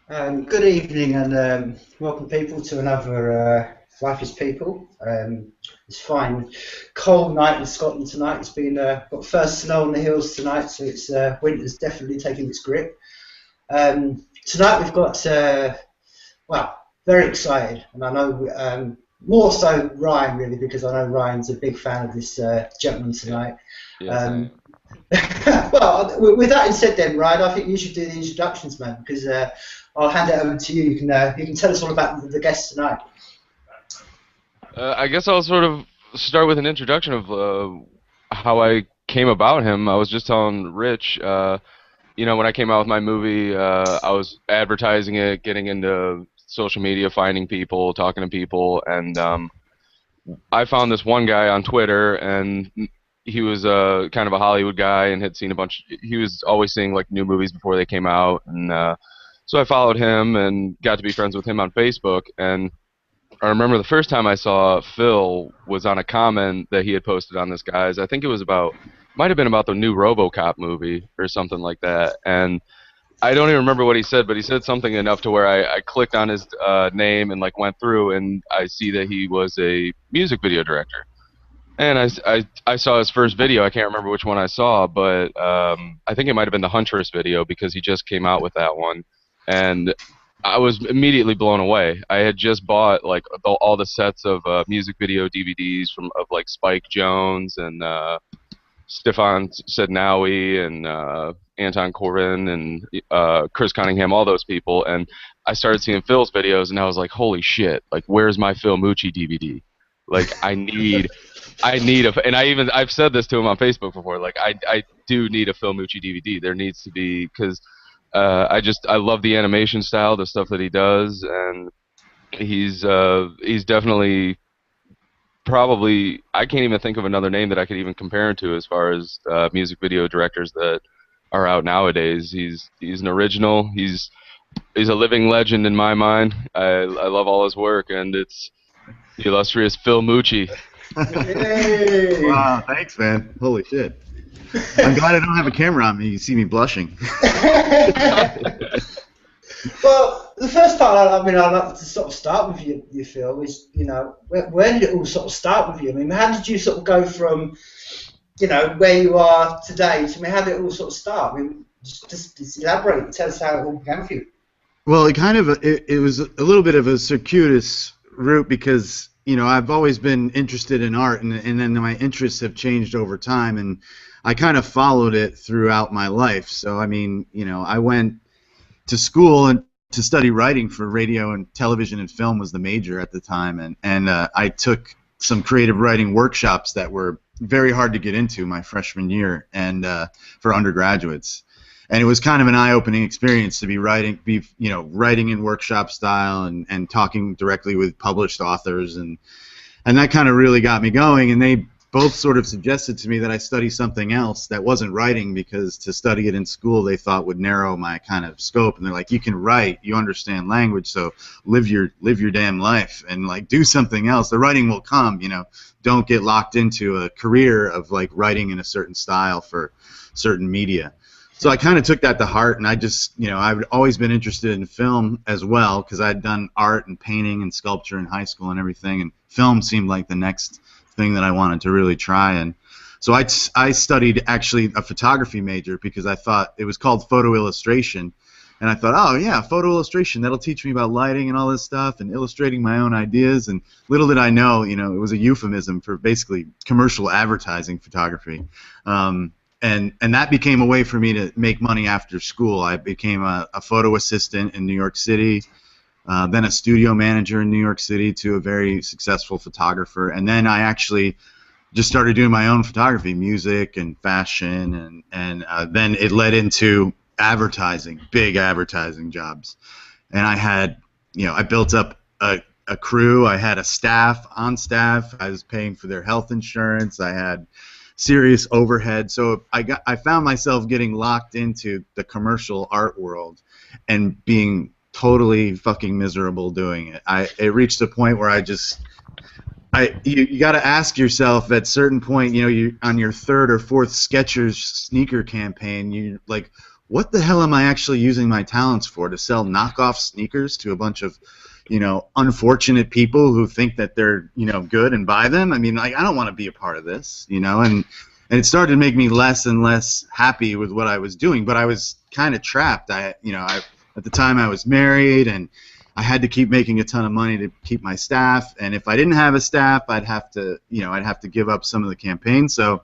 Good evening and welcome people to another Life is People. It's fine, cold night in Scotland tonight. It's been got first snow on the hills tonight, so it's winter's definitely taking its grip. Tonight we've got well, very excited, and I know more so Ryan really because I know Ryan's a big fan of this gentleman tonight. Yes, I Um, am. well, with that said, then Ryan, I think you should do the introductions, man, because I'll hand it over to you. You can tell us all about the guests tonight. I guess I'll sort of start with an introduction of how I came about him. I was just telling Rich, when I came out with my movie, I was advertising it, getting into social media, finding people, talking to people, and I found this one guy on Twitter, and he was kind of a Hollywood guy and had seen a bunch. He was always seeing like new movies before they came out, and so I followed him and got to be friends with him on Facebook. And I remember the first time I saw Phil was on a comment that he had posted on this guy's. I think it was about, might have been about the new RoboCop movie or something like that. And I don't even remember what he said, but he said something enough to where I clicked on his name and like went through, and I see that he was a music video director. And I saw his first video. I can't remember which one I saw, but I think it might have been the Huntress video because he just came out with that one. And I was immediately blown away. I had just bought like all the sets of music video DVDs from of like Spike Jonze and Stefan Sednawi and Anton Corbin and Chris Cunningham, all those people. And I started seeing Phil's videos, and I was like, holy shit! Like, where's my Phil MUCCI DVD? Like, I need and I've said this to him on Facebook before. Like, I do need a Phil MUCCI DVD. There needs to be because I love the animation style, the stuff that he does, and he's definitely probably I can't even think of another name that I could even compare him to as far as music video directors that are out nowadays. He's an original. He's a living legend in my mind. I love all his work, and it's the illustrious Phil MUCCI. Yay! Wow, thanks, man. Holy shit. I'm glad I don't have a camera on me. You see me blushing. Well, the first part, I'd like to sort of start with you Phil, is, where did it all sort of start with you? I mean, how did you sort of go from, where you are today to, how did it all sort of start? I mean, just elaborate, tell us how it all began for you. Well, it was a little bit of a circuitous route because I've always been interested in art, and then my interests have changed over time, and I kind of followed it throughout my life. So I mean, I went to school and to study writing for radio and television and film was the major at the time, and I took some creative writing workshops that were very hard to get into my freshman year and for undergraduates. And it was kind of an eye-opening experience to be writing in workshop style and talking directly with published authors, and that kind of really got me going. And they both sort of suggested to me that I study something else that wasn't writing, because to study it in school they thought would narrow my kind of scope. And they're like, you can write, you understand language, so live your damn life and like do something else. The writing will come, don't get locked into a career of like writing in a certain style for certain media. So I kind of took that to heart, and I just, I've always been interested in film as well, because I'd done art and painting and sculpture in high school and everything, and film seemed like the next thing that I wanted to really try. And so I studied actually a photography major because I thought it was called photo illustration, and I thought, oh yeah, photo illustration, that'll teach me about lighting and all this stuff and illustrating my own ideas. And little did I know, it was a euphemism for basically commercial advertising photography. And that became a way for me to make money after school. I became a photo assistant in New York City, then a studio manager in New York City, to a very successful photographer. And then I actually just started doing my own photography, music and fashion, and then it led into advertising, big advertising jobs. And I had, I built up a crew. I had a staff on staff. I was paying for their health insurance. I had serious overhead. So I found myself getting locked into the commercial art world and being totally fucking miserable doing it. It reached a point where you got to ask yourself at certain point, you on your third or fourth Skechers sneaker campaign, you like, what the hell am I actually using my talents for? To sell knockoff sneakers to a bunch of, unfortunate people who think that they're, good and buy them? I mean, like, I don't want to be a part of this, and it started to make me less and less happy with what I was doing, but I was kind of trapped. At the time I was married, and I had to keep making a ton of money to keep my staff, and if I didn't have a staff, I'd have to give up some of the campaign. So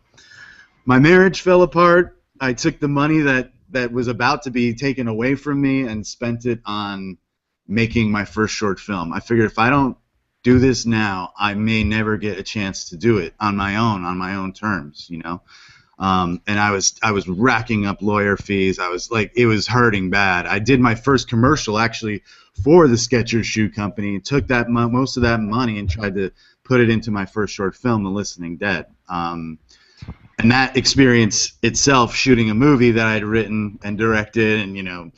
my marriage fell apart. I took the money that was about to be taken away from me and spent it on making my first short film. I figured if I don't do this now, I may never get a chance to do it on my own terms, and I was racking up lawyer fees. I was like, it was hurting bad. I did my first commercial actually for the Skechers shoe company, took that most of that money and tried to put it into my first short film, The Listening Dead. And that experience itself, shooting a movie that I had written and directed, and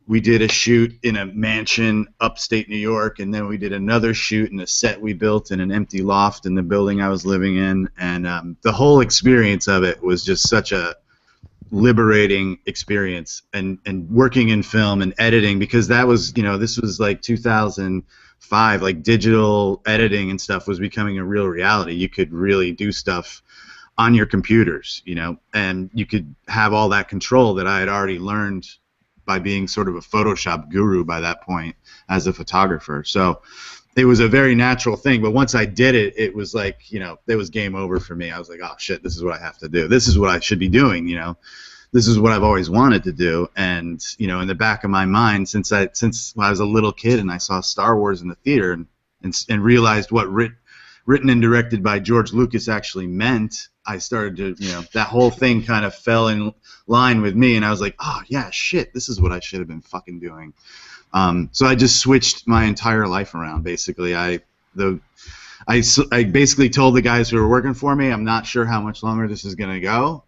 we did a shoot in a mansion upstate New York, and then we did another shoot in a set we built in an empty loft in the building I was living in, and the whole experience of it was just such a liberating experience, and working in film and editing, because that was, this was like 2005, like digital editing and stuff was becoming a real reality. You could really do stuff on your computers, and you could have all that control that I had already learned by being sort of a Photoshop guru by that point as a photographer. So it was a very natural thing, but once I did it, it was like, it was game over for me. I was like, oh shit, this is what I have to do. This is what I should be doing, This is what I've always wanted to do. And, in the back of my mind, since I was a little kid and I saw Star Wars in the theater and realized what written and directed by George Lucas actually meant, I started to, that whole thing kind of fell in line with me, and I was like, oh yeah, shit, this is what I should have been fucking doing. So I just switched my entire life around. Basically, I basically told the guys who were working for me, I'm not sure how much longer this is gonna go.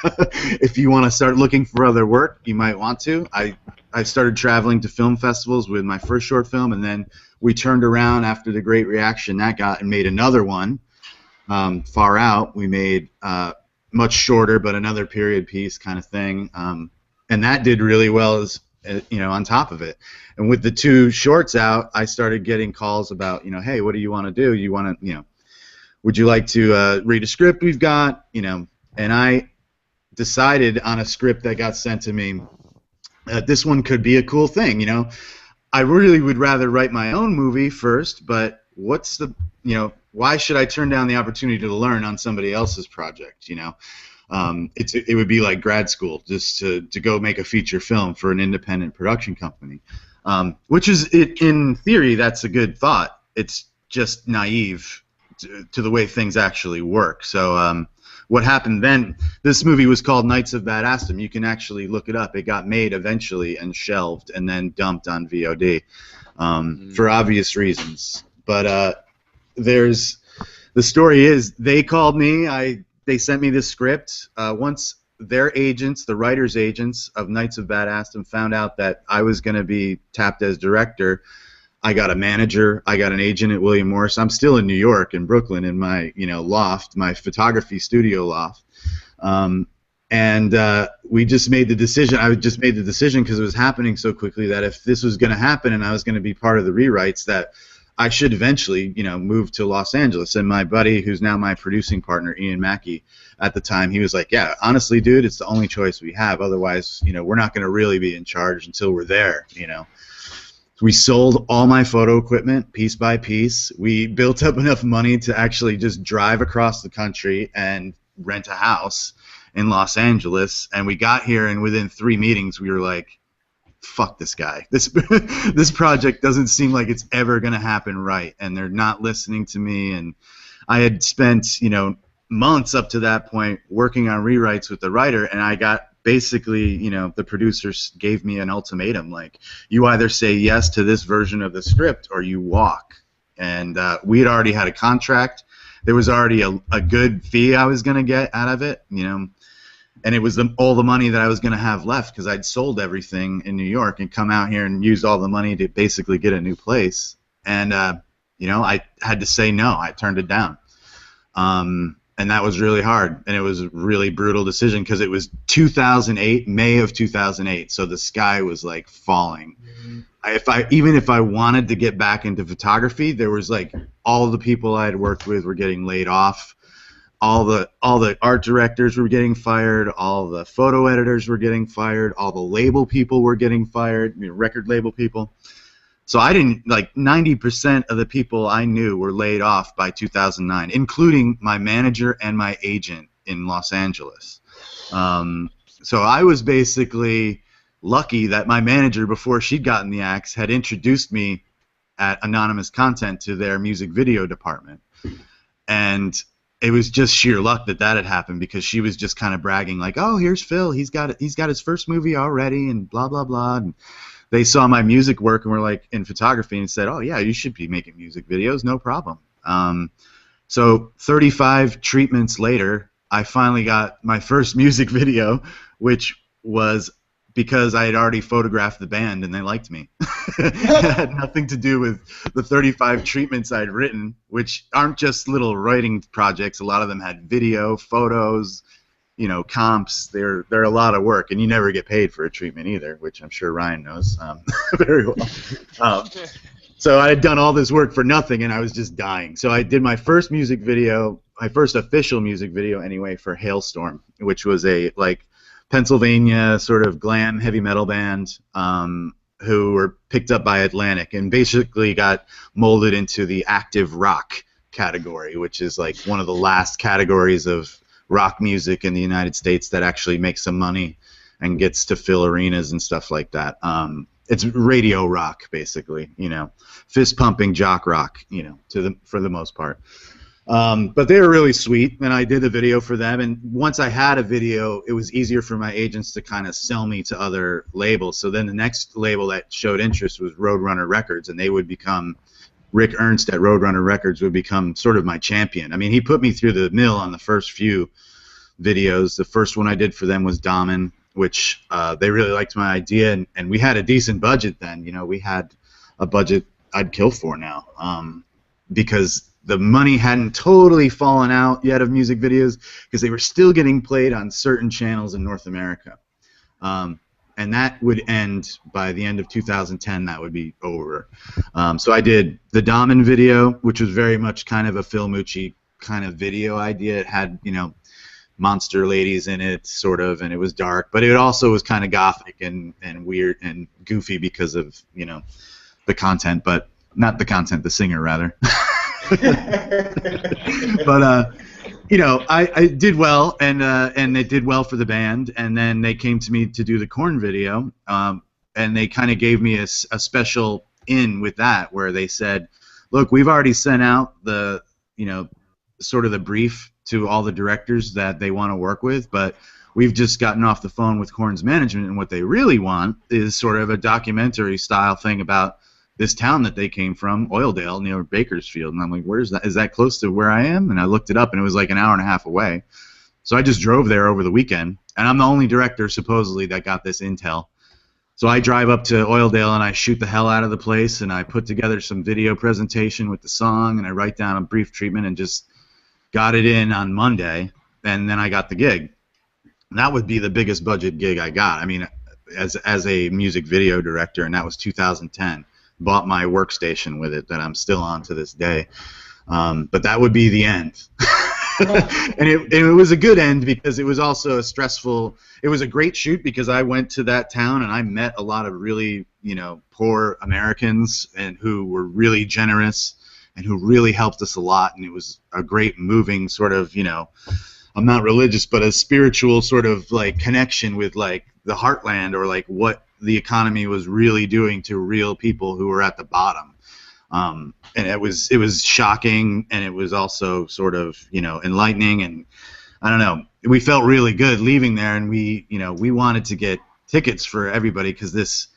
If you want to start looking for other work, you might want to. I started traveling to film festivals with my first short film, and then we turned around after the great reaction that got and made another one, Far Out. We made much shorter, but another period piece kind of thing, and that did really well as on top of it. And with the two shorts out, I started getting calls about, hey, what do you want to do? You want to, would you like to read a script we've got? And I decided on a script that got sent to me that this one could be a cool thing. I really would rather write my own movie first, but what's the, why should I turn down the opportunity to learn on somebody else's project? It would be like grad school just to go make a feature film for an independent production company, which is, in theory, that's a good thought. It's just naive to the way things actually work. So what happened then, this movie was called Knights of Badassdom. You can actually look it up. It got made eventually and shelved and then dumped on VOD for obvious reasons. But the story is, they called me. They sent me this script. Once their agents, the writers' agents of Knights of Badassdom, found out that I was going to be tapped as director, I got a manager. I got an agent at William Morris. I'm still in New York, in Brooklyn, in my loft, my photography studio loft. And we just made the decision. I just made the decision because it was happening so quickly that if this was going to happen and I was going to be part of the rewrites, that I should eventually, move to Los Angeles. And my buddy, who's now my producing partner, Ian MUCCI, at the time, he was like, yeah, honestly, dude, it's the only choice we have. Otherwise, we're not going to really be in charge until we're there, We sold all my photo equipment piece by piece. We built up enough money to actually just drive across the country and rent a house in Los Angeles. And we got here, and within 3 meetings, we were like, fuck this guy. This project doesn't seem like it's ever going to happen right, and they're not listening to me. And I had spent, months up to that point working on rewrites with the writer, and I got basically, the producers gave me an ultimatum, like, you either say yes to this version of the script or you walk. And we had already had a contract. There was already a good fee I was going to get out of it, and it was all the money that I was going to have left because I'd sold everything in New York and come out here and used all the money to basically get a new place. And, I had to say no. I turned it down. And and that was really hard, and it was a really brutal decision because it was 2008, May of 2008, so the sky was like falling. Even if I wanted to get back into photography, there was like all the people I had worked with were getting laid off. All the art directors were getting fired. All the photo editors were getting fired. All the label people were getting fired. Record label people. So I didn't, like 90% of the people I knew were laid off by 2009, including my manager and my agent in Los Angeles. So I was basically lucky that my manager, before she'd gotten the axe, had introduced me at Anonymous Content to their music video department. And it was just sheer luck that had happened, because she was just kind of bragging like, oh, here's Phil, he's got his first movie already, and blah, blah, blah. And they saw my music work and were like, in photography, and said, oh, yeah, you should be making music videos, no problem. So 35 treatments later, I finally got my first music video, which was because I had already photographed the band and they liked me. It had nothing to do with the 35 treatments I'd written, which aren't just little writing projects. A lot of them had video, photos, comps. They're a lot of work, and you never get paid for a treatment either, which I'm sure Ryan knows very well. So I had done all this work for nothing, and I was just dying. So I did my first music video, my first official music video anyway, for Hailstorm, which was a Pennsylvania sort of glam heavy metal band who were picked up by Atlantic and basically got molded into the active rock category, which is like one of the last categories of rock music in the United States that actually makes some money and gets to fill arenas and stuff like that. It's radio rock, basically, fist pumping jock rock, for the most part. But they were really sweet, and I did a video for them. And once I had a video, it was easier for my agents to kind of sell me to other labels. So then the next label that showed interest was Roadrunner Records, and they would become, Rick Ernst at Roadrunner Records would become sort of my champion. I mean, he put me through the mill on the first few videos. The first one I did for them was Damen, which they really liked my idea, and we had a decent budget then. We had a budget I'd kill for now, because the money hadn't totally fallen out yet of music videos, because they were still getting played on certain channels in North America. And that would end by the end of 2010. That would be over. So I did the Damen video, which was very much kind of a Phil MUCCI kind of video idea. It had, monster ladies in it, sort of, and it was dark, but it also was kind of gothic and weird and goofy because of, the content, but not the content, the singer, rather. But I did well, and it did well for the band, and then they came to me to do the Korn video, and they kind of gave me a special in with that, where they said, look, we've already sent out the sort of the brief to all the directors that they want to work with, but we've just gotten off the phone with Korn's management, and what they really want is sort of a documentary style thing about this town that they came from, Oildale, near Bakersfield. And I'm like, where's that? Is that close to where I am? And I looked it up, and it was like an hour and a half away. So I just drove there over the weekend, and I'm the only director, supposedly, that got this intel. So I drive up to Oildale, and I shoot the hell out of the place, and I put together some video presentation with the song, and I write down a brief treatment, and just got it in on Monday, and then I got the gig. And that would be the biggest budget gig I got. I mean, as a music video director, and that was 2010. Bought my workstation with it that I'm still on to this day. But that would be the end. And it was a good end, because it was also a stressful, it was a great shoot, because I went to that town and I met a lot of really, poor Americans, and who were really generous and who really helped us a lot. And it was a great moving sort of, I'm not religious, but a spiritual sort of like connection with like the heartland, or like what the economy was really doing to real people who were at the bottom. And it was shocking, and it was also sort of, enlightening, and I don't know, we felt really good leaving there, and we wanted to get tickets for everybody, because this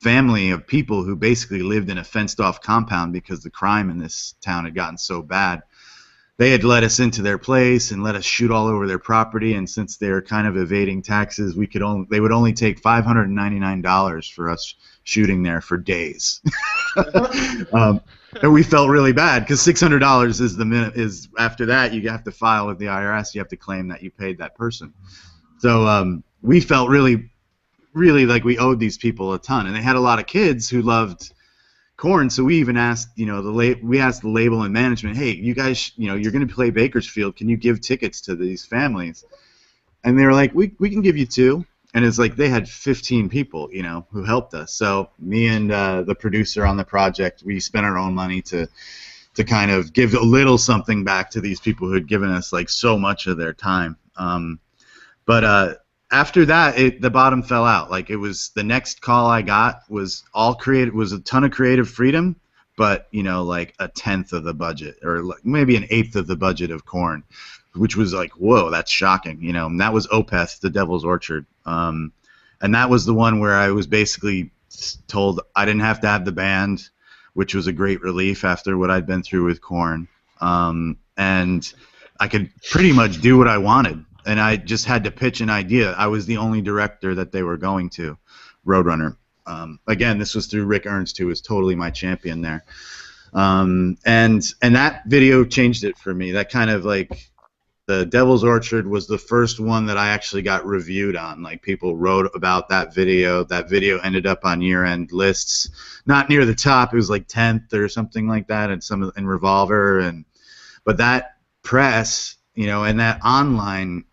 family of people who basically lived in a fenced off compound because the crime in this town had gotten so bad, they had let us into their place and let us shoot all over their property, and since they're kind of evading taxes, they would only take $599 for us shooting there for days. And we felt really bad because $600 is the minute. Is after that you have to file with the IRS. You have to claim that you paid that person. So we felt really like we owed these people a ton, and they had a lot of kids who loved Korn. So we even asked, we asked the label and management, hey, you guys, you're going to play Bakersfield. Can you give tickets to these families? And they were like, we can give you 2. And it's like they had 15 people, who helped us. So me and the producer on the project, we spent our own money to kind of give a little something back to these people who had given us like so much of their time. But after that, the bottom fell out. Like it was the next call I got was all creative, was a ton of creative freedom, but like a 10th of the budget, or like maybe an 1/8 of the budget of Korn, which was like, whoa, that's shocking, And that was Opeth, The Devil's Orchard, and that was the one where I was basically told I didn't have to have the band, which was a great relief after what I'd been through with Korn, and I could pretty much do what I wanted. And I just had to pitch an idea. I was the only director that they were going to, Roadrunner. Again, this was through Rick Ernst, who was totally my champion there. And that video changed it for me. That kind of like, The Devil's Orchard was the first one that I actually got reviewed on. Like people wrote about that video. That video ended up on year-end lists. Not near the top. It was like 10th or something like that in Revolver. But that press, and that online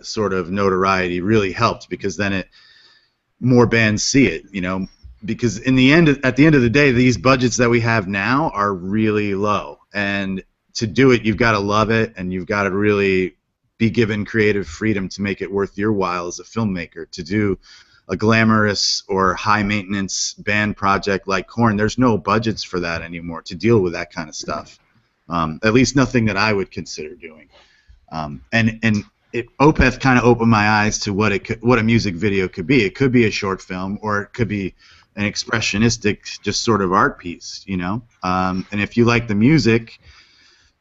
sort of notoriety really helped, because then more bands see it, because at the end of the day, these budgets that we have now are really low, and to do it, you've got to love it, and you've got to really be given creative freedom to make it worth your while as a filmmaker. To do a glamorous or high maintenance band project like Korn, there's no budgets for that anymore to deal with that kind of stuff. At least nothing that I would consider doing. Opeth kind of opened my eyes to what a music video could be. It could be a short film, or it could be an expressionistic, just sort of art piece, And if you like the music,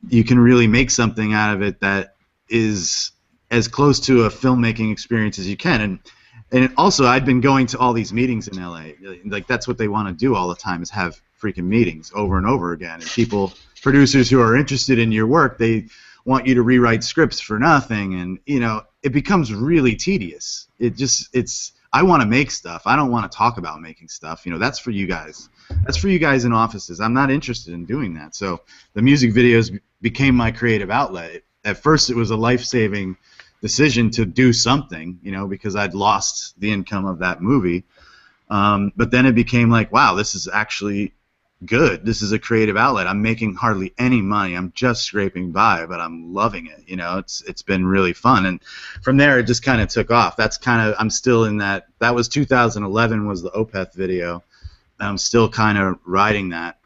you can really make something out of it that is as close to a filmmaking experience as you can. And also, I'd been going to all these meetings in LA. Like that's what they want to do all the time, is have freaking meetings over and over again. And producers who are interested in your work, they want you to rewrite scripts for nothing, and it becomes really tedious. I want to make stuff. I don't want to talk about making stuff. That's for you guys. That's for you guys in offices. I'm not interested in doing that. So the music videos became my creative outlet. At first, it was a life-saving decision to do something, because I'd lost the income of that movie. But then it became like, wow, this is actually good. This is a creative outlet. I'm making hardly any money. I'm just scraping by, but I'm loving it. It's been really fun. And from there, it just kind of took off. I'm still in that. That was 2011 was the Opeth video. I'm still kind of riding that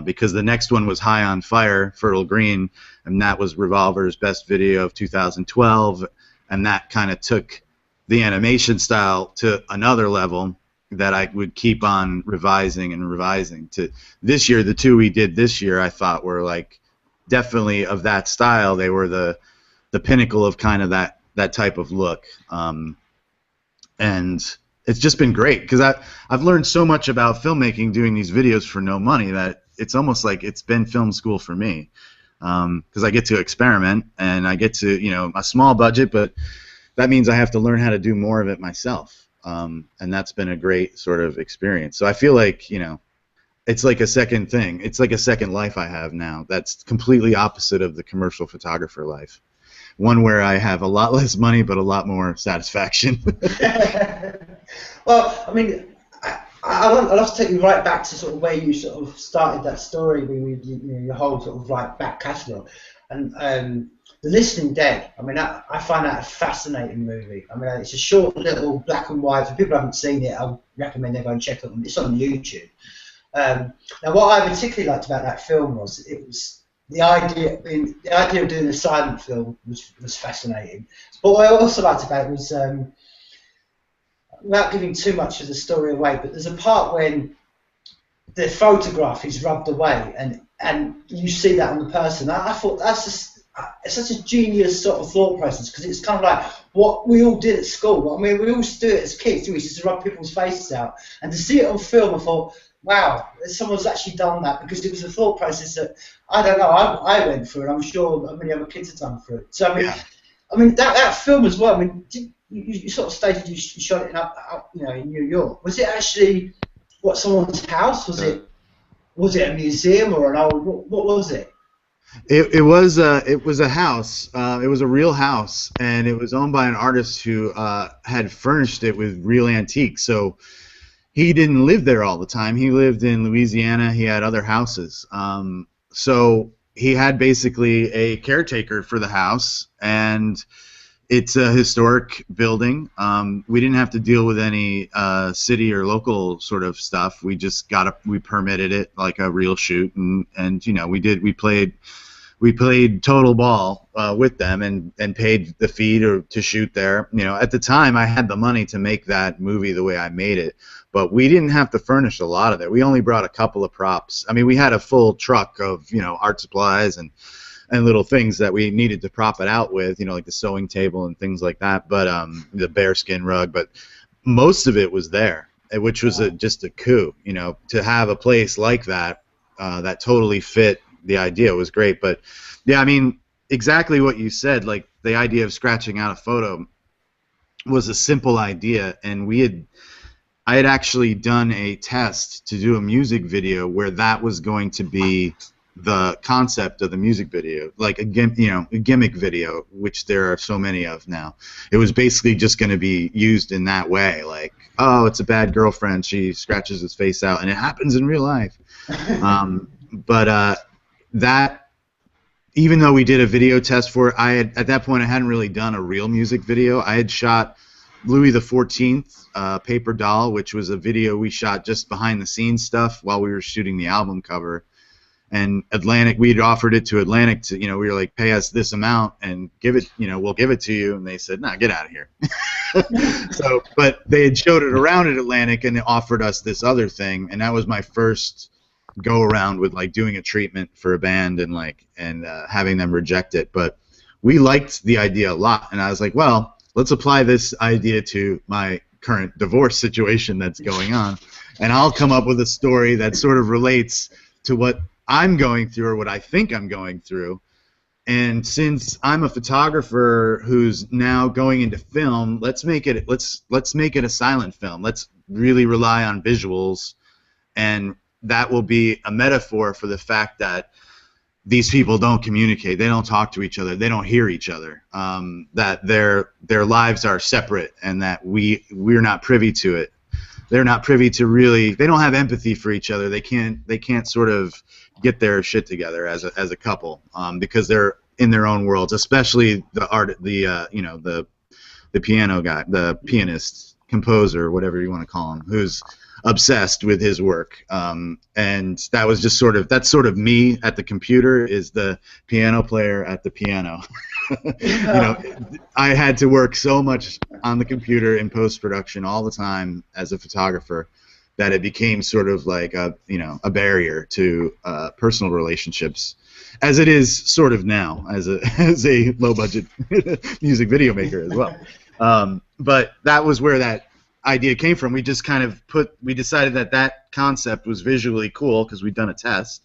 because the next one was High on Fire, Fertile Green, and that was Revolver's best video of 2012, and that kind of took the animation style to another level that I would keep on revising and revising. To this year, the 2 we did this year, I thought were like definitely of that style. They were the pinnacle of kind of that type of look, and it's just been great because I've learned so much about filmmaking doing these videos for no money that it's almost like it's been film school for me, because I get to experiment and I get to a small budget, but that means I have to learn how to do more of it myself. And that's been a great sort of experience. So I feel like, it's like a second thing. It's like a second life I have now. That's completely opposite of the commercial photographer life. One where I have a lot less money but a lot more satisfaction. Well, I mean, I'd love to take you right back to sort of where you sort of started that story with your whole sort of like back catalogue. And The Listening Dead, I mean, I find that a fascinating movie. I mean, it's a short little black and white. For people who haven't seen it, I recommend they go and check it out. It's on YouTube. Now, what I particularly liked about that film was the idea of doing a silent film was fascinating. But what I also liked about it was, without giving too much of the story away, but there's a part when the photograph is rubbed away and you see that on the person. I thought that's just it's such a genius sort of thought process, because it's kind of like what we all did at school. I mean, we all used to do it as kids, we used to rub people's faces out, and to see it on film, I thought wow, someone's actually done that, because it was a thought process that I don't know. I went through, and I'm sure many other kids have done through it. So I mean that film as well. I mean, you sort of stated you shot it up, in New York. Was it actually someone's house? Was it a museum or an old? What was it? It was a house. It was a real house, and it was owned by an artist who had furnished it with real antiques. So he didn't live there all the time. He lived in Louisiana. He had other houses. So he had basically a caretaker for the house, and it's a historic building. We didn't have to deal with any city or local sort of stuff. We just we permitted it like a real shoot, and we played total ball with them and paid the fee to shoot there. At the time I had the money to make that movie the way I made it, but we didn't have to furnish a lot of it. We only brought a couple of props. I mean, we had a full truck of art supplies and little things that we needed to prop it out with, like the sewing table and things like that, but the bearskin rug. But most of it was there, which was just a coup. To have a place like that that totally fit the idea was great. But yeah, I mean, exactly what you said, like the idea of scratching out a photo was a simple idea, and I had actually done a test to do a music video where that was going to be the concept of the music video, like a gimmick video, which there are so many of now. It was basically just going to be used in that way, like, oh, it's a bad girlfriend, she scratches his face out, and it happens in real life. But that, even though we did a video test for it, at that point I hadn't really done a real music video. I had shot Louis XIV, Paper Doll, which was a video we shot just behind the scenes stuff while we were shooting the album cover. And Atlantic, we'd offered it to Atlantic to, we were like, pay us this amount and give it, we'll give it to you. And they said, nah, get out of here. So, but they had showed it around at Atlantic and they offered us this other thing. And that was my first go around with like doing a treatment for a band and having them reject it. But we liked the idea a lot. And I was like, well, let's apply this idea to my current divorce situation that's going on. And I'll come up with a story that sort of relates to what I'm going through or what I think I'm going through. And since I'm a photographer who's now going into film, let's make it a silent film. Let's really rely on visuals, and that will be a metaphor for the fact that these people don't communicate, they don't talk to each other, they don't hear each other, that their lives are separate, and that we're not privy to it. They're not privy to they don't have empathy for each other. They can't sort of get their shit together as a couple, because they're in their own worlds, especially the piano guy, the pianist, composer, whatever you want to call him, who's obsessed with his work. And that was just that's sort of me at the computer, is the piano player at the piano. I had to work so much on the computer in post-production all the time as a photographer that it became sort of like a barrier to personal relationships, as it is sort of now as a low-budget music video maker as well. But that was where that idea came from. We just we decided that concept was visually cool because we'd done a test,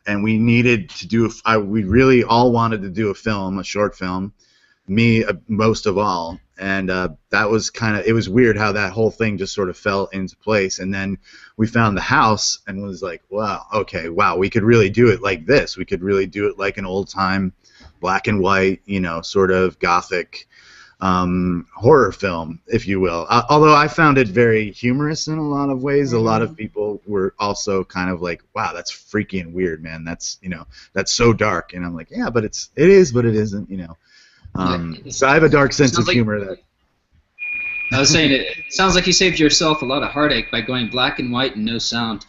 and we needed to we really all wanted to do a short film, me most of all. And that was it was weird how that whole thing just sort of fell into place. And then we found the house and was like, wow, we could really do it like this. We could really do it like an old-time black and white, sort of gothic horror film, if you will. Although I found it very humorous in a lot of ways. A lot of people were also kind of like, wow, that's freaky and weird, man. That's so dark. And I'm like, yeah, but it is, but it isn't, So I have a dark sense of humor. I was saying, it sounds like you saved yourself a lot of heartache by going black and white and no sound.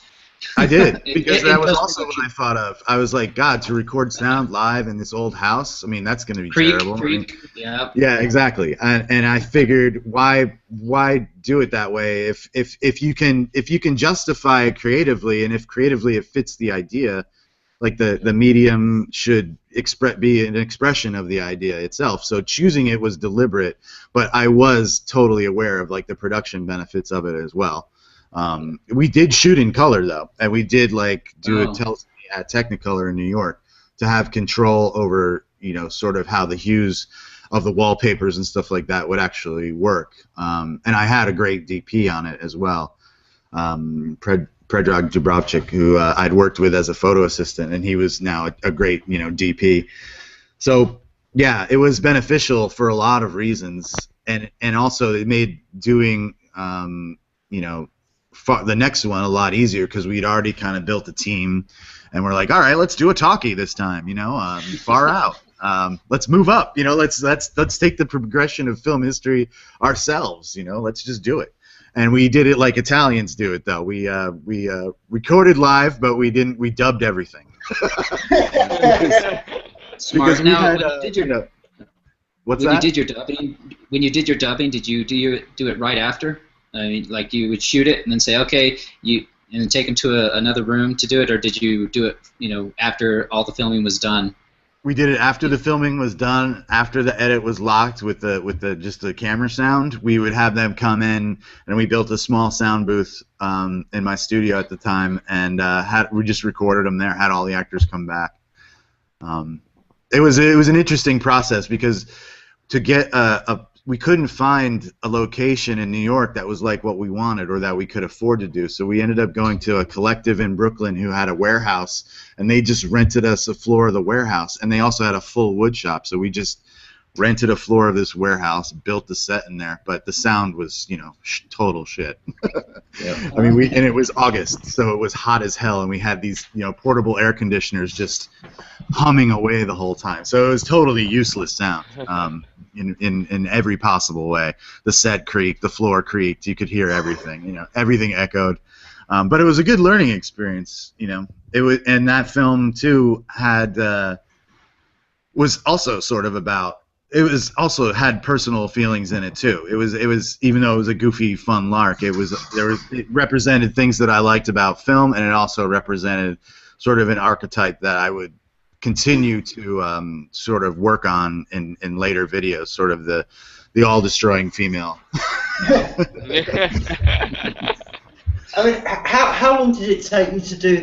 I did, because that was also what I thought of. I was like, God, to record sound live in this old house, I mean, that's going to be terrible. Yeah. Yeah, exactly. And I figured, why do it that way? If you can justify it creatively, and if creatively it fits the idea, like the medium should be an expression of the idea itself. So choosing it was deliberate, but I was totally aware of like the production benefits of it as well. We did shoot in color though, and we did like do Oh. a tell at Technicolor in New York to have control over, sort of how the hues of the wallpapers and stuff like that would actually work. And I had a great DP on it as well, Predrag Dubrovcik, who I'd worked with as a photo assistant, and he was now a great, DP. So yeah, it was beneficial for a lot of reasons, and also it made doing, the next one a lot easier because we'd already kind of built a team, and we're like, all right, let's do a talkie this time, far out. Let's move up, let's take the progression of film history ourselves, let's just do it. And we did it like Italians do it, though. We recorded live, but we dubbed everything. Smart. Because Now, when you did your dubbing, did you do it right after? I mean, like you would shoot it and then say, okay, and then take them to another room to do it, or did you do it, after all the filming was done? We did it after the filming was done, after the edit was locked with just the camera sound. We would have them come in, and we built a small sound booth in my studio at the time, and we just recorded them there. Had all the actors come back. It was an interesting process because to get we couldn't find a location in New York that was like what we wanted or that we could afford to do. So we ended up going to a collective in Brooklyn who had a warehouse, and they just rented us a floor of the warehouse, and they also had a full wood shop. So we just rented a floor of this warehouse, built the set in there, but the sound was, total shit. Yeah. I mean, and it was August, so it was hot as hell, and we had these, portable air conditioners just humming away the whole time. So it was totally useless sound. In every possible way. The set creaked, the floor creaked, you could hear everything, everything echoed. But it was a good learning experience, It was, and that film too was also sort of about. It was also had personal feelings in it too. It was even though it was a goofy, fun lark. It represented things that I liked about film, and it also represented sort of an archetype that I would continue to sort of work on in later videos, sort of the all-destroying female. I mean, how long did it take you to do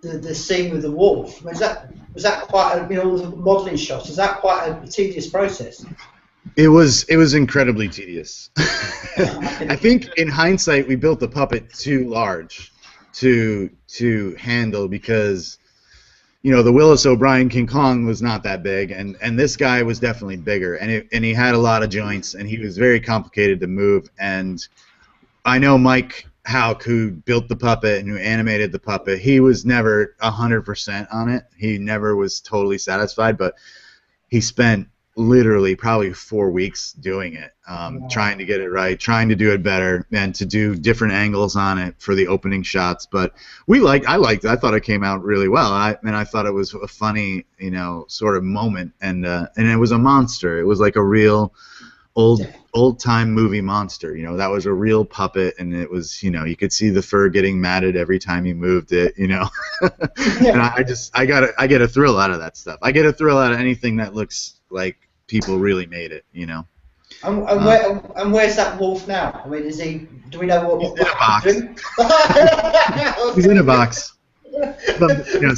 the scene with the wolf? Was that quite all the modelling shots? Was that quite a tedious process? It was incredibly tedious. I think in hindsight we built the puppet too large to handle because. The Willis O'Brien King Kong was not that big, and this guy was definitely bigger, and he had a lot of joints, and he was very complicated to move. And I know Mike Hauk, who built the puppet and who animated the puppet, he was never 100% on it. He never was totally satisfied, but he spent literally probably 4 weeks doing it, trying to get it right, trying to do it better, and to do different angles on it for the opening shots. But I liked it. I thought it came out really well. I thought it was a funny, sort of moment, and it was a monster. It was like a real old time movie monster. That was a real puppet, and it was, you could see the fur getting matted every time you moved it, And I get a thrill out of that stuff. I get a thrill out of anything that looks like people really made it, And where's that wolf now? I mean, is he? Do we know what? He's in a box. He's in a box.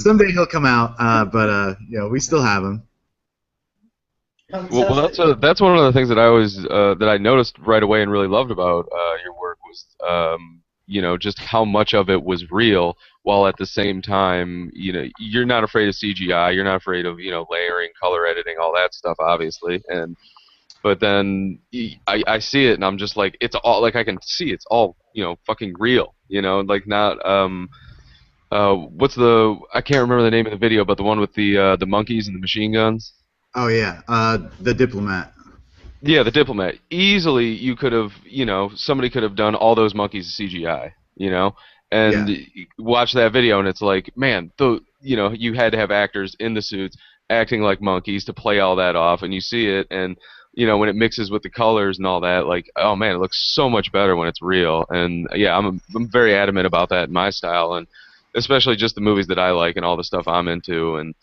Someday he'll come out, but we still have him. Well, that's one of the things that I always that I noticed right away and really loved about your work was just how much of it was real, while at the same time you're not afraid of CGI, you're not afraid of layering, color editing, all that stuff, obviously, but then I see it and I'm just like, it's all like I can see it's all fucking real, like not what's I can't remember the name of the video, but the one with the monkeys and the machine guns. Oh yeah, The Diplomat. Yeah, The Diplomat. Easily, you could have, somebody could have done all those monkeys CGI, and watch that video, and it's like, man, you had to have actors in the suits acting like monkeys to play all that off, and you see it, and when it mixes with the colors and all that, like, oh man, it looks so much better when it's real, and yeah, I'm very adamant about that in my style, and especially just the movies that I like and all the stuff I'm into, and.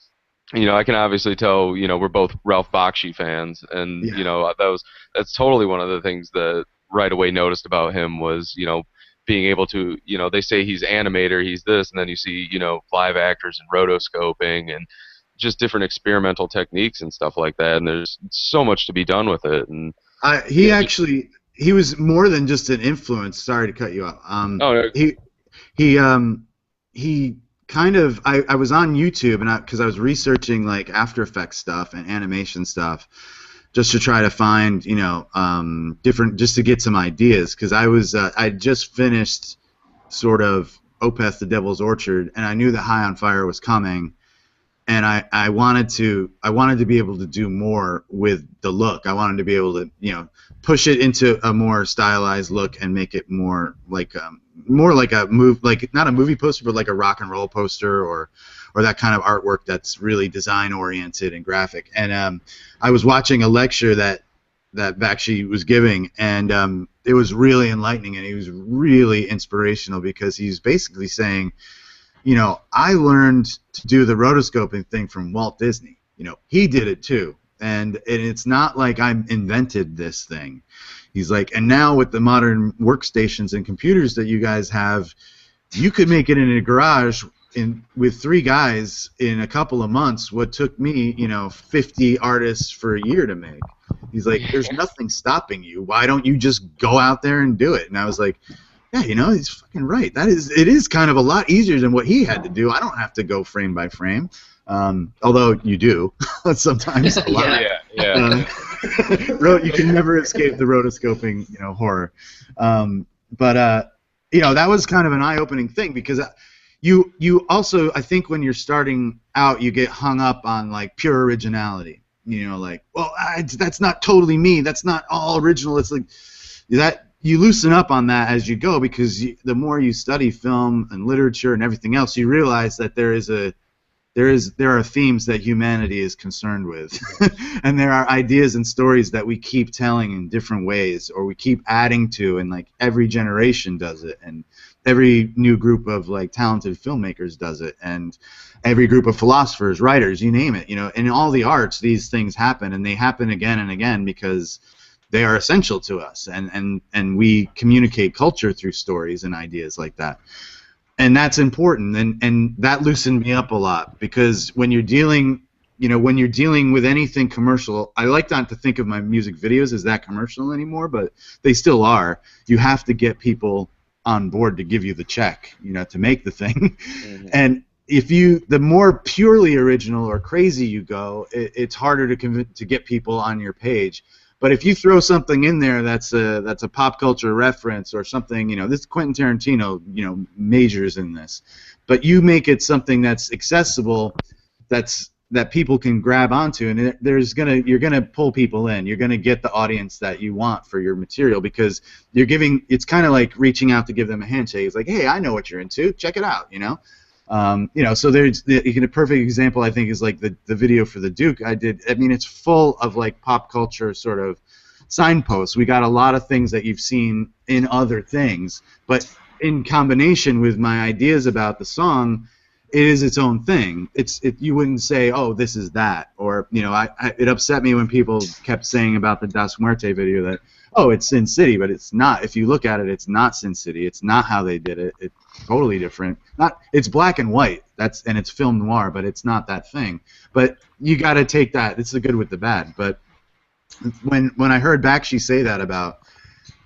I can obviously tell, we're both Ralph Bakshi fans, and, that's totally one of the things that right away noticed about him was, being able to, they say he's animator, he's this, and then you see, live actors and rotoscoping and just different experimental techniques and stuff like that. And there's so much to be done with it. And he was more than just an influence. Sorry to cut you off. He kind of, I was on YouTube and because I was researching like After Effects stuff and animation stuff, just to try to find, different, just to get some ideas, because I just finished sort of Opeth the Devil's Orchard, and I knew that High on Fire was coming, and I wanted to be able to do more with the look. I wanted to be able to, push it into a more stylized look and make it more like a not a movie poster, but like a rock and roll poster or that kind of artwork that's really design oriented and graphic. And I was watching a lecture that Bakshi was giving, and it was really enlightening, and he was really inspirational, because he's basically saying, I learned to do the rotoscoping thing from Walt Disney. He did it too. And it's not like I invented this thing. He's like, and now with the modern workstations and computers that you guys have, you could make it in a garage with 3 guys in a couple of months what took me, 50 artists for a year to make. He's like, there's nothing stopping you. Why don't you just go out there and do it? And I was like, yeah, he's fucking right. It is kind of a lot easier than what he had to do. I don't have to go frame by frame. Although you do sometimes a lot. Yeah. You can never escape the rotoscoping, horror. But that was kind of an eye-opening thing, because you also, I think, when you're starting out, you get hung up on like pure originality. Like, well, that's not totally me. That's not all original. It's like that. You loosen up on that as you go, because the more you study film and literature and everything else, you realize that there are themes that humanity is concerned with, and there are ideas and stories that we keep telling in different ways, or we keep adding to, and like every generation does it, and every new group of like talented filmmakers does it, and every group of philosophers, writers, you name it. In all the arts, these things happen, and they happen again and again because they are essential to us, and we communicate culture through stories and ideas like that. And that's important, and that loosened me up a lot, because when you're dealing with anything commercial, I like not to think of my music videos as that commercial anymore, but they still are. You have to get people on board to give you the check, to make the thing. Mm-hmm. And the more purely original or crazy you go, it's harder to get people on your page. But if you throw something in there that's a pop culture reference or something, this Quentin Tarantino, majors in this, but you make it something that's accessible, that people can grab onto, and you're gonna pull people in. You're gonna get the audience that you want for your material, because it's kind of like reaching out to give them a handshake. It's like, hey, I know what you're into. Check it out. So there's a perfect example, I think, is like the video for the Duke I did. I mean, it's full of like pop culture sort of signposts. We got a lot of things that you've seen in other things, but in combination with my ideas about the song, it is its own thing. You wouldn't say, oh, this is that, or it upset me when people kept saying about the Das Muerte video that, oh, it's Sin City, but it's not. If you look at it, it's not Sin City. It's not how they did it. It's totally different. It's black and white. And it's film noir, but it's not that thing. But you got to take that. It's the good with the bad. But when I heard Bakshi say that about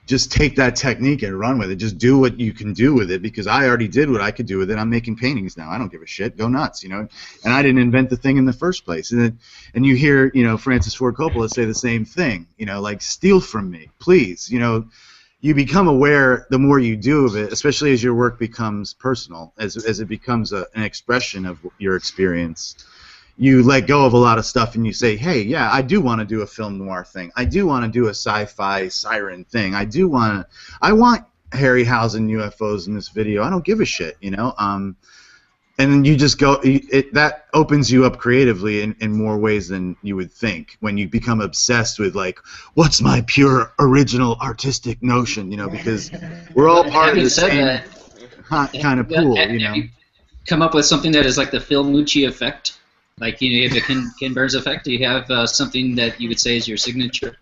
just take that technique and run with it, just do what you can do with it, because I already did what I could do with it. I'm making paintings now. I don't give a shit. Go nuts, And I didn't invent the thing in the first place. And you hear, Francis Ford Coppola say the same thing, like, steal from me, please. You become aware the more you do of it, especially as your work becomes personal, as it becomes an expression of your experience. You let go of a lot of stuff, and you say, hey, yeah, I do want to do a film noir thing. I do want to do a sci-fi siren thing. I want Harryhausen UFOs in this video. I don't give a shit, And then you just go, that opens you up creatively in more ways than you would think, when you become obsessed with, like, what's my pure original artistic notion, because we're all part of the same kind of pool, Come up with something that is like the Phil MUCCI effect? Like, you have the Ken Burns effect? Do you have something that you would say is your signature?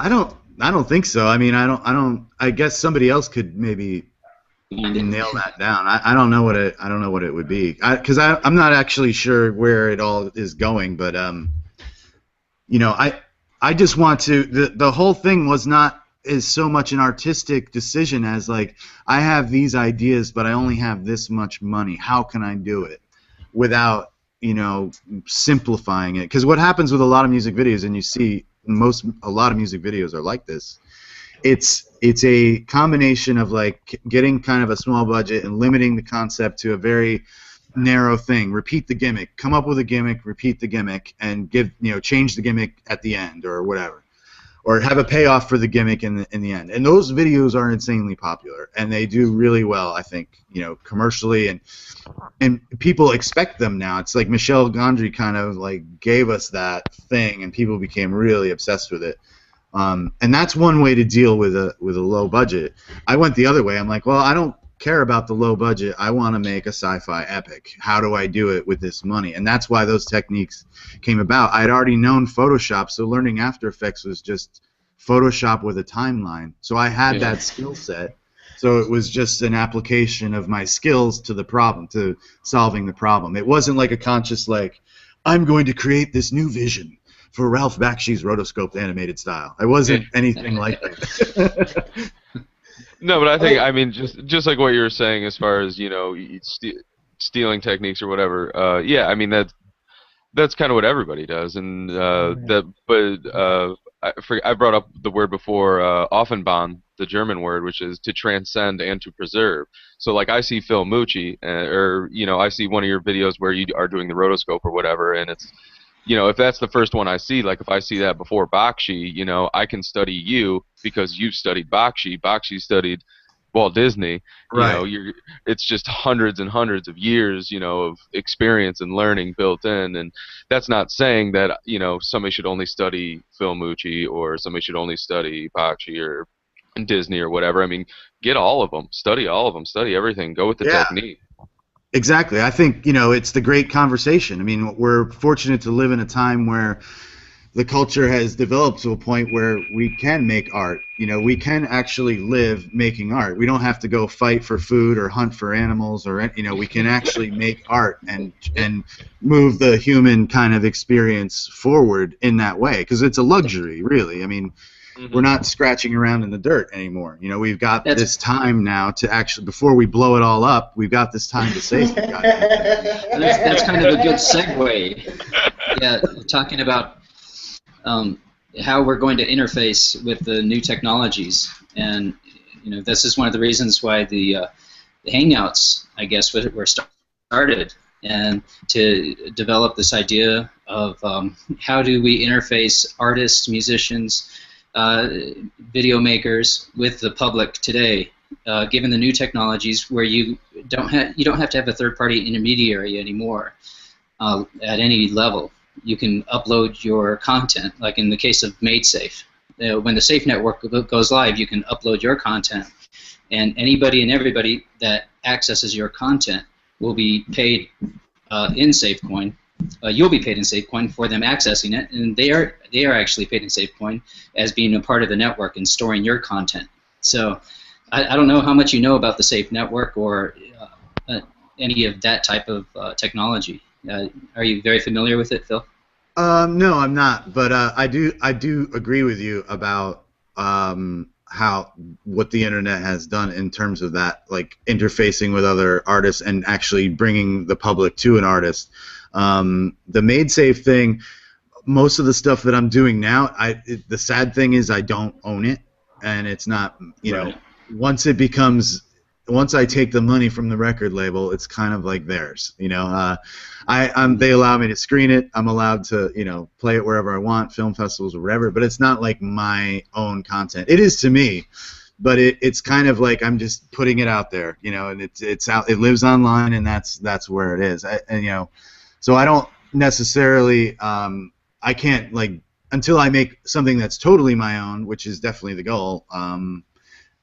I don't I don't think so. I mean, I guess somebody else could maybe nail that down. I don't know what it would be, because I'm not actually sure where it all is going. But you know, I just want to. The whole thing is so much an artistic decision as like, I have these ideas, but I only have this much money. How can I do it without, you know, simplifying it? Because what happens with a lot of music videos, and you see a lot of music videos are like this. It's a combination of like getting kind of a small budget and limiting the concept to a very narrow thing. Repeat the gimmick, come up with a gimmick, repeat the gimmick, and change the gimmick at the end or whatever, or have a payoff for the gimmick in the end. And those videos are insanely popular, and they do really well, I think, you know, commercially, and people expect them now. It's like Michel Gondry kind of like gave us that thing, and people became really obsessed with it. And that's one way to deal with a low budget. I went the other way. I'm like, well, I don't care about the low budget. I want to make a sci-fi epic. How do I do it with this money? And that's why those techniques came about. I had already known Photoshop, so learning After Effects was just Photoshop with a timeline. So I had that skill set. So it was just an application of my skills to the problem, to solving the problem. It wasn't like a conscious, like, I'm going to create this new vision for Ralph Bakshi's rotoscoped animated style. I wasn't anything like that. No, but I think, I mean, just like what you were saying as far as, you know, stealing techniques or whatever. Yeah, I mean, that's kind of what everybody does, and I brought up the word before, Offenbahn, the German word, which is to transcend and to preserve. So, like, I see Phil MUCCI, or, you know, I see one of your videos where you are doing the rotoscope or whatever, and it's, you know, if that's the first one I see, like if I see that before Bakshi, you know, I can study you because you've studied Bakshi. Bakshi studied Walt Disney. Right. You know, it's just hundreds and hundreds of years, you know, of experience and learning built in. And that's not saying that, you know, somebody should only study Phil MUCCI or somebody should only study Bakshi or Disney or whatever. I mean, get all of them, study all of them, study everything, go with the technique. Exactly. I think, you know, it's the great conversation. I mean, we're fortunate to live in a time where the culture has developed to a point where we can make art. You know, we can actually live making art. We don't have to go fight for food or hunt for animals, or, you know, we can actually make art and move the human kind of experience forward in that way, because it's a luxury, really. I mean, we're not scratching around in the dirt anymore. You know, we've got this time now to actually, before we blow it all up, we've got this time to say something. That's kind of a good segue. Yeah, talking about how we're going to interface with the new technologies, and you know, this is one of the reasons why the Hangouts, I guess, were started, and to develop this idea of how do we interface artists, musicians, video makers with the public today, given the new technologies where you don't have to have a third-party intermediary anymore at any level. You can upload your content, like in the case of Maidsafe. When the Safe network goes live, you can upload your content, and anybody and everybody that accesses your content will be paid in SafeCoin. You'll be paid in SafeCoin for them accessing it, and they are actually paid in SafeCoin as being a part of the network and storing your content. So I don't know how much you know about the Safe network or any of that type of technology. Are you very familiar with it, Phil? No, I'm not, but I do agree with you about what the internet has done in terms of that, like interfacing with other artists and actually bringing the public to an artist. The Maidsafe thing, most of the stuff that I'm doing now, the sad thing is I don't own it, and it's not, you know, once I take the money from the record label, it's kind of like theirs, you know. They allow me to screen it. I'm allowed to, you know, play it wherever I want, film festivals or whatever. But it's not like my own content. It is to me, but it's kind of like I'm just putting it out there, you know, and it's out. It lives online, and that's where it is. And you know, so I don't necessarily. I can't, like, until I make something that's totally my own, which is definitely the goal.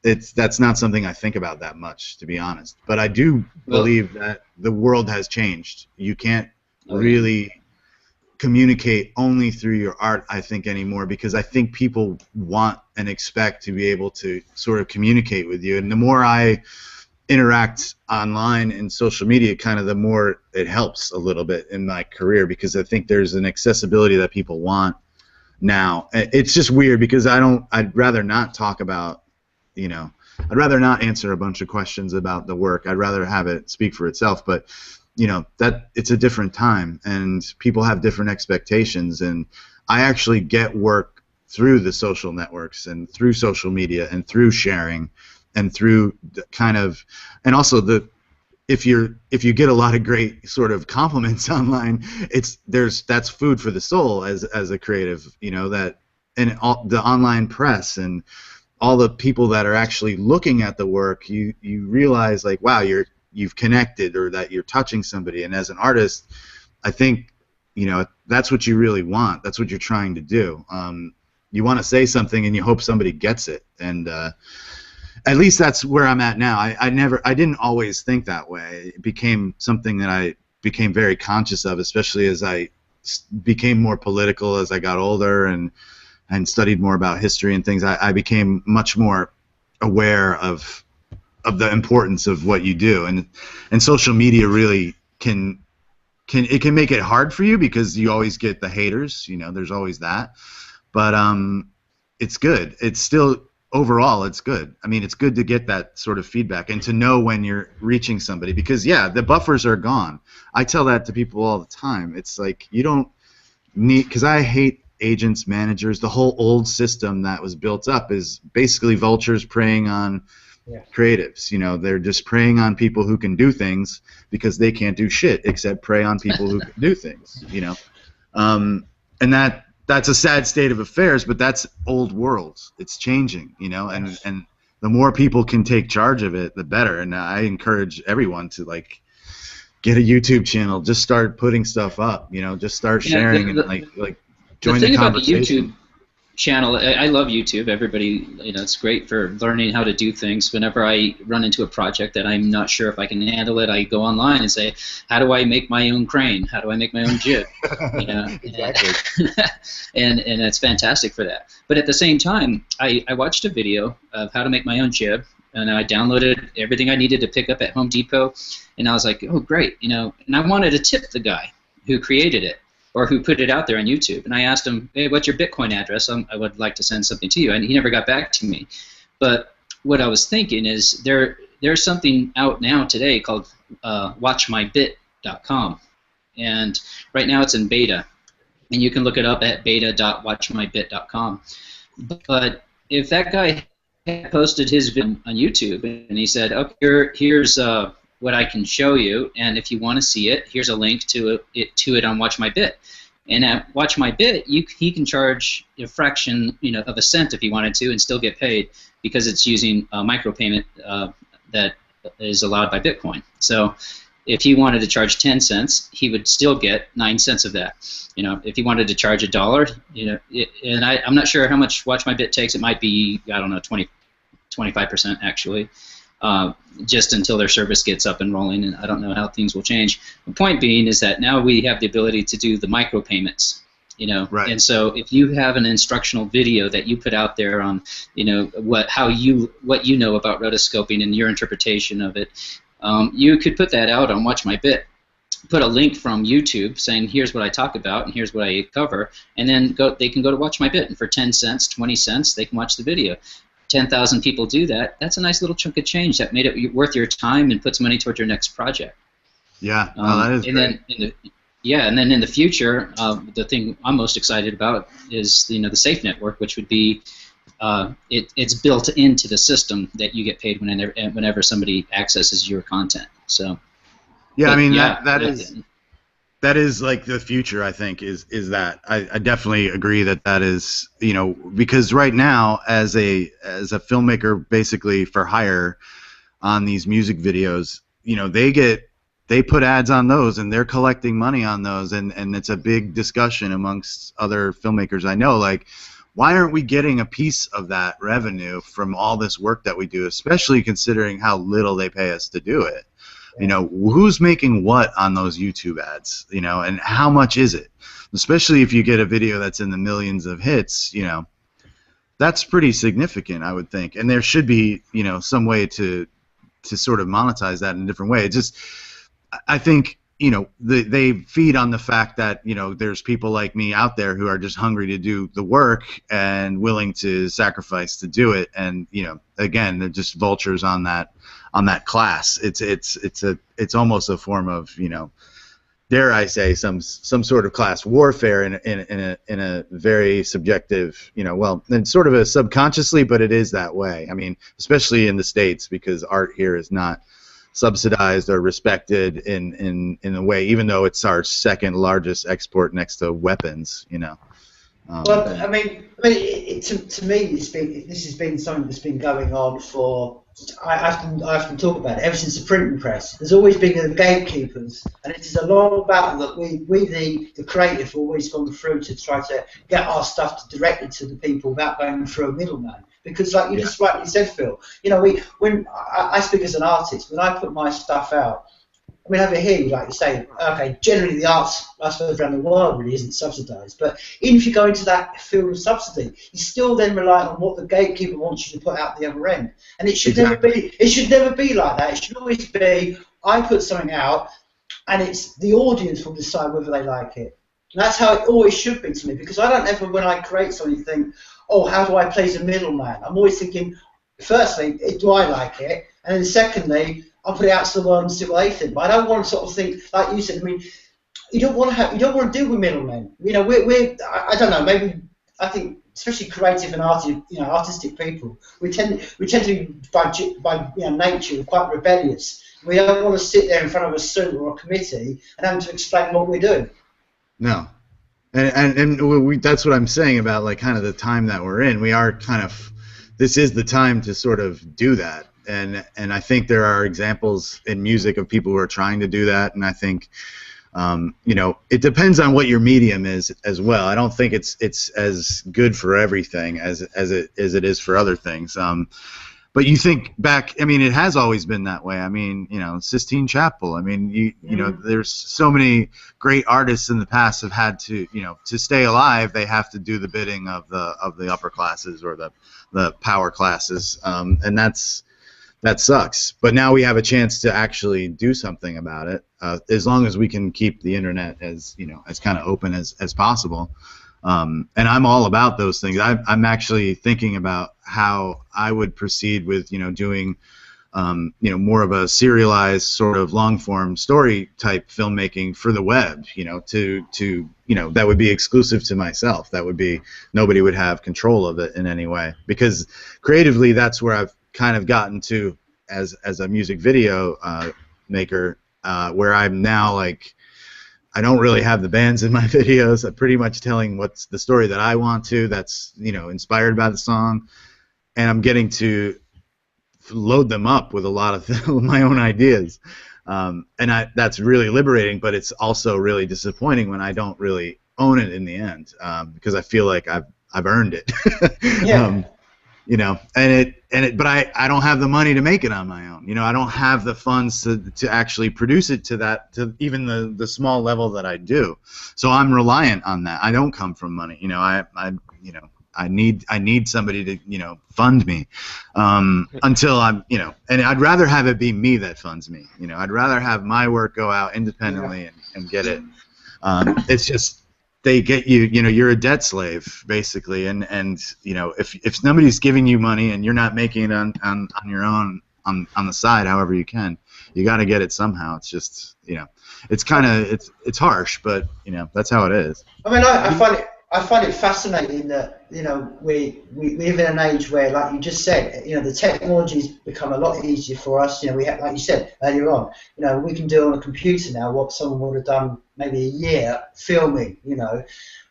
That's not something I think about that much, to be honest. But I do believe that the world has changed. You can't really communicate only through your art, I think, anymore, because I think people want and expect to be able to sort of communicate with you. And the more I interact online and social media, kind of the more it helps a little bit in my career, because I think there's an accessibility that people want now. It's just weird because I'd rather not talk about, I'd rather not answer a bunch of questions about the work. I'd rather have it speak for itself. But that it's a different time, and people have different expectations, and I actually get work through the social networks and through social media and through sharing and through and also if you get a lot of great sort of compliments online, that's food for the soul as a creative, that, and all the online press and all the people that are actually looking at the work, you realize, like, wow, you've connected, or that you're touching somebody. And as an artist, I think, that's what you really want. That's what you're trying to do. You want to say something and you hope somebody gets it. And at least that's where I'm at now. I didn't always think that way. It became something that I became very conscious of, especially as I became more political as I got older and studied more about history and things. I became much more aware of the importance of what you do, and social media really can make it hard for you, because you always get the haters. There's always that, but it's good. It's still, overall, it's good. I mean, it's good to get that sort of feedback and to know when you're reaching somebody, because the buffers are gone. I tell that to people all the time. It's like, you don't need, because I hate agents, managers. The whole old system that was built up is basically vultures preying on creatives. They're just preying on people who can do things, because they can't do shit except prey on people who can do things. And that's a sad state of affairs, but that's old world. It's changing, and the more people can take charge of it, the better. And I encourage everyone to, like, get a YouTube channel, just start putting stuff up, just start sharing and like join the conversation. About the YouTube channel, I love YouTube. Everybody, it's great for learning how to do things. Whenever I run into a project that I'm not sure if I can handle it, I go online and say, how do I make my own crane? How do I make my own jib? Exactly. and it's fantastic for that. But at the same time, I watched a video of how to make my own jib, and I downloaded everything I needed to pick up at Home Depot, and I was like, oh, great, and I wanted to tip the guy who created it, or who put it out there on YouTube. And I asked him, hey, what's your Bitcoin address? I would like to send something to you. And he never got back to me. But what I was thinking is there's something out now today called watchmybit.com. And right now it's in beta. And you can look it up at beta.watchmybit.com. But if that guy had posted his video on YouTube and he said, okay, here's what I can show you, and if you want to see it, here's a link to it on Watch My Bit. And at Watch My Bit, he can charge a fraction, of a cent if he wanted to, and still get paid, because it's using a micropayment that is allowed by Bitcoin. So if he wanted to charge 10 cents, he would still get 9 cents of that. If he wanted to charge $1, and I'm not sure how much Watch My Bit takes. It might be, I don't know, 25% actually. Just until their service gets up and rolling, and I don't know how things will change. The point being is that now we have the ability to do the micropayments, Right. And so if you have an instructional video that you put out there on, what you know about rotoscoping and your interpretation of it, you could put that out on Watch My Bit. Put a link from YouTube saying, here's what I talk about and here's what I cover, and then they can go to Watch My Bit, and for 10 cents, 20 cents, they can watch the video. 10,000 people do that. That's a nice little chunk of change that made it worth your time and puts money towards your next project. Yeah, that is and great. And then in the future, the thing I'm most excited about is the Safe Network, which would be it's built into the system that you get paid whenever somebody accesses your content. So yeah, that is like the future, I think, is that. I definitely agree that is, because right now, as a filmmaker, basically for hire on these music videos, they put ads on those, and they're collecting money on those, and it's a big discussion amongst other filmmakers I know, like, why aren't we getting a piece of that revenue from all this work that we do, especially considering how little they pay us to do it? You know, who's making what on those YouTube ads? You know, and how much is it? Especially if you get a video that's in the millions of hits, you know, that's pretty significant, I would think. And there should be, you know, some way to sort of monetize that in a different way. It just, I think, you know, they feed on the fact that, you know, there's people like me out there who are just hungry to do the work and willing to sacrifice to do it. And, you know, again, they're just vultures on that class. It's almost a form of, you know, dare I say, some sort of class warfare in a very subjective, you know, well, and sort of a subconsciously, but it is that way. I mean, especially in the States, because art here is not subsidized or respected in a way, even though it's our second largest export next to weapons, you know. Well, I mean, to me, this has been something that's been going on for. I often talk about it ever since the printing press. There's always been the gatekeepers, and it is a long battle that we the creative have always gone through to try to get our stuff directly to the people without going through a middleman. Because, like you just rightly said, Phil, you know, when I speak as an artist, when I put my stuff out, I mean, over here, like you say, okay, generally the arts, I suppose, around the world really isn't subsidised. But even if you go into that field of subsidy, you still then rely on what the gatekeeper wants you to put out the other end. And it should never be. It should never be like that. It should always be, I put something out, and it's the audience will decide whether they like it. And that's how it always should be to me. Because I don't ever, when I create something, think, oh, how do I play the middleman? I'm always thinking, firstly, do I like it? And then secondly, I'll put it out to the world and see what they think. But I don't want to sort of think, like you said. I mean, you don't want to deal with middlemen. You know, I don't know. Maybe I think, especially creative and artistic people, we tend to be by nature quite rebellious. We don't want to sit there in front of a suit or a committee and have to explain what we're doing. No. And that's what I'm saying about, like, kind of the time that we're in. We are kind of, this is the time to sort of do that. And I think there are examples in music of people who are trying to do that. And I think, you know, it depends on what your medium is as well. I don't think it's as good for everything as it is for other things. But you think back, I mean, it has always been that way. I mean, you know, Sistine Chapel. I mean, you know, there's so many great artists in the past have had to, you know, to stay alive, they have to do the bidding of the upper classes or the power classes, and that sucks. But now we have a chance to actually do something about it, as long as we can keep the internet as, you know, as kind of open as possible. And I'm all about those things. I'm actually thinking about how I would proceed with, you know, doing, you know, more of a serialized sort of long-form story type filmmaking for the web, you know, to you know, that would be exclusive to myself. That would be, nobody would have control of it in any way. Because creatively, that's where I've kind of gotten to as a music video maker, where I'm now, like, I don't really have the bands in my videos. I'm pretty much telling what's the story that I want to, that's, you know, inspired by the song, and I'm getting to load them up with a lot of my own ideas, and that's really liberating. But it's also really disappointing when I don't really own it in the end, because I feel like I've earned it. Yeah. You know, but I don't have the money to make it on my own. You know, I don't have the funds to actually produce it to even the small level that I do. So I'm reliant on that. I don't come from money. You know, I need somebody to, you know, fund me, until I'm, you know, and I'd rather have it be me that funds me. You know, I'd rather have my work go out independently and get it. It's just, they get you, you know, you're a debt slave basically, and you know, if nobody's giving you money and you're not making it on your own on the side, however you can, you got to get it somehow. It's just, you know, it's kind of, it's harsh, but, you know, that's how it is. I mean, I find it fascinating that, you know, we live in an age where, like you just said, you know, the technology's become a lot easier for us. You know, we have, like you said earlier on, you know, we can do on a computer now what someone would have done maybe a year filming, you know.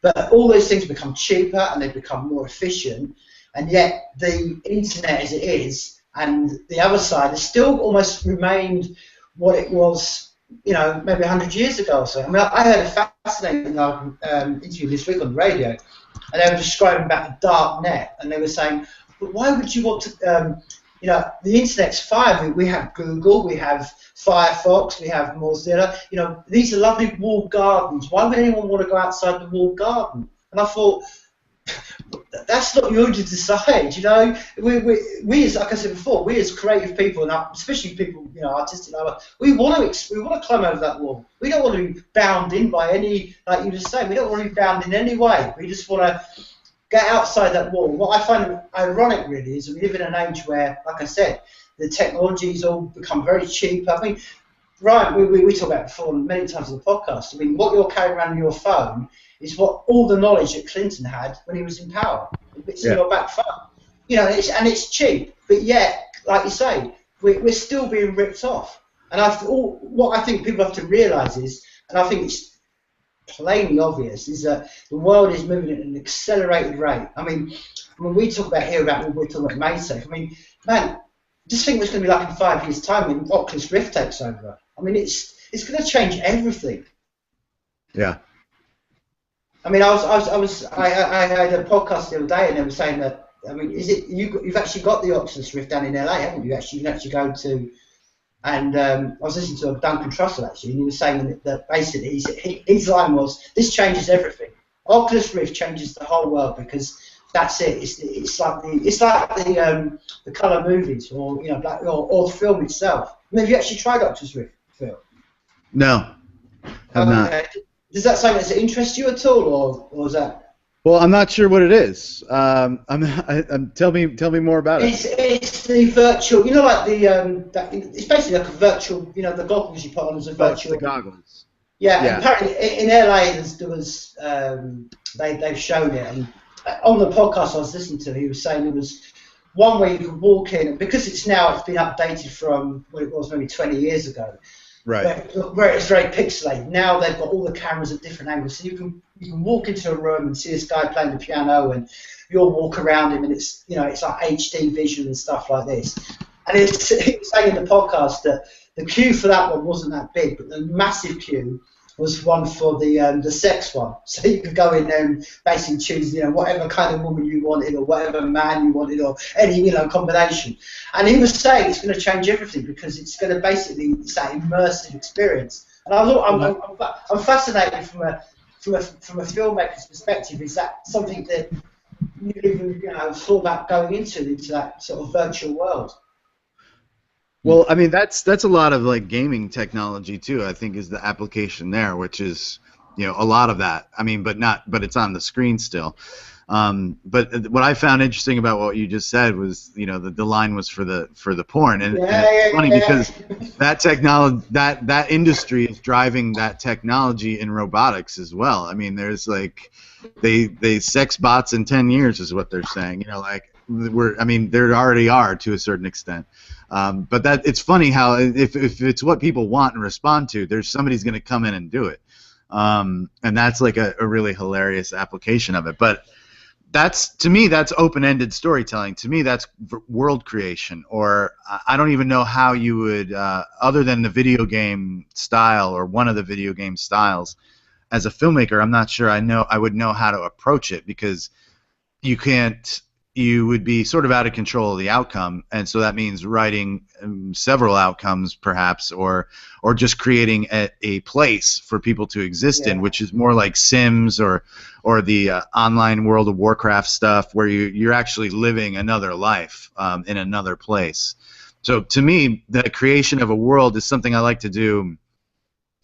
But all those things become cheaper and they become more efficient, and yet the internet as it is and the other side has still almost remained what it was, you know, maybe 100 years ago or so. I mean, I heard a fascinating interview this week on the radio, and they were describing about the dark net, and they were saying, but why would you want to You know, the internet's fine. We have Google, we have Firefox, we have Mozilla. You know, these are lovely walled gardens. Why would anyone want to go outside the walled garden? And I thought, that's not you to decide. You know, we as, like I said before, we as creative people, and especially people, you know, artistic, we want to climb over that wall. We don't want to be bound in by any, like you just say, we don't want to be bound in any way. We just want to get outside that wall. What I find ironic really is we live in an age where, like I said, the technology's all become very cheap. I mean, Ryan, we talked about it before many times on the podcast. I mean, what you're carrying around on your phone is what all the knowledge that Clinton had when he was in power. It's in your back phone. You know, it's cheap, but yet, like you say, we're still being ripped off. And what I think people have to realise is, and I think it's plainly obvious, is that the world is moving at an accelerated rate. I mean, when we talk about when we're talking about Maidsafe, I mean, man, just think what's going to be like in 5 years' time when Oculus Rift takes over. I mean, it's going to change everything. Yeah. I mean, I had a podcast the other day, and they were saying that. I mean, is it you've actually got the Oculus Rift down in LA, haven't you? You can actually go to. And I was listening to a Duncan Trussell actually, and he was saying that basically his line was, "This changes everything. Oculus Rift changes the whole world because that's it. It's like the colour movies, or you know, or film itself. I mean, have you actually tried Oculus Rift, Phil? No, have not. Does that something that interests you at all, or is that? Well, I'm not sure what it is. Tell me more about it. It's the virtual, you know, like it's basically like a virtual, you know, the goggles you put on as a virtual. The goggles. Yeah. Apparently in LA they've shown it, and on the podcast I was listening to, he was saying there was one where you could walk in, and because it's been updated from what it was maybe 20 years ago. Right. Where it's very pixelated. Now they've got all the cameras at different angles, so you can walk into a room and see this guy playing the piano, and you'll walk around him, and it's like HD vision and stuff like this. And he was saying in the podcast that the queue for that one wasn't that big, but the massive queue was one for the sex one. So you could go in there and basically choose, you know, whatever kind of woman you wanted, or whatever man you wanted, or any, you know, combination. And he was saying it's going to change everything because it's going to basically, it's that immersive experience. And I'm fascinated from a filmmaker's perspective. Is that something that you even, you know, thought about going into that sort of virtual world? Well, I mean, that's a lot of like gaming technology too. I think is the application there, which is, you know, a lot of that. I mean, but it's on the screen still. But what I found interesting about what you just said was, you know, the line was for the porn, and it's funny because that technology, that industry is driving that technology in robotics as well. I mean, there's like they sex bots in 10 years is what they're saying. You know, like there already are to a certain extent. But that it's funny how if it's what people want and respond to, there's somebody's going to come in and do it, and that's like a really hilarious application of it. But to me that's open-ended storytelling. To me that's world creation, or I don't even know how you would, other than the video game style or one of the video game styles. As a filmmaker, I'm not sure I would know how to approach it, because you would be sort of out of control of the outcome, and so that means writing several outcomes perhaps, or just creating a place for people to exist in, which is more like Sims or the online World of Warcraft stuff, where you're actually living another life in another place. So to me, the creation of a world is something I like to do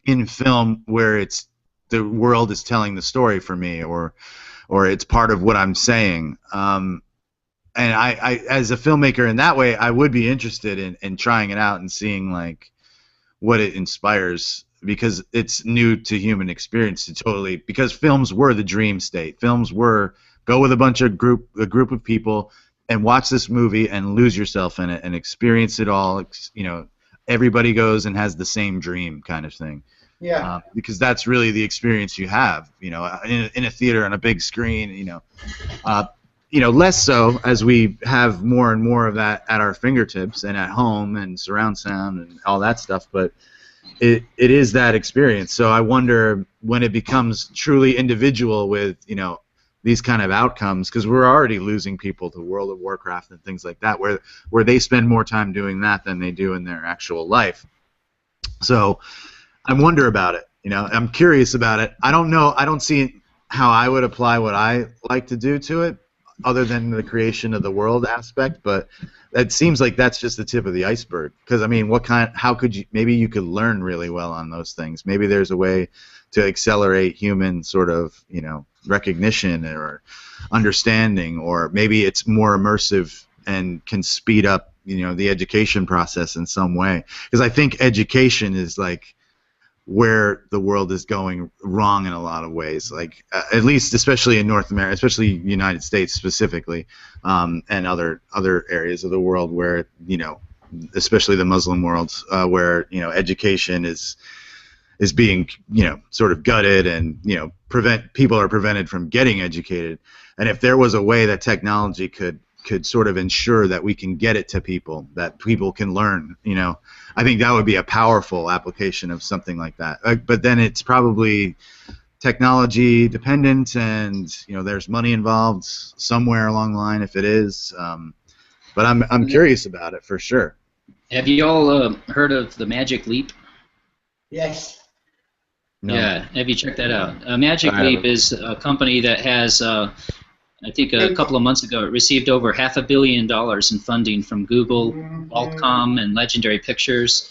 in film, where the world is telling the story for me, or it's part of what I'm saying. And I, as a filmmaker in that way, I would be interested in trying it out and seeing like what it inspires, because it's new to human experience because films were the dream state. Films were go with a group of people and watch this movie and lose yourself in it and experience it all. You know, everybody goes and has the same dream kind of thing. Yeah. Because that's really the experience you have, you know, in a theater on a big screen, you know. Less so as we have more and more of that at our fingertips and at home and surround sound and all that stuff, but it is that experience. So I wonder when it becomes truly individual with, you know, these kind of outcomes, because we're already losing people to World of Warcraft and things like that, where they spend more time doing that than they do in their actual life. So I wonder about it. I'm curious about it. I don't know. I don't see how I would apply what I like to do to it, other than the creation of the world aspect. But it seems like that's just the tip of the iceberg. Because how could you? Maybe you could learn really well on those things. Maybe there's a way to accelerate human sort of recognition or understanding, or maybe it's more immersive and can speed up the education process in some way. Because I think education is like where the world is going wrong in a lot of ways, like at least especially in North America, especially United States specifically, and other areas of the world where especially the Muslim world, where education is being sort of gutted, and people are prevented from getting educated. And if there was a way that technology could sort of ensure that we can get it to people, that people can learn, I think that would be a powerful application of something like that. But then it's probably technology dependent, and there's money involved somewhere along the line if it is. But I'm curious about it for sure. Have you all heard of the Magic Leap? Yes. No. Yeah, have you checked that out? Magic Leap is a company that has, I think a couple of months ago, it received over $500 million in funding from Google, Qualcomm, and Legendary Pictures,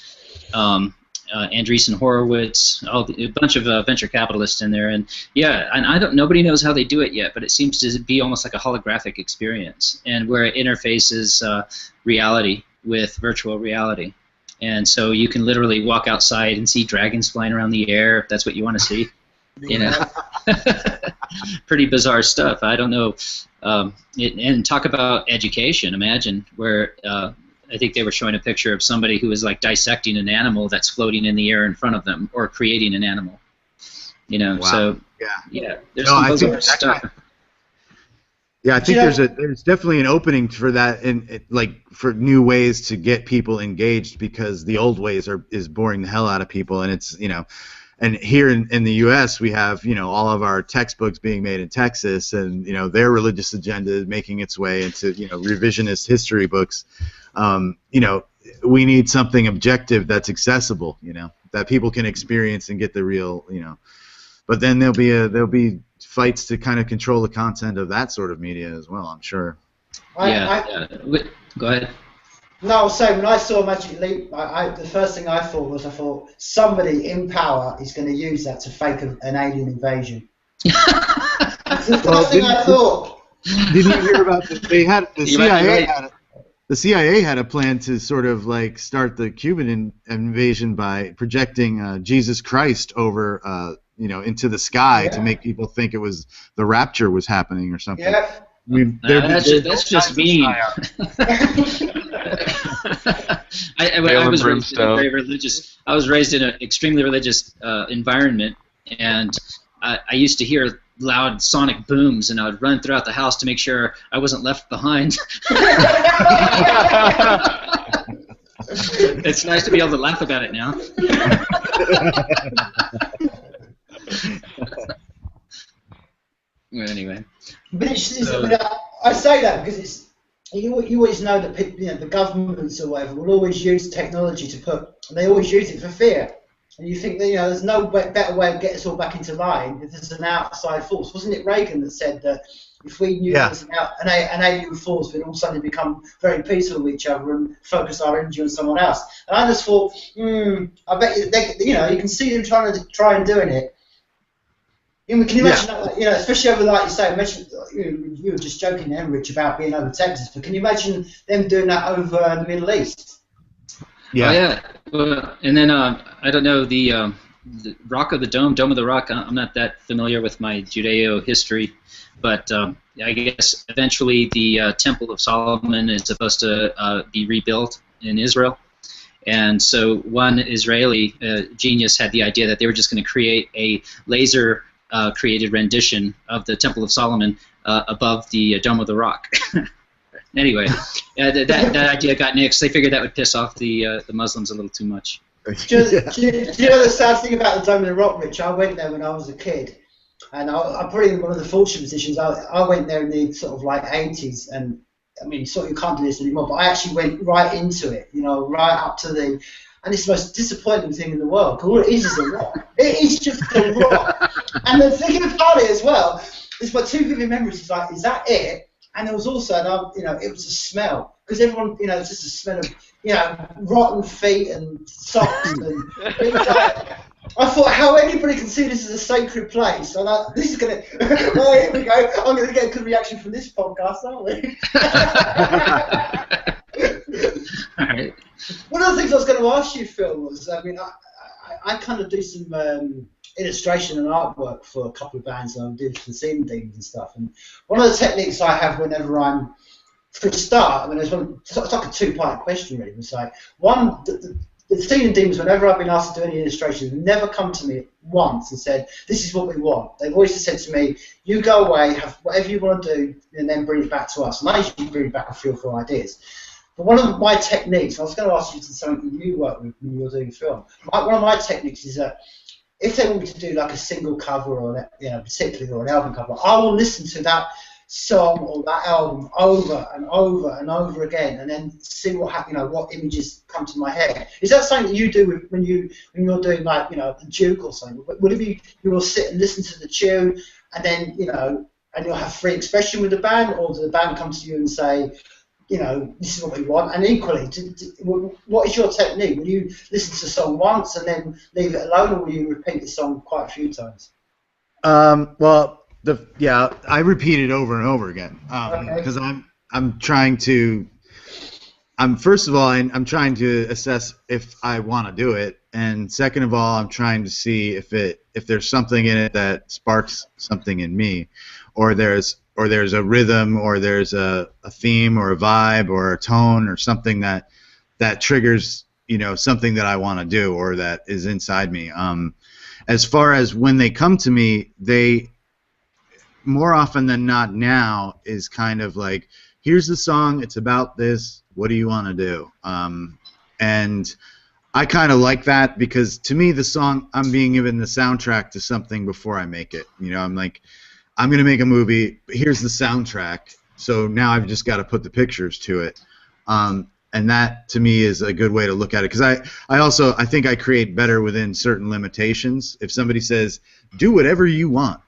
Andreessen Horowitz, a bunch of venture capitalists in there. And yeah, and nobody knows how they do it yet, but it seems to be almost like a holographic experience, and where it interfaces reality with virtual reality. And so you can literally walk outside and see dragons flying around the air if that's what you want to see. Pretty bizarre stuff. I don't know. And talk about education. Imagine where I think they were showing a picture of somebody who was like dissecting an animal that's floating in the air in front of them, or creating an animal. Wow. So yeah, there's some bizarre stuff. Yeah, I think there's definitely an opening for that, for new ways to get people engaged, because the old ways is boring the hell out of people, and it's and here in the U.S. we have all of our textbooks being made in Texas, and their religious agenda is making its way into revisionist history books. We need something objective that's accessible, that people can experience and get the real, But then there'll be fights to kind of control the content of that sort of media as well, I'm sure. Go ahead. No, I was saying, when I saw Magic Leap, the first thing I thought somebody in power is going to use that to fake an alien invasion. That's the first thing I thought. Didn't you hear about the CIA had a plan to sort of start the Cuban invasion by projecting Jesus Christ over into the sky to make people think it was the rapture was happening or something. Yeah. That's just mean. I was raised in a very religious. I was raised in an extremely religious environment, and I used to hear loud sonic booms, and I would run throughout the house to make sure I wasn't left behind. It's nice to be able to laugh about it now. Well, anyway. But I say that because it's you always know that the governments or whatever will always use technology they always use it for fear. And you think that there's no better way to get us all back into line if there's an outside force. Wasn't it Reagan that said that if we knew there was an alien force, we'd all suddenly become very peaceful with each other and focus our energy on someone else? And I just thought, I bet you can see them try and doing it. Can you imagine that, especially over, like you say, you were just joking then, Rich, about being over Texas, but can you imagine them doing that over the Middle East? Yeah. Oh, yeah. Well, and then, I don't know, the Rock of the Dome of the Rock, I'm not that familiar with my Judeo history, but I guess eventually the Temple of Solomon is supposed to be rebuilt in Israel. And so one Israeli genius had the idea that they were just going to create a laser created rendition of the Temple of Solomon above the Dome of the Rock. Anyway, that idea got nixed. They figured that would piss off the Muslims a little too much. Do you know the sad thing about the Dome of the Rock, Rich? I went there when I was a kid, And I'm probably in one of the fortunate positions. I went there in the sort of like 80s, and I mean, sort of you can't do this anymore, but I actually went right into it, you know, right up to the, and it's the most disappointing thing in the world, because all it is a rock. It is just a rock. And the thing about it as well is my two vivid memories is like, is that it? And there was also, you know, it was a smell, because everyone, you know, it's just a smell of, you know, rotten feet and socks, and it was like, I thought, how anybody can see this as a sacred place? And this is going to, oh, here we go. I'm going to get a good reaction from this podcast, aren't we? All right. One of the things I was going to ask you, Phil, was, I mean, I kind of do some illustration and artwork for a couple of bands, and I do some scene themes and stuff. And one of the techniques I have whenever I'm, for a start, I mean, it's like a two-part question, really. It's like, one, the scene and demons, whenever I've been asked to do any illustrations, have never come to me once and said, this is what we want. They've always just said to me, you go away, have whatever you want to do, and then bring it back to us. And I usually bring back a few or four ideas. But one of my techniques, I was going to ask you to something that you work with when you're doing film. One of my techniques is that if they want me to do like a single cover or, you know, particularly or an album cover, I will listen to that song or that album over and over and over again, and then see what happens, you know, what images come to my head. Is that something that you do when you're doing, like, you know, the Duke or something? Would it be you will sit and listen to the tune, and then, you know, and you'll have free expression with the band, or does the band come to you and say, you know, this is what we want? And equally, what is your technique? Will you listen to the song once and then leave it alone, or will you repeat the song quite a few times? Well, I repeat it over and over again because I'm trying to. First of all, I'm trying to assess if I want to do it, and second of all, I'm trying to see if there's something in it that sparks something in me, or there's a rhythm, or there's a theme, or a vibe, or a tone, or something that triggers, you know, something that I want to do, or that is inside me. As far as when they come to me, they more often than not now is kind of like, here's the song, it's about this, what do you want to do? And I kind of like that, because to me the song, I'm being given the soundtrack to something before I make it. You know, I'm like, I'm going to make a movie, here's the soundtrack, so now I've just got to put the pictures to it. And that, to me, is a good way to look at it, because I think I create better within certain limitations. If somebody says, do whatever you want,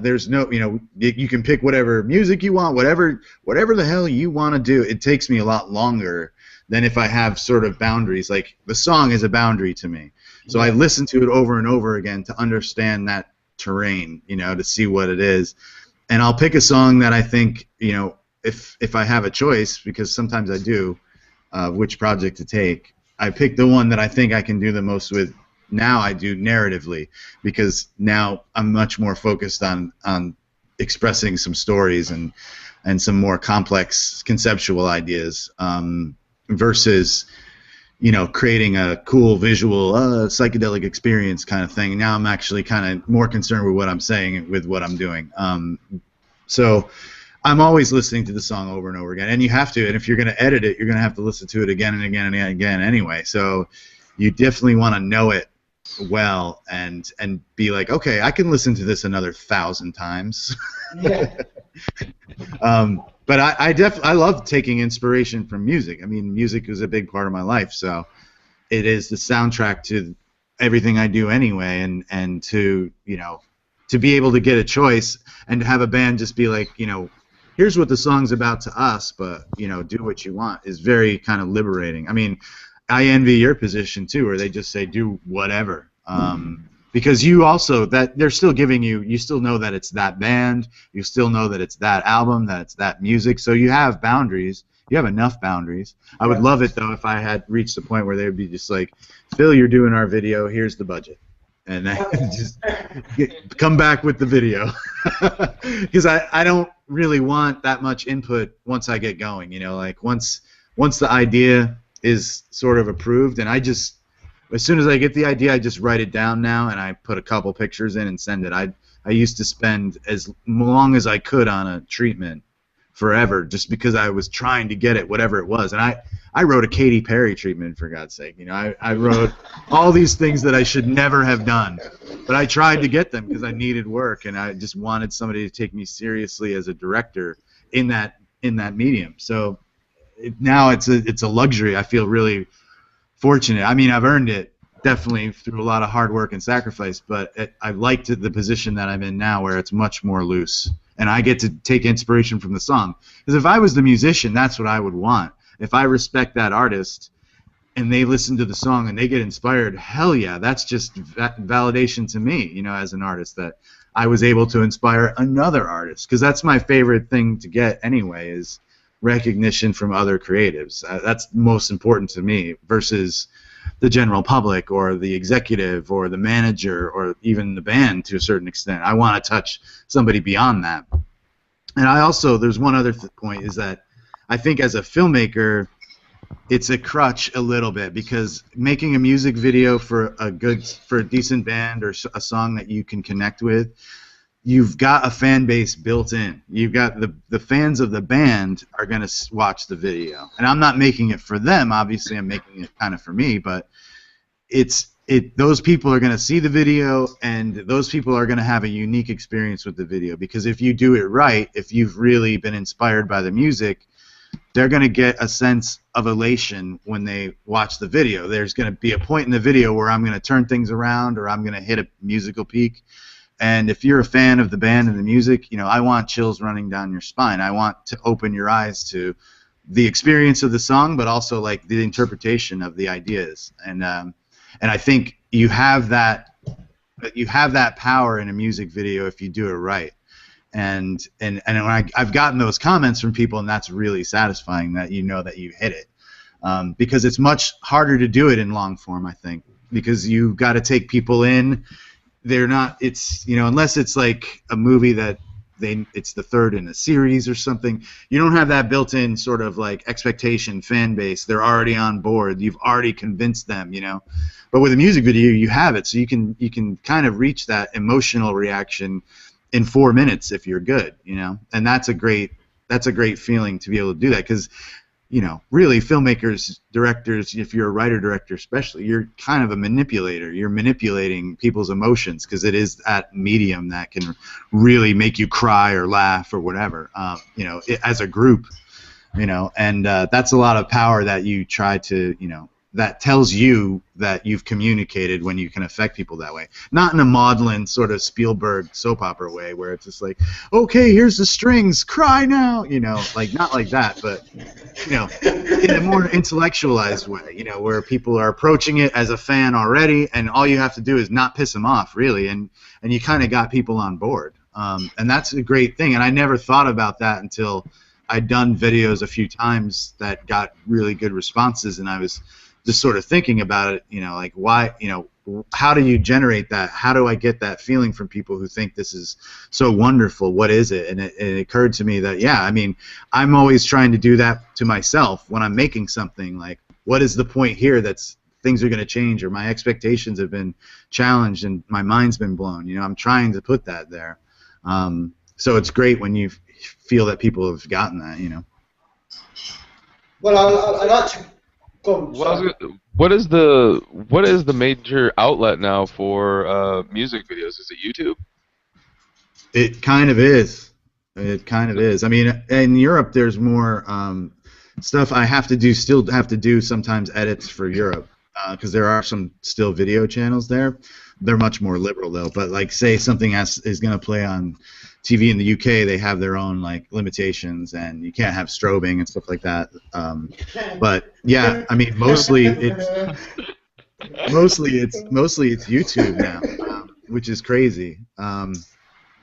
there's no, you know, you can pick whatever music you want, whatever the hell you want to do. It takes me a lot longer than if I have sort of boundaries. Like, the song is a boundary to me, so I listen to it over and over again to understand that terrain, you know, to see what it is. And I'll pick a song that I think, you know, if I have a choice, because sometimes I do, which project to take, I pick the one that I think I can do the most with. Now I do narratively, because now I'm much more focused on expressing some stories and some more complex conceptual ideas, versus, you know, creating a cool visual psychedelic experience kind of thing. Now I'm actually kind of more concerned with what I'm saying, with what I'm doing. So I'm always listening to the song over and over again, and you have to. And if you're going to edit it, you're going to have to listen to it again and again and again anyway. So you definitely want to know it well and be like, okay, I can listen to this another 1,000 times. Yeah. But I love taking inspiration from music. I mean, music is a big part of my life, so it is the soundtrack to everything I do anyway. And to, you know, to be able to get a choice and to have a band just be like, you know, here's what the song's about to us, but, you know, do what you want, is very kind of liberating. I mean, I envy your position too, where they just say do whatever, because you also, that they're still giving you still know that it's that band, you still know that it's that album, that it's that music, so you have boundaries. You have enough boundaries. I would love it though if I had reached the point where they would be just like, Phil, you're doing our video, here's the budget, and then just come back with the video, because I don't really want that much input once I get going. You know, like once the idea is sort of approved, and as soon as I get the idea, I just write it down now, and I put a couple pictures in and send it. I used to spend as long as I could on a treatment, forever, just because I was trying to get it, whatever it was. And I I wrote a Katy Perry treatment, for God's sake. You know, I wrote all these things that I should never have done, but I tried to get them because I needed work, and I just wanted somebody to take me seriously as a director in that medium. So now it's a luxury. I feel really fortunate. I mean, I've earned it definitely through a lot of hard work and sacrifice, but I liked the position that I'm in now, where it's much more loose, and I get to take inspiration from the song. Because if I was the musician, that's what I would want. If I respect that artist and they listen to the song and they get inspired, hell yeah, that's just validation to me, you know, as an artist, that I was able to inspire another artist. Because that's my favorite thing to get anyway, is recognition from other creatives. That's most important to me, versus the general public or the executive or the manager or even the band to a certain extent. I want to touch somebody beyond that. And I also, there's one other point, is that I think as a filmmaker, it's a crutch a little bit, because making a music video for a decent band or a song that you can connect with, you've got a fan base built in. You've got the fans of the band are going to watch the video. And I'm not making it for them, obviously I'm making it kind of for me, but those people are going to see the video, and those people are going to have a unique experience with the video, because if you do it right, if you've really been inspired by the music, they're going to get a sense of elation when they watch the video. There's going to be a point in the video where I'm going to turn things around, or I'm going to hit a musical peak. And if you're a fan of the band and the music, you know, I want chills running down your spine. I want to open your eyes to the experience of the song, but also like the interpretation of the ideas. And I think you have that power in a music video if you do it right. And when I've gotten those comments from people, and that's really satisfying, that you know that you hit it, because it's much harder to do it in long form, I think, because you've got to take people in. They're not, it's, you know, unless it's like a movie that it's the third in a series or something, you don't have that built-in sort of like expectation fan base. They're already on board. You've already convinced them, you know. But with a music video, you have it, so you can kind of reach that emotional reaction in 4 minutes if you're good, you know. And that's a great feeling to be able to do that, because, you know, really filmmakers, directors, if you're a writer-director especially, you're kind of a manipulator. You're manipulating people's emotions, because it is that medium that can really make you cry or laugh or whatever, you know, as a group, you know. And that's a lot of power that you try to, you know, that tells you that you've communicated when you can affect people that way. Not in a maudlin sort of Spielberg soap opera way where it's just like, okay, here's the strings, cry now, you know, like not like that, but, you know, in a more intellectualized way, you know, where people are approaching it as a fan already, and all you have to do is not piss them off, really, and you kind of got people on board. And that's a great thing, and I never thought about that until I'd done videos a few times that got really good responses, and I was just sort of thinking about it, you know, like why, you know, how do you generate that? How do I get that feeling from people who think this is so wonderful? What is it? And it occurred to me that, yeah, I mean, I'm always trying to do that to myself when I'm making something. Like, what is the point here that's things are going to change, or my expectations have been challenged and my mind's been blown? You know, I'm trying to put that there. So it's great when you feel that people have gotten that, you know. Well, I like to... What is the major outlet now for music videos? Is it YouTube? It kind of is. It kind of is. I mean, in Europe, there's more stuff. I still have to do sometimes edits for Europe, because there are some still video channels there. They're much more liberal though. But like, say something is going to play on TV in the UK, they have their own like limitations, and you can't have strobing and stuff like that. But yeah, I mean, mostly it's YouTube now, which is crazy. And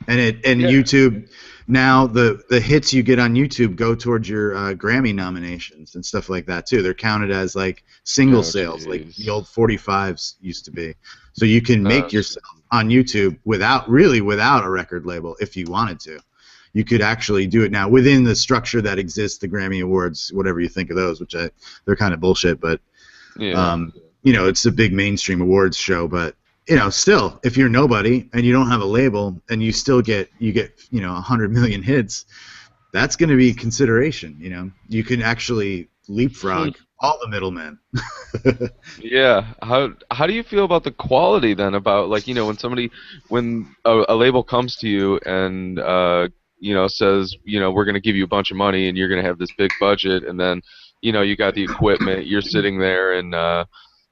YouTube now, the hits you get on YouTube go towards your Grammy nominations and stuff like that too. They're counted as like single sales, like the old 45s used to be. So you can make yourself on YouTube without a record label if you wanted to. You could actually do it now within the structure that exists, the Grammy Awards, whatever you think of those, which they're kind of bullshit, but yeah. You know, it's a big mainstream awards show, but you know, still, if you're nobody and you don't have a label and you still get 100 million hits, that's going to be consideration. You know, you can actually leapfrog all the middlemen. Yeah. How do you feel about the quality then? About like when a label comes to you and says we're gonna give you a bunch of money and you're gonna have this big budget, and then you got the equipment, you're sitting there and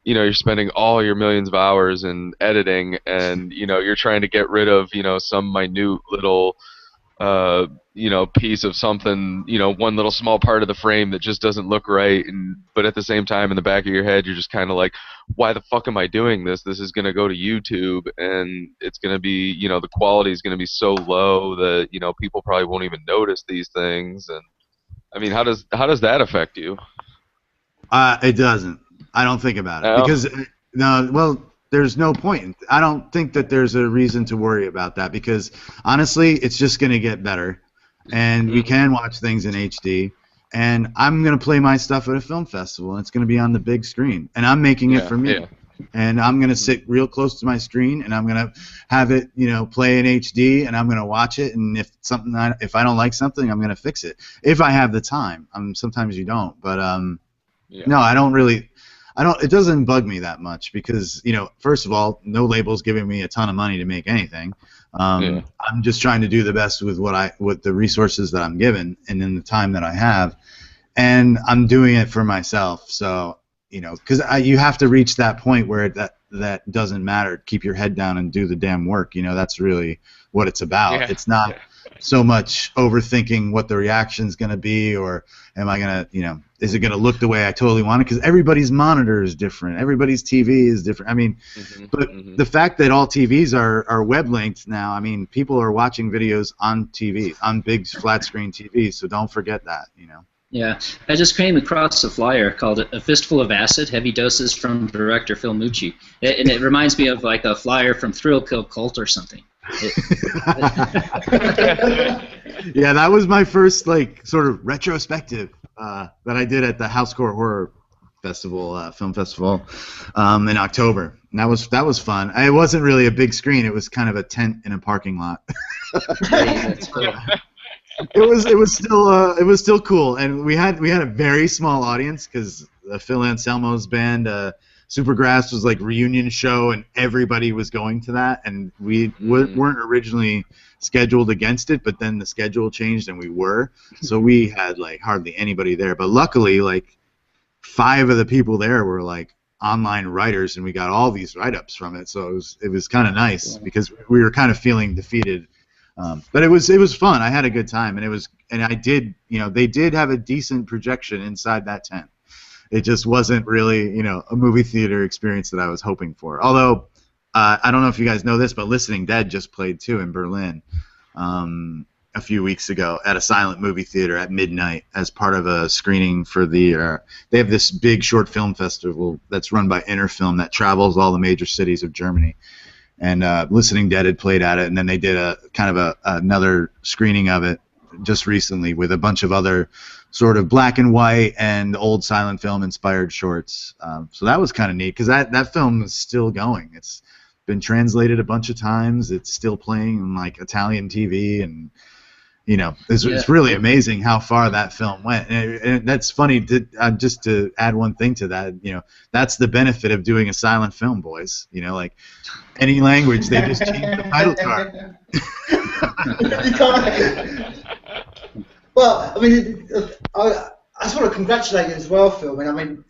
you're spending all your millions of hours in editing, and you're trying to get rid of some minute little piece of something, one little small part of the frame that just doesn't look right, but at the same time in the back of your head you're just kind of like, why the fuck am I doing this? This is going to go to YouTube and it's going to be, the quality is going to be so low that, people probably won't even notice these things. And I mean, how does that affect you? It doesn't. I don't think about it No? because there's no point. I don't think that there's a reason to worry about that because honestly, it's just going to get better, and we can watch things in HD. And I'm going to play my stuff at a film festival, and it's going to be on the big screen, and I'm making it for me. Yeah. And I'm going to sit real close to my screen, and I'm going to have it, play in HD, and I'm going to watch it. And if I don't like something, I'm going to fix it if I have the time. Sometimes you don't, but no, I don't really. It doesn't bug me that much because, first of all, no label's giving me a ton of money to make anything. I'm just trying to do the best with with the resources that I'm given and in the time that I have, and I'm doing it for myself. So, because you have to reach that point where that doesn't matter. Keep your head down and do the damn work. That's really what it's about. Yeah. It's not so much overthinking what the reaction's going to be, or am I going to, is it going to look the way I totally want it? Because everybody's monitor is different. Everybody's TV is different. I mean, the fact that all TVs are web linked now, I mean, people are watching videos on TV, on big flat screen TVs, so don't forget that, Yeah, I just came across a flyer called "A Fistful of Acid: Heavy Doses from Director Phil MUCCI," and it reminds me of like a flyer from Thrill Kill Cult or something. Yeah, that was my first sort of retrospective that I did at the Housecore Horror Festival, film festival, in October. And that was fun. It wasn't really a big screen. It was kind of a tent in a parking lot. That's cool. It was still cool, and we had a very small audience because Phil Anselmo's band Supergrass was reunion show, and everybody was going to that, and we weren't originally scheduled against it, but then the schedule changed and we were, so we had hardly anybody there. But luckily 5 of the people there were online writers, and we got all these write-ups from it, so it was kind of nice because we were kind of feeling defeated. But it was fun. I had a good time, and I did, they did have a decent projection inside that tent. It just wasn't really, a movie theater experience that I was hoping for. Although, I don't know if you guys know this, but Listening Dead just played too in Berlin a few weeks ago at a silent movie theater at midnight as part of a screening for they have this big short film festival that's run by Interfilm that travels all the major cities of Germany. And Listening Dead had played at it, and then they did a kind of another screening of it just recently with a bunch of other sort of black and white and old silent film inspired shorts. So that was kind of neat because that film is still going. It's been translated a bunch of times. It's still playing on Italian TV, and it's really amazing how far that film went. And that's funny. Just to add one thing to that, that's the benefit of doing a silent film, boys. Any language, they just change the title card. Well, I mean, I just want to congratulate you as well, Phil. I mean,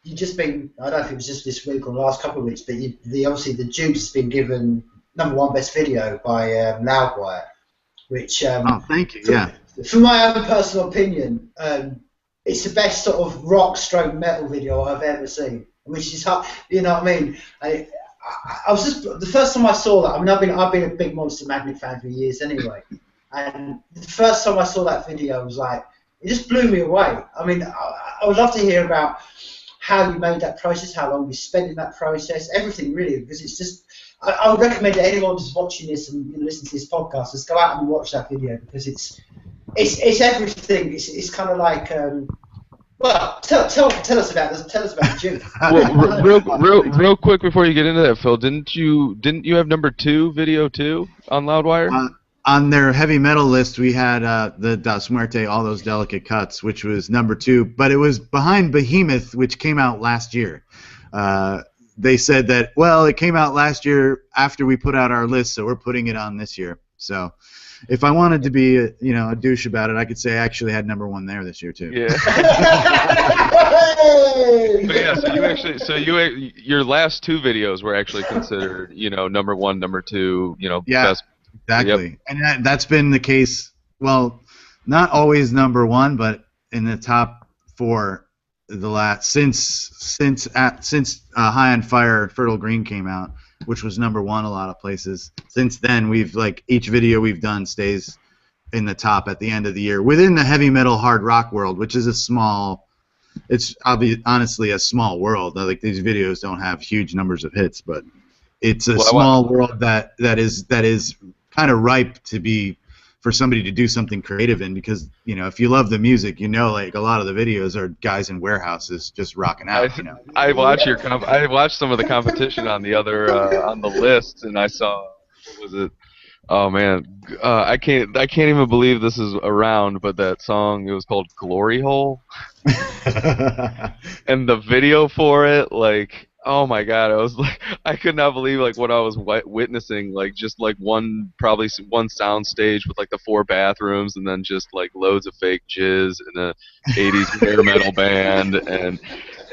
you've just been, I don't know if it was just this week or the last couple of weeks, but obviously the Dukes has been given #1 best video by Loudwire, which... oh, thank you, yeah. For my own personal opinion, it's the best sort of rock stroke metal video I've ever seen, which is hard, you know what I mean? I was just, the first time I saw that, I mean, I've been a big Monster Magnet fan for years anyway, and the first time I saw that video was it just blew me away. I mean, I would love to hear about how you made that process, how long you spent in that process, everything really, because it's just, I would recommend that anyone who's watching this and listening to this podcast, just go out and watch that video because it's everything. It's kind of well, tell us about this. Tell us about June. Well, real quick before you get into that, Phil, didn't you have #2 video too on Loudwire? on their heavy metal list, we had the Das Muerte, All Those Delicate Cuts, which was number 2, but it was behind Behemoth, which came out last year. They said that, well, it came out last year after we put out our list, so we're putting it on this year. So if I wanted to be a douche about it, I could say I actually had number 1 there this year too. Yeah. But yeah, your last 2 videos were actually considered, number 1, number 2, best. Exactly. Yep. And that's been the case, well, not always number 1, but in the top 4 since High on Fire, Fertile Green came out, which was number 1 a lot of places. Since then, we've each video we've done stays in the top at the end of the year within the heavy metal hard rock world, which is honestly a small world. Like, these videos don't have huge numbers of hits, but it's a small world that is kind of ripe to be for somebody to do something creative in, because if you love the music, like a lot of the videos are guys in warehouses just rocking out. I watched I watched some of the competition on the other on the list, and I saw, what was it? Oh man, I can't even believe this is around. But that song, it was called Glory Hole, and the video for it, like, oh my god, I could not believe what I was witnessing, probably one sound stage with the 4 bathrooms, and then just loads of fake jizz and a 80s hair metal band, and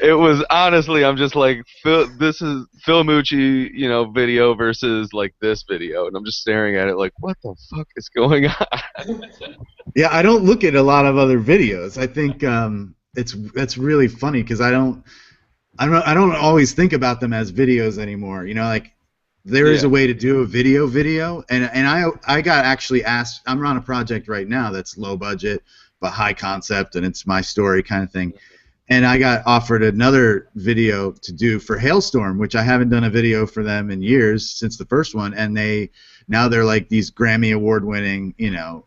it was, honestly, I'm just this is Phil MUCCI, video versus this video, and I'm just staring at it what the fuck is going on? Yeah, I don't look at a lot of other videos. I think that's really funny, because I don't always think about them as videos anymore. There is a way to do a video, and I got actually asked. I'm on a project right now that's low budget but high concept, and it's my story kind of thing. And I got offered another video to do for Hailstorm, which I haven't done a video for them in years, since the first one, and now they're like these Grammy award-winning,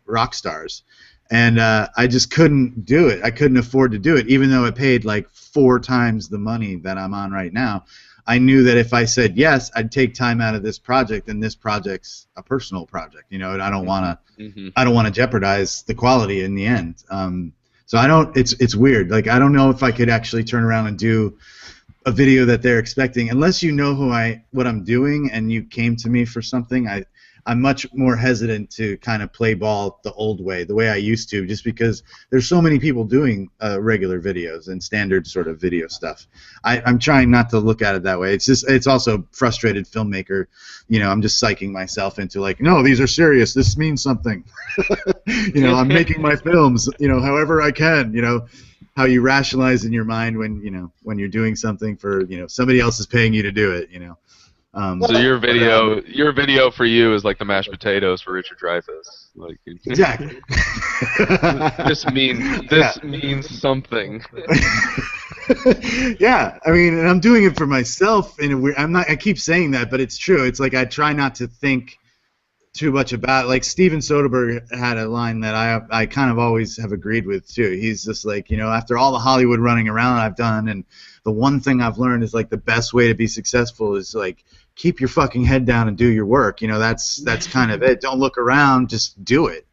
rock stars. And I just couldn't do it. I couldn't afford to do it, even though it paid 4 times the money that I'm on right now. I knew that if I said yes, I'd take time out of this project, and this project's a personal project, and I don't want to jeopardize the quality in the end. So I don't. It's weird. I don't know if I could actually turn around and do a video that they're expecting, unless you know what I'm doing and you came to me for something. I'm much more hesitant to kind of play ball the old way, the way I used to, just because there's so many people doing regular videos and standard sort of video stuff. I'm trying not to look at it that way. It's also frustrated filmmaker. I'm just psyching myself into no, these are serious. This means something. I'm making my films, however I can. How you rationalize in your mind when you're doing something for somebody else is paying you to do it. So your video for you is like the mashed potatoes for Richard Dreyfuss. Exactly. This means something. Yeah, and I'm doing it for myself in a weird. I keep saying that, but it's true. It's I try not to think too much about it. Steven Soderbergh had a line that I kind of always have agreed with too. He's just after all the Hollywood running around I've done, and the one thing I've learned is the best way to be successful is keep your fucking head down and do your work. That's kind of it. Don't look around, just do it.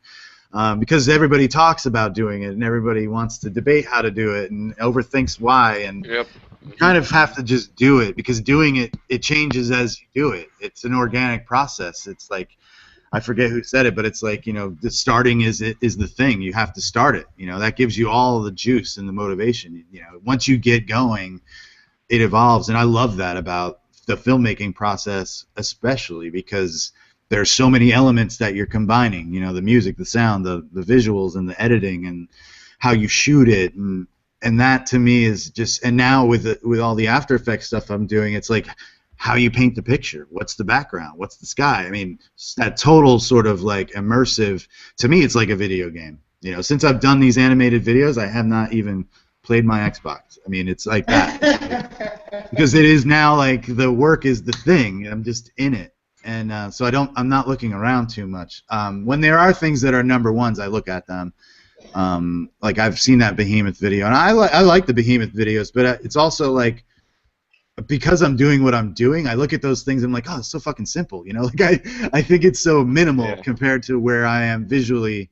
Because everybody talks about doing it, and everybody wants to debate how to do it and overthinks why, and yep. You kind of have to just do it, because doing it changes as you do it. It's an organic process. It's I forget who said it, but it's the starting is the thing. You have to start it. That gives you all the juice and the motivation. Once you get going, it evolves, and I love that about the filmmaking process, especially because there's so many elements that you're combining. The music, the sound, the visuals, and the editing, and how you shoot it, and that to me is just. And now with all the After Effects stuff I'm doing, it's how you paint the picture. What's the background? What's the sky? That total sort of immersive. To me, it's like a video game. Since I've done these animated videos, I have not even played my Xbox. It's like that. Because it is now the work is the thing, and I'm just in it. And so I'm not looking around too much. When there are things that are number ones, I look at them. I've seen that Behemoth video, and I like the Behemoth videos, but it's also because I'm doing what I'm doing, I look at those things and I'm like, oh, it's so fucking simple, you know. Like I think it's so minimal compared to where I am visually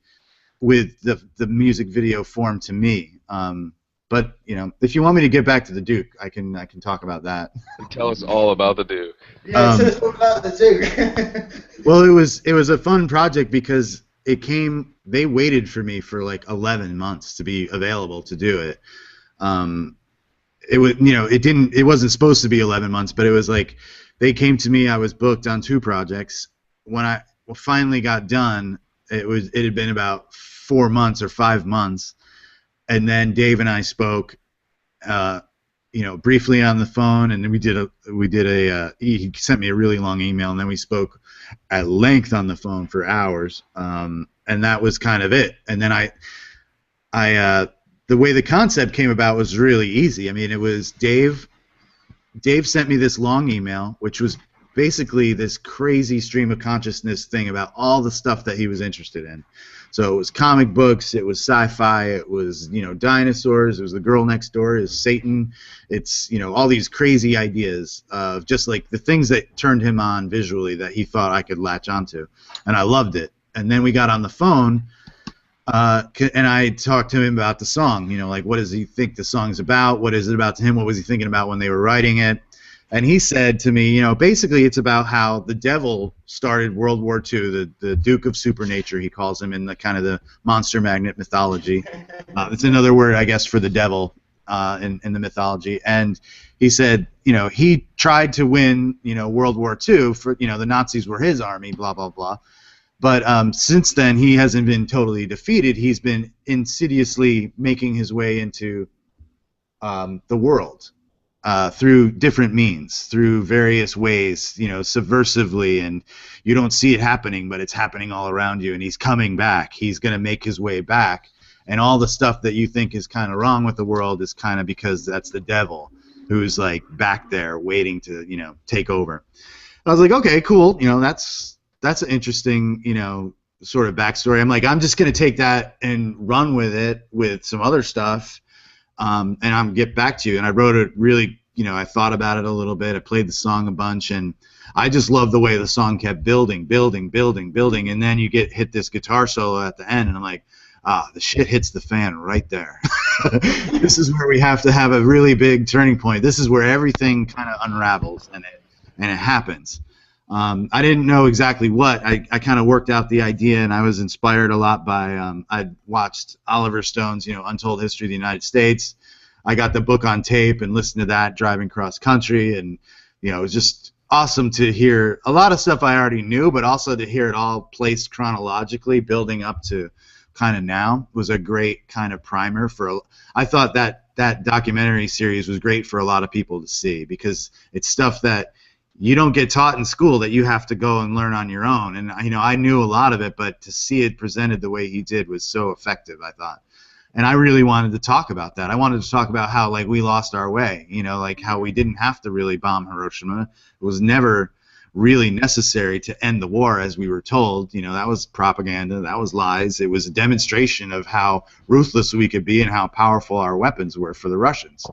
with the music video form to me. But you know, if you want me to get back to the Duke, I can talk about that. Tell us all about the Duke. Yeah, tell us all about the Duke. Well, it was a fun project because they waited for me for like 11 months to be available to do it. It was, you know, it wasn't supposed to be 11 months, but it was like they came to me. I was booked on 2 projects. When I finally got done, it had been about 4 months or 5 months. And then Dave and I spoke, you know, briefly on the phone, and then he sent me a really long email, and then we spoke at length on the phone for hours, and that was kind of it. And then the way the concept came about was really easy. I mean, it was Dave sent me this long email, which was basically this crazy stream of consciousness thing about all the stuff that he was interested in. So it was comic books, it was sci-fi, it was, you know, dinosaurs, it was the girl next door, it was Satan, it's, you know, all these crazy ideas of just like the things that turned him on visually that he thought I could latch onto, and I loved it. And then we got on the phone, and I talked to him about the song, you know, like what does he think the song's about, what is it about to him, what was he thinking about when they were writing it. And he said to me, you know, basically it's about how the devil started World War II, the Duke of Supernature, he calls him in the kind of the monster magnet mythology. It's another word, I guess, for the devil in the mythology. And he said, you know, he tried to win, you know, World War II for, you know, the Nazis were his army, blah, blah, blah. But since then, he hasn't been totally defeated. He's been insidiously making his way into the world. Through different means, through various ways, you know, subversively, and you don't see it happening, but it's happening all around you, and he's coming back. He's going to make his way back, and all the stuff that you think is kind of wrong with the world is kind of because that's the devil who's, like, back there waiting to, you know, take over. I was like, okay, cool, you know, that's an interesting, you know, sort of backstory. I'm like, I'm just going to take that and run with it with some other stuff. And I'm get back to you. And I wrote it really, you know, I thought about it a little bit. I played the song a bunch, and I just loved the way the song kept building, and then you hit this guitar solo at the end, and I'm like, the shit hits the fan right there. This is where we have to have a really big turning point. This is where everything kind of unravels, and it happens. I didn't know exactly what. I kind of worked out the idea, and I was inspired a lot by I watched Oliver Stone's, you know, Untold History of the United States. I got the book on tape and listened to that driving cross country, and you know, it was just awesome to hear a lot of stuff I already knew, but also to hear it all placed chronologically, building up to kind of now was a great kind of primer for. I thought that documentary series was great for a lot of people to see because it's stuff that you don't get taught in school, that you have to go and learn on your own. And, you know, I knew a lot of it, but to see it presented the way he did was so effective, I thought. And I really wanted to talk about that. I wanted to talk about how, like, we lost our way, you know, like how we didn't have to really bomb Hiroshima. It was never really necessary to end the war, as we were told. You know, that was propaganda. That was lies. It was a demonstration of how ruthless we could be and how powerful our weapons were for the Russians.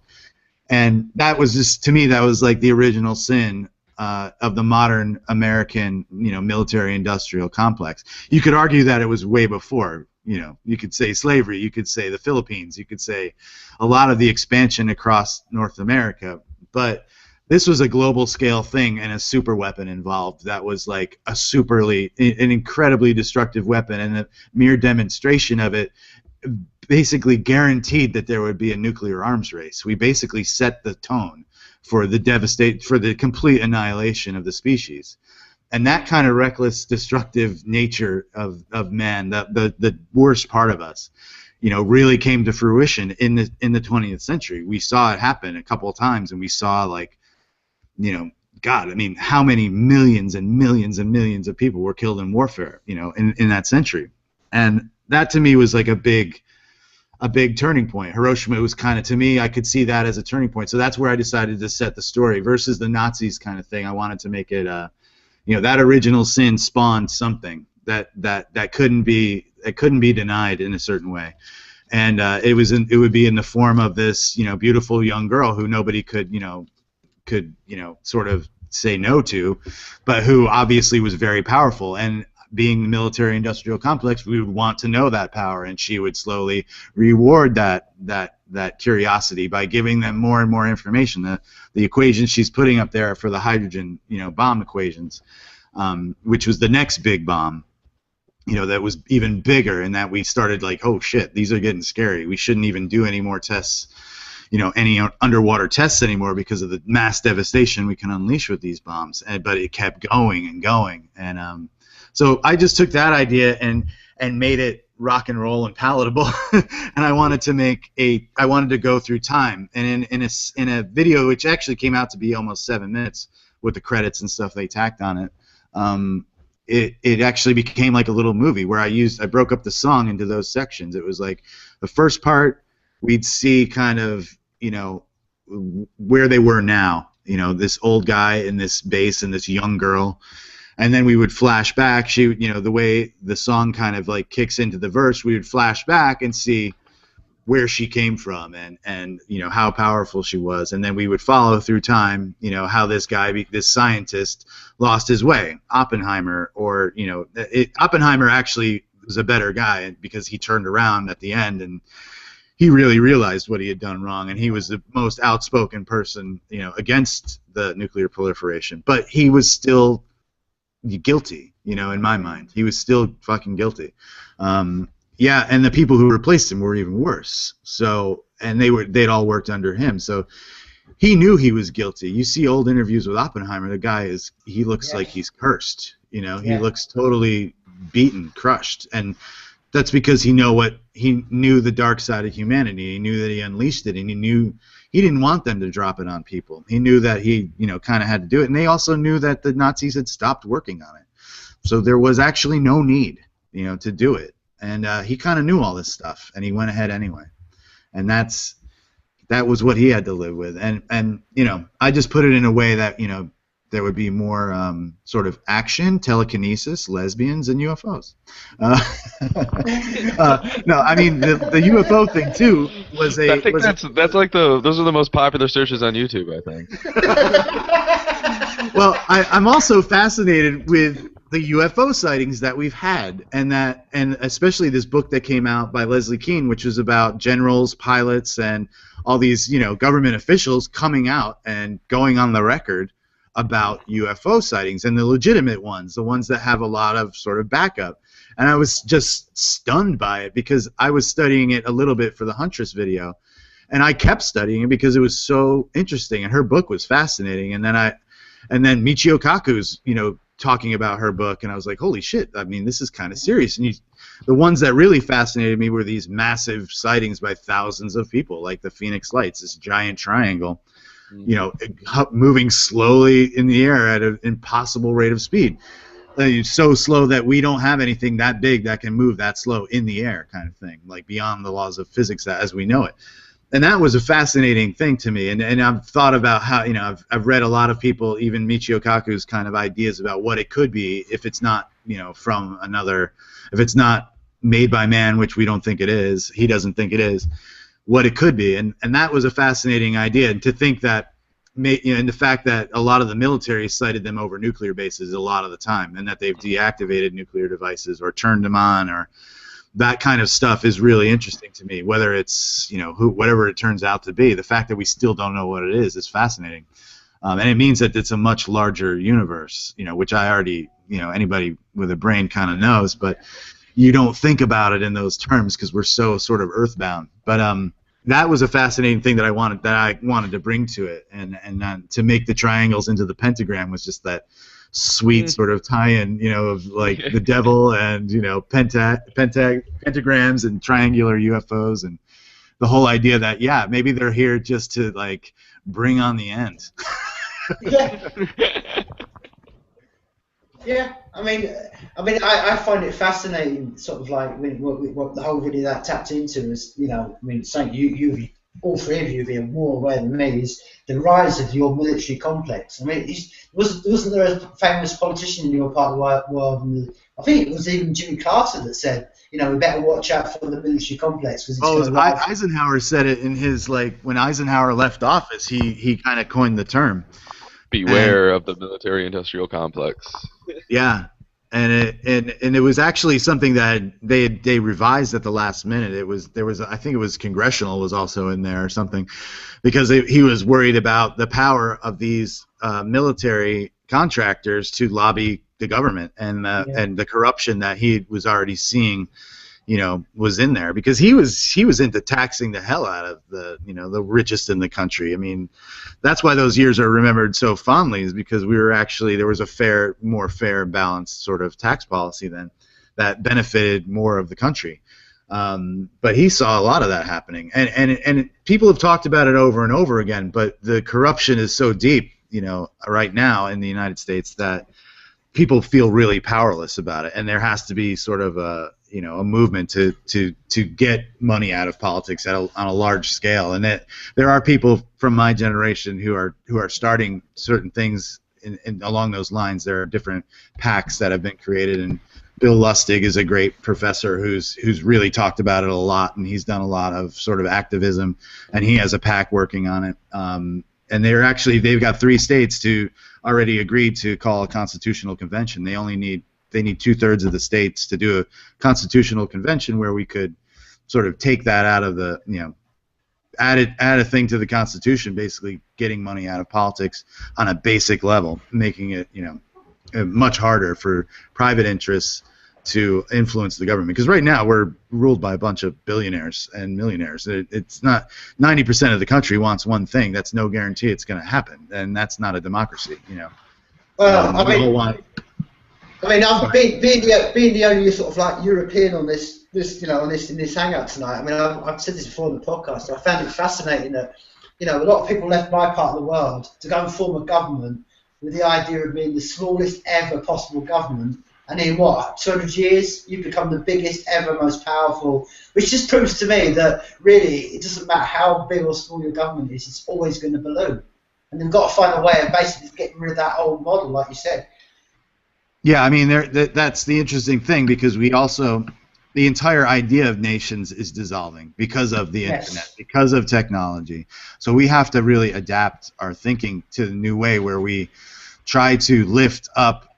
And that was just, to me, that was like the original sin of the modern American, you know, military-industrial complex. You could argue that it was way before. You know, you could say slavery, you could say the Philippines, you could say a lot of the expansion across North America, but this was a global scale thing and a super weapon involved that was like an incredibly destructive weapon, and the mere demonstration of it basically guaranteed that there would be a nuclear arms race. We basically set the tone for the complete annihilation of the species. And that kind of reckless, destructive nature of man, the worst part of us, you know, really came to fruition in the 20th century. We saw it happen a couple of times, and we saw, like, you know, God, I mean, how many millions and millions and millions of people were killed in warfare, you know, in that century. And that to me was like a big turning point. Hiroshima was kind of, to me, I could see that as a turning point. So that's where I decided to set the story versus the Nazis kind of thing. I wanted to make it you know, that original sin spawned something that couldn't be denied in a certain way, and it would be in the form of this, you know, beautiful young girl who nobody could, you know, could sort of say no to, but who obviously was very powerful. And being the military-industrial complex, we would want to know that power, and she would slowly reward that curiosity by giving them more and more information. The equations she's putting up there for the hydrogen, bomb equations, which was the next big bomb, that was even bigger, and that we started like, oh shit, these are getting scary. We shouldn't even do any more tests, any underwater tests anymore because of the mass devastation we can unleash with these bombs. But it kept going and going, and so I just took that idea and made it rock and roll and palatable. And I wanted to go through time. And in a video, which actually came out to be almost 7 minutes with the credits and stuff they tacked on it, it actually became like a little movie where I broke up the song into those sections. It was like the first part, we'd see kind of, where they were now, this old guy in this base and this young girl. And then we would flash back. The way the song kind of like kicks into the verse, we would flash back and see where she came from and how powerful she was. And then we would follow through time, how this guy, this scientist, lost his way. Oppenheimer, or Oppenheimer actually was a better guy because he turned around at the end and he really realized what he had done wrong, and he was the most outspoken person, against the nuclear proliferation. But he was still guilty, in my mind. He was still fucking guilty. Yeah, and the people who replaced him were even worse. So, and they'd all worked under him. So he knew he was guilty. You see old interviews with Oppenheimer, the guy he looks like he's cursed. He looks totally beaten, crushed. And that's because he knew the dark side of humanity. He knew that he unleashed it, and he knew he didn't want them to drop it on people. He knew that he, kind of had to do it, and they also knew that the Nazis had stopped working on it. So there was actually no need, to do it. And he kind of knew all this stuff, and he went ahead anyway. And that was what he had to live with. And I just put it in a way that, there would be more sort of action, telekinesis, lesbians, and UFOs. No, I mean the UFO thing too was a. I think that's like those are the most popular searches on YouTube, I think. Well, I'm also fascinated with the UFO sightings that we've had, and especially this book that came out by Leslie Kean, which was about generals, pilots, and all these government officials coming out and going on the record about UFO sightings, and the legitimate ones, the ones that have a lot of sort of backup. And I was just stunned by it because I was studying it a little bit for the Huntress video, and I kept studying it because it was so interesting, and her book was fascinating. And then Michio Kaku's talking about her book, and I was like, holy shit, I mean, this is kind of serious. And the ones that really fascinated me were these massive sightings by thousands of people, like the Phoenix Lights, this giant triangle, moving slowly in the air at an impossible rate of speed. So slow that we don't have anything that big that can move that slow in the air, kind of thing, like beyond the laws of physics as we know it. And that was a fascinating thing to me. And I've thought about how, I've read a lot of people, even Michio Kaku's kind of ideas about what it could be if it's not, from another, if it's not made by man, which we don't think it is, he doesn't think it is, what it could be. And that was a fascinating idea. And to think that, and the fact that a lot of the military cited them over nuclear bases a lot of the time, and that they've deactivated nuclear devices or turned them on, or that kind of stuff is really interesting to me. Whether it's whatever it turns out to be, the fact that we still don't know what it is fascinating, and it means that it's a much larger universe, which I already, anybody with a brain kind of knows, but you don't think about it in those terms because we're so sort of earthbound. But that was a fascinating thing that I wanted to bring to it, and to make the triangles into the pentagram was just that sweet sort of tie-in, of like the devil and pentagrams and triangular UFOs, and the whole idea that maybe they're here just to like bring on the end. Yeah, I mean, I find it fascinating, sort of like what the whole video that tapped into is, something you've all three of you being more aware than me, is the rise of your military complex. I mean, wasn't there a famous politician in your part of the world? And I think it was even Jimmy Carter that said, we better watch out for the military complex because it's going to Eisenhower said it in his, when Eisenhower left office, he kind of coined the term. Beware of the military-industrial complex. Yeah. And it was actually something that they revised at the last minute. I think it was Congressional was also in there or something, because he was worried about the power of these military contractors to lobby the government and the corruption that he was already seeing, was in there, because he was into taxing the hell out of the richest in the country. I mean, that's why those years are remembered so fondly, is because there was a more fair, balanced sort of tax policy then that benefited more of the country. But he saw a lot of that happening, and people have talked about it over and over again. But the corruption is so deep, right now in the United States, that people feel really powerless about it, and there has to be sort of a movement to get money out of politics on a large scale. And that there are people from my generation who are starting certain things along those lines. There are different PACs that have been created, and Bill Lustig is a great professor who's really talked about it a lot, and he's done a lot of sort of activism, and he has a PAC working on it. And they've got 3 states to already agree to call a constitutional convention. They need 2/3 of the states to do a constitutional convention where we could sort of take that out of the, add a thing to the Constitution, basically getting money out of politics on a basic level, making it, much harder for private interests to influence the government. Because right now we're ruled by a bunch of billionaires and millionaires. It's not 90% of the country wants one thing. That's no guarantee it's going to happen, and that's not a democracy. Well, I've being the only sort of like European on this in this hangout tonight. I mean, I've said this before in the podcast. I found it fascinating that a lot of people left my part of the world to go and form a government with the idea of being the smallest ever possible government. And in 200 years, you become the biggest ever, most powerful, which just proves to me that really it doesn't matter how big or small your government is, it's always going to balloon. And they've got to find a way of basically getting rid of that old model, like you said. Yeah, I mean, that's the interesting thing, because the entire idea of nations is dissolving because of the internet, because of technology. So we have to really adapt our thinking to the new way where we try to lift up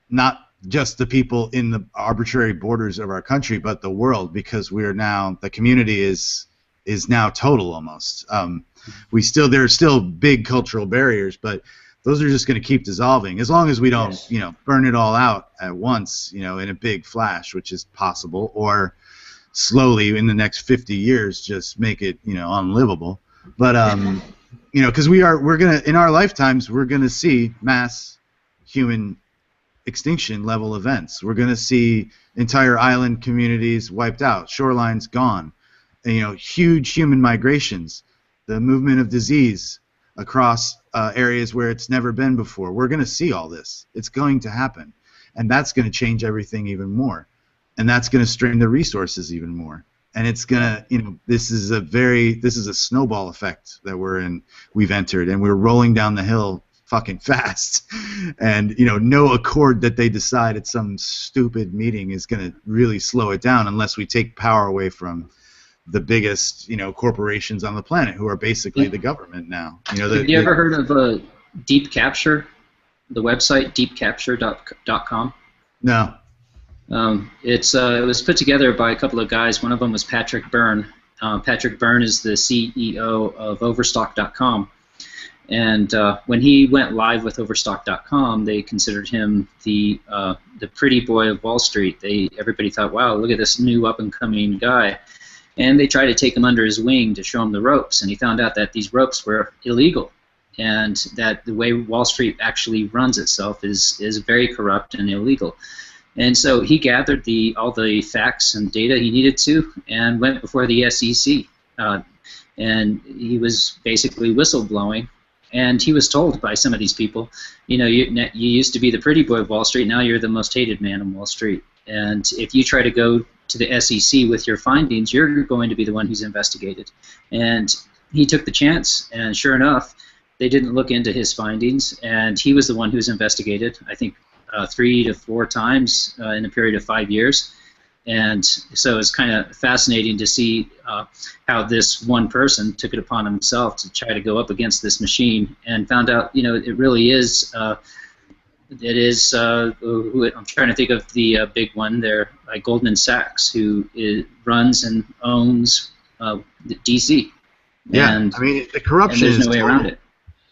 not just the people in the arbitrary borders of our country, but the world, because the community is now total almost. There are still big cultural barriers, but those are just going to keep dissolving as long as we don't, burn it all out at once, in a big flash, which is possible, or slowly in the next 50 years just make it, unlivable. But because we're gonna in our lifetimes we're gonna see mass human extinction level events. We're going to see entire island communities wiped out, shorelines gone, and, huge human migrations, the movement of disease across areas where it's never been before. We're going to see all this. It's going to happen, and that's going to change everything even more, and that's going to strain the resources even more. And it's going to, this is a snowball effect that we've entered, and we're rolling down the hill fucking fast, and no accord that they decide at some stupid meeting is going to really slow it down unless we take power away from the biggest corporations on the planet, who are basically the government now. Have you ever heard of Deep Capture, the website deepcapture.com? No. It was put together by a couple of guys. One of them was Patrick Byrne. Patrick Byrne is the CEO of Overstock.com. And when he went live with Overstock.com, they considered him the pretty boy of Wall Street. Everybody thought, wow, look at this new up-and-coming guy. And they tried to take him under his wing to show him the ropes. And he found out that these ropes were illegal, and that the way Wall Street actually runs itself is very corrupt and illegal. And so he gathered all the facts and data he needed to, and went before the SEC. And he was basically whistleblowing. And he was told by some of these people, you used to be the pretty boy of Wall Street, now you're the most hated man on Wall Street. And if you try to go to the SEC with your findings, you're going to be the one who's investigated. And he took the chance, and sure enough, they didn't look into his findings, and he was the one who was investigated, I think, 3 to 4 times in a period of 5 years. And so it's kind of fascinating to see how this one person took it upon himself to try to go up against this machine, and found out, it really is. I'm trying to think of the big one there, like Goldman Sachs, who runs and owns DC. Yeah, and, I mean, the corruption and there's is no way total. around it.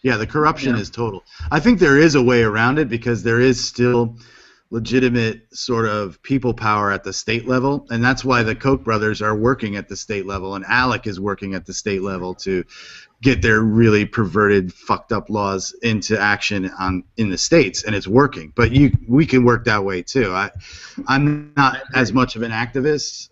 Yeah, the corruption is total. I think there is a way around it because there is still legitimate sort of people power at the state level, and that's why the Koch brothers are working at the state level, and Alec is working at the state level to get their really perverted, fucked up laws into action in the states, and it's working. But we can work that way too. I'm not as much of an activist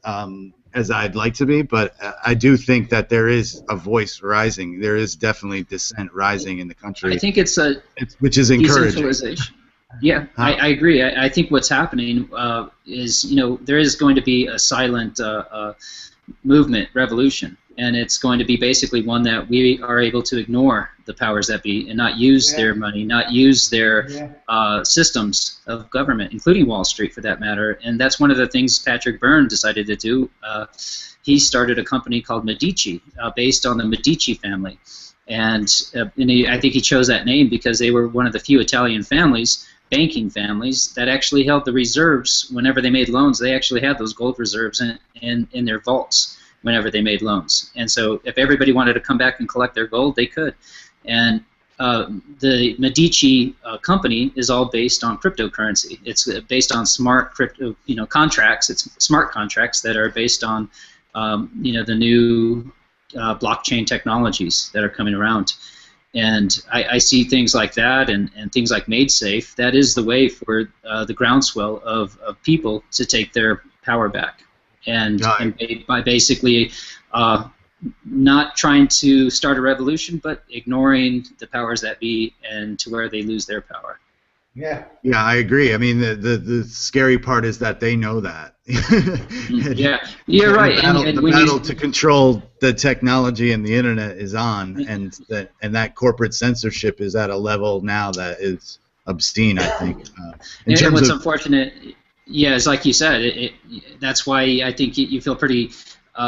as I'd like to be, but I do think that there is a voice rising. There is definitely dissent rising in the country. I think which is encouraging. Decentralization. Yeah, I agree. I think what's happening is, there is going to be a silent movement, revolution, and it's going to be basically one that we are able to ignore the powers that be and not use their money, not use their systems of government, including Wall Street for that matter. And that's one of the things Patrick Byrne decided to do. He started a company called Medici, based on the Medici family. And I think he chose that name because they were one of the few Italian families, banking families, that actually held the reserves whenever they made loans. They actually had those gold reserves in their vaults whenever they made loans. And so if everybody wanted to come back and collect their gold, they could. And the Medici company is all based on cryptocurrency. It's based on smart crypto, contracts. It's smart contracts that are based on, the new blockchain technologies that are coming around. And I see things like that and things like Maidsafe. That is the way for the groundswell of people to take their power back. And by basically not trying to start a revolution, but ignoring the powers that be, and to where they lose their power. Yeah. Yeah, I agree. I mean, the scary part is that they know that. Yeah, you're right. The battle to control the technology and the internet is on, and that corporate censorship is at a level now that is obscene, I think. And what's unfortunate, is like you said, that's why I think you feel pretty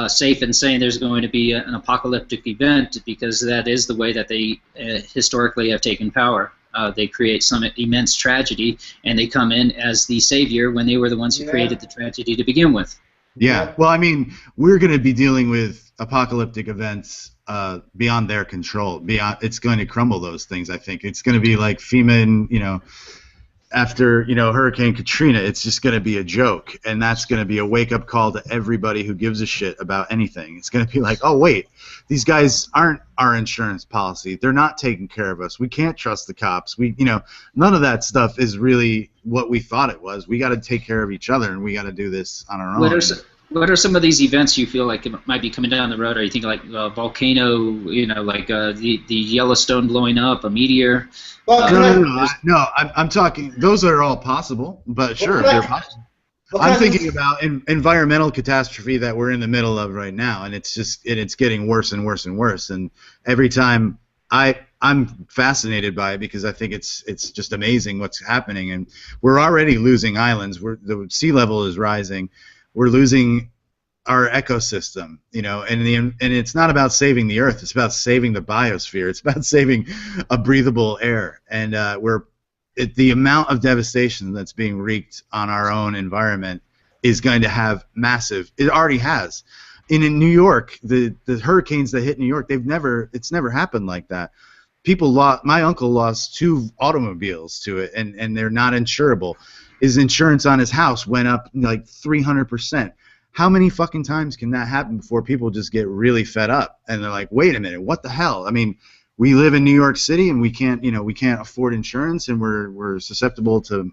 safe in saying there's going to be an apocalyptic event, because that is the way that they historically have taken power. They create some immense tragedy, and they come in as the savior when they were the ones who created the tragedy to begin with. Yeah, well, I mean, we're going to be dealing with apocalyptic events beyond their control. It's going to crumble those things, I think. It's going to be like FEMA, after Hurricane Katrina. It's just going to be a joke, and that's going to be a wake-up call to everybody who gives a shit about anything. It's going to be like, oh wait, these guys aren't our insurance policy. They're not taking care of us. We can't trust the cops. None of that stuff is really what we thought it was. We got to take care of each other, and we got to do this on our own. What are some of these events you feel like it might be coming down the road? Are you thinking like a volcano, like the Yellowstone blowing up, a meteor? Well, No, I'm talking. Those are all possible, but sure, they're possible. I'm thinking about environmental catastrophe that we're in the middle of right now, and it's getting worse and worse and worse. And every time I'm fascinated by it because I think it's just amazing what's happening, and we're already losing islands. The sea level is rising. We're losing our ecosystem, and it's not about saving the Earth. It's about saving the biosphere. It's about saving a breathable air, and the amount of devastation that's being wreaked on our own environment is going to have massive. It already has. In New York, the hurricanes that hit New York, it's never happened like that. My uncle lost 2 automobiles to it, and they're not insurable. His insurance on his house went up like 300%. How many fucking times can that happen before people just get really fed up and they're like, wait a minute, what the hell? I mean, we live in New York City and we can't afford insurance, and we're susceptible to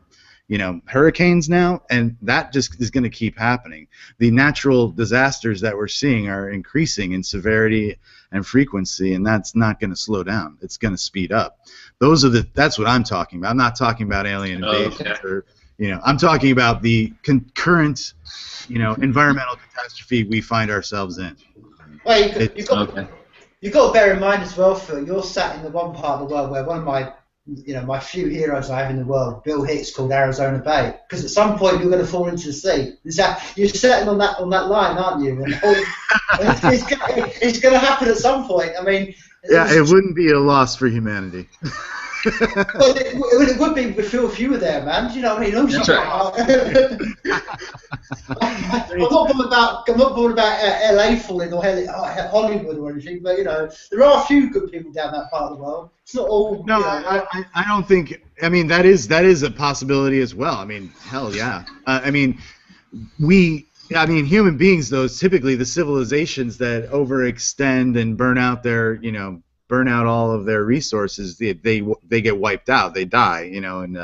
hurricanes now, and that just is going to keep happening. The natural disasters that we're seeing are increasing in severity and frequency, and that's not going to slow down. It's going to speed up. That's what I'm talking about. I'm not talking about alien invasions or I'm talking about the concurrent environmental catastrophe we find ourselves in. Well, you've got to bear in mind as well, Phil, you're sat in the one part of the world where one of my, my few heroes I have in the world, Bill Hicks, called Arizona Bay, because at some point you're going to fall into the sea. You're sitting on that line, aren't you? And it's going to happen at some point. I mean, yeah, it wouldn't be a loss for humanity. Well, it would be if you were there, man. Do you know what I mean? That's right. I'm not bothered about LA falling or Hollywood or anything, but there are a few good people down that part of the world. It's not all. No, I don't think. I mean, that is a possibility as well. I mean, hell yeah. I mean, human beings, though, typically the civilizations that overextend and burn out all of their resources, they get wiped out, they die, and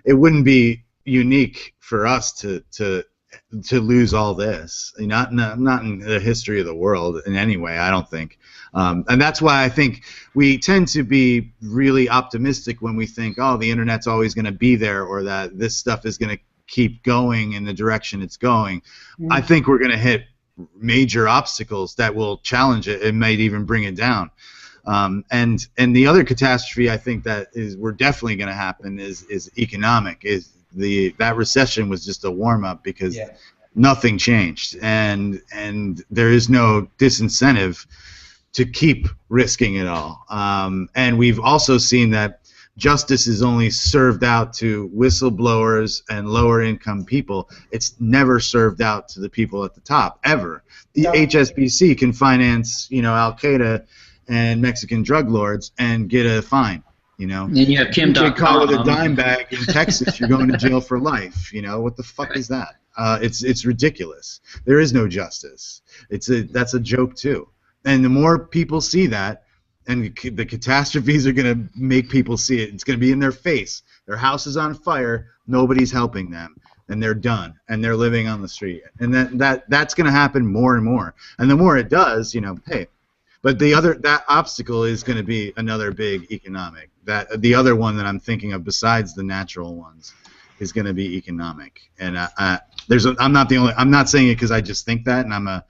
it wouldn't be unique for us to lose all this, not in the history of the world in any way, I don't think, and that's why I think we tend to be really optimistic when we think, oh, the internet's always going to be there, or that this stuff is going to keep going in the direction it's going. I think we're going to hit major obstacles that will challenge it and might even bring it down. And the other catastrophe I think that we're definitely going to happen is economic. That recession was just a warm up because nothing changed, and there is no disincentive to keep risking it all. And we've also seen that justice is only served out to whistleblowers and lower income people. It's never served out to the people at the top ever. The HSBC can finance Al Qaeda and Mexican drug lords and get a fine, Then you have Kim. You get caught with a dime bag in Texas, you're going to jail for life. What the fuck is that? It's ridiculous. There is no justice. That's a joke too. And the more people see that, and the catastrophes are going to make people see it. It's going to be in their face. Their house is on fire. Nobody's helping them, and they're done, and they're living on the street. And that's going to happen more and more. And the more it does, hey. But that obstacle is going to be another big economic. The other one that I'm thinking of besides the natural ones is going to be economic. And I'm not the only. I'm not saying it because I just think that, and I'm a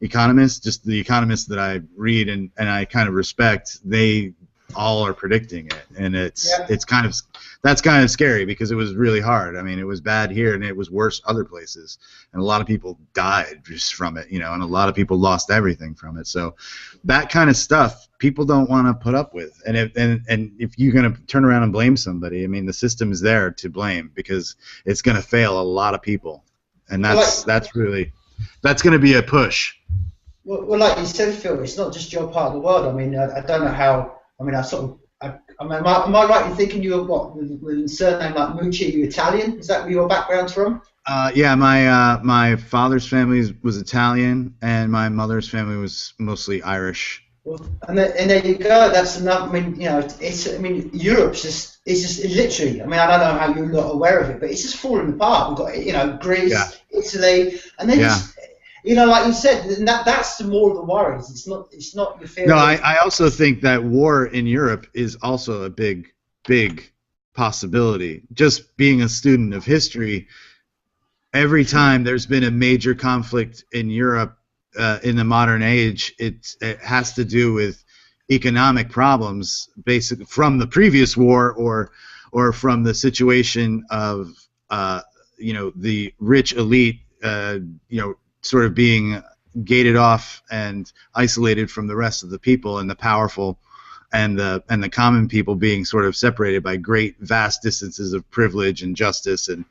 economist. Just the economists that I read and I kind of respect, they all are predicting it, and that's kind of scary because it was really hard. I mean, it was bad here and it was worse other places, and a lot of people died just from it, and a lot of people lost everything from it. So that kind of stuff people don't want to put up with, and if you're going to turn around and blame somebody, I mean, the system is there to blame because it's going to fail a lot of people, and that's going to be a push. Well, like you said, Phil, it's not just your part of the world. I mean, I don't know how. I mean, am I right in thinking you were what with a surname like MUCCI? Are you Italian? Is that where your background's from? Yeah, my father's family was Italian, and my mother's family was mostly Irish. Well, and there you go. That's enough. I mean, Europe's just literally. I mean, I don't know how you're not aware of it, but it's just falling apart. We've got Greece, Italy, and then. Yeah. Like you said, that's the more of the worries. It's not your fear. No, I also think that war in Europe is also a big possibility. Just being a student of history, every time there's been a major conflict in Europe in the modern age, it has to do with economic problems, basically from the previous war or from the situation of the rich elite, sort of being gated off and isolated from the rest of the people, and the powerful and the common people being sort of separated by great vast distances of privilege and justice, and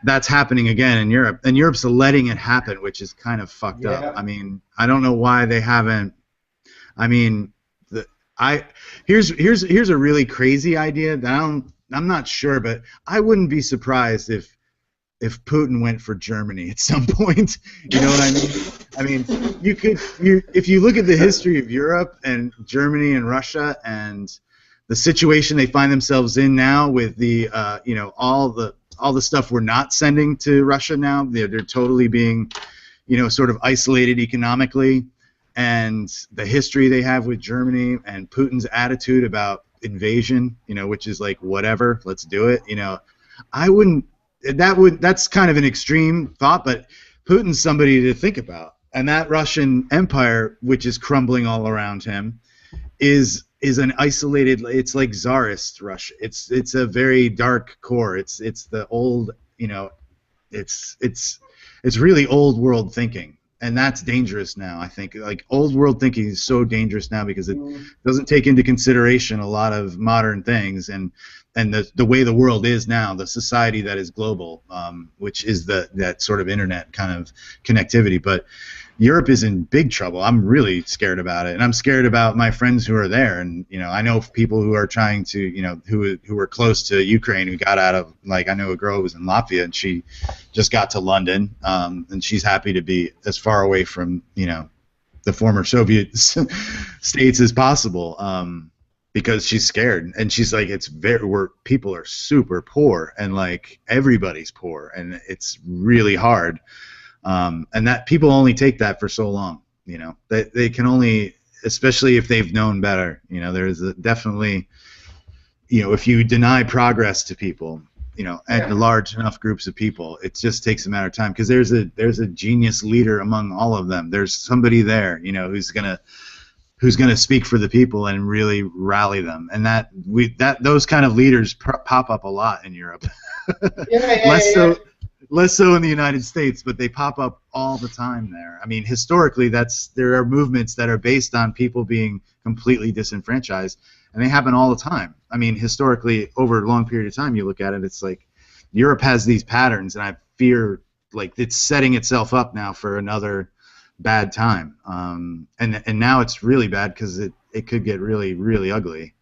that's happening again in Europe, and Europe's letting it happen, which is kind of fucked up. I mean, I don't know why they haven't. I mean, here's a really crazy idea that I'm not sure, but I wouldn't be surprised if Putin went for Germany at some point. You know what I mean? I mean, if you look at the history of Europe and Germany and Russia and the situation they find themselves in now with the all the stuff we're not sending to Russia now, they're totally being sort of isolated economically, and the history they have with Germany and Putin's attitude about invasion, which is like, whatever, let's do it. That's kind of an extreme thought, but Putin's somebody to think about. And that Russian Empire, which is crumbling all around him, is an isolated. It's like Tsarist Russia. It's a very dark core. It's the old, it's really old world thinking, and that's dangerous now. I think like old world thinking is so dangerous now because it doesn't take into consideration a lot of modern things and the way the world is now, the society that is global, which is that sort of internet kind of connectivity. But Europe is in big trouble. I'm really scared about it, and I'm scared about my friends who are there. And I know people who are trying to, who were close to Ukraine, who got out of, like, I know a girl who was in Latvia, and she just got to London, and she's happy to be as far away from, the former Soviet states as possible, because she's scared, and she's like, where people are super poor, and like everybody's poor, and it's really hard. And that people only take that for so long, they can only, especially if they've known better, there's definitely, if you deny progress to people, and large enough groups of people, it just takes a matter of time, because there's a genius leader among all of them. There's somebody there, who's gonna speak for the people and really rally them, and those kind of leaders pop up a lot in Europe. Less so in the United States, but they pop up all the time there. I mean, historically, there are movements that are based on people being completely disenfranchised, and they happen all the time. I mean, historically, over a long period of time, you look at it, it's like Europe has these patterns, and I fear like it's setting itself up now for another bad time. And now it's really bad because it could get really, really ugly,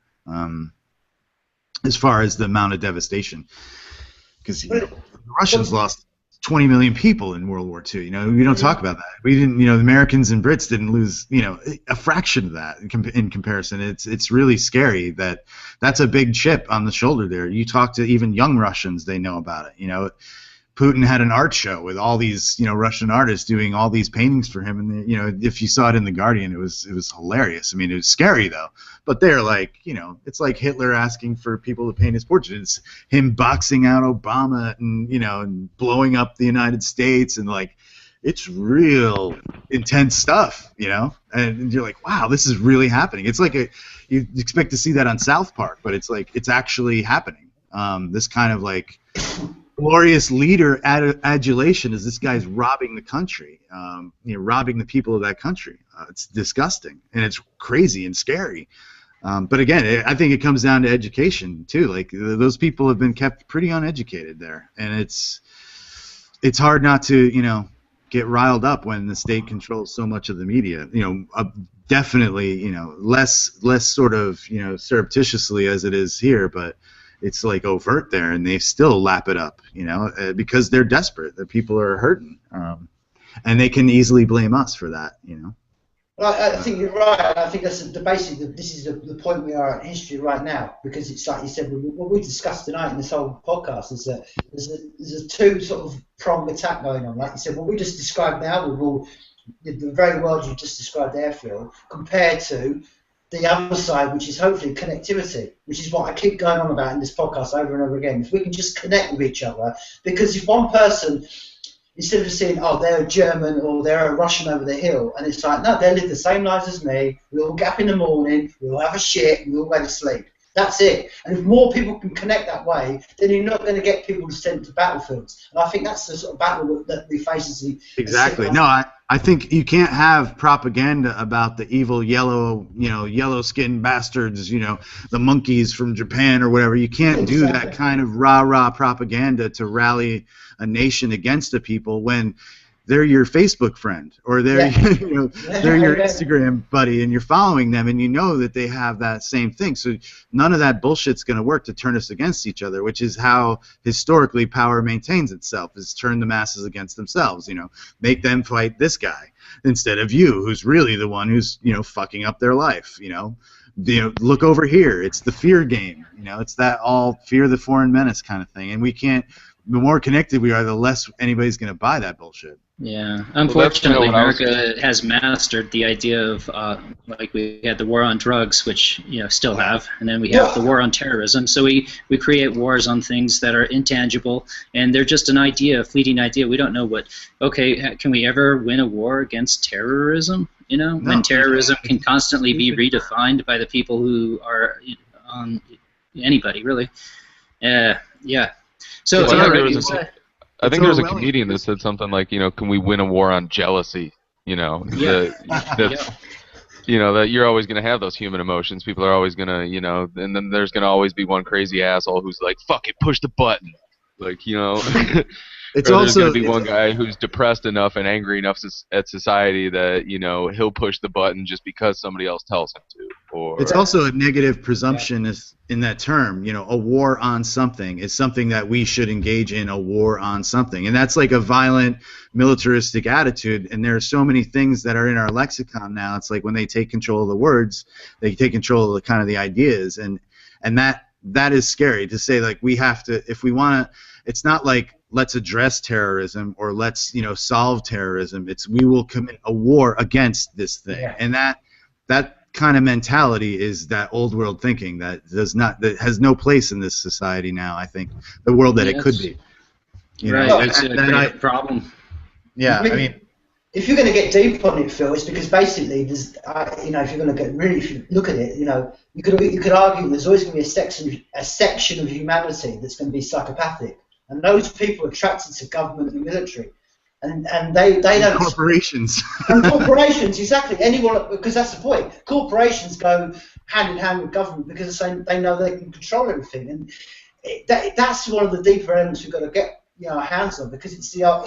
as far as the amount of devastation. Because the Russians lost 20 million people in World War II. We don't talk about that. We didn't. The Americans and Brits didn't lose. A fraction of that in comparison. It's really scary that's a big chip on the shoulder there. You talk to even young Russians, they know about it. Putin had an art show with all these, Russian artists doing all these paintings for him, and if you saw it in the Guardian, it was hilarious. I mean, it was scary though. But they're like, it's like Hitler asking for people to paint his portrait. It's him boxing out Obama and and blowing up the United States, and like, it's real intense stuff, And you're like, wow, this is really happening. It's like you expect to see that on South Park, but it's like it's actually happening. This kind of like glorious leader adulation as this guy's robbing the country, robbing the people of that country. It's disgusting, and it's crazy and scary. But again, I think it comes down to education too. Like those people have been kept pretty uneducated there, and it's hard not to get riled up when the state controls so much of the media. Definitely less sort of surreptitiously as it is here, but it's like overt there, and they still lap it up, because they're desperate. The people are hurting, and they can easily blame us for that, Well, I think you're right. I think that's basically this is the point we are in history right now, because it's like you said. What we discussed tonight in this whole podcast is that there's a two sort of pronged attack going on. Like you said, what we just described now with all the very words you just described there, Phil, compared to the other side, which is hopefully connectivity, which is what I keep going on about in this podcast over and over again. If we can just connect with each other, because if one person, instead of saying, oh, they're a German or they're a Russian over the hill, and it's like, no, they live the same lives as me, we all get up in the morning, we all have a shit, and we all go to sleep. That's it. And if more people can connect that way, then you're not going to get people sent to battlefields. And I think that's the sort of battle that we face as the... Exactly. No, I think you can't have propaganda about the evil yellow-skinned bastards, the monkeys from Japan or whatever. You can't do that kind of rah-rah propaganda to rally a nation against a people when they're your Facebook friend or they're they're your Instagram buddy, and you're following them, and you know that they have that same thing. So none of that bullshit's going to work to turn us against each other, which is how historically power maintains itself: is turn the masses against themselves. Make them fight this guy instead of you, who's really the one who's fucking up their life. Look over here. It's the fear game. It's that all fear the foreign menace kind of thing, and we can't. The more connected we are, the less anybody's going to buy that bullshit. Yeah, Well, that's kind of unfortunately, what I was. America has mastered the idea of like we had the war on drugs, which still have, and then we have the war on terrorism. So we create wars on things that are intangible, and they're just an idea, a fleeting idea. We don't know what. Okay, can we ever win a war against terrorism? No. When terrorism can constantly be redefined by the people who are on anybody really. Yeah. So Well, I think there was a Orwellian. comedian that said something like, can we win a war on jealousy? Yeah. That you're always going to have those human emotions. People are always going to, and then there's going to always be one crazy asshole who's like, fuck it, push the button. Like, It's or also there's going to be one guy who's depressed enough and angry enough at society that, he'll push the button just because somebody else tells him to. Or it's also a negative presumption in that term. A war on something is something that we should engage in a war on something. And that's like a violent, militaristic attitude. And there are so many things that are in our lexicon now. It's like when they take control of the words, they take control of the kind of the ideas. And that is scary to say, like, we have to, if we want to, it's not like let's address terrorism or let's, solve terrorism. It's we will commit a war against this thing. Yeah. And that kind of mentality is that old world thinking that has no place in this society now. I think the world that it could be. It's a great problem. Yeah, I mean, if you're going to get deep on it, Phil, it's because basically there's, if you're going to get really, if you look at it, you could argue there's always going to be a section of humanity that's going to be psychopathic, and those people are attracted to government and military. And they don't. Corporations. And corporations, exactly. Anyone, because that's the point. Corporations go hand in hand with government because they know they can control everything, and that's one of the deeper elements we've got to get our hands on, because it's the old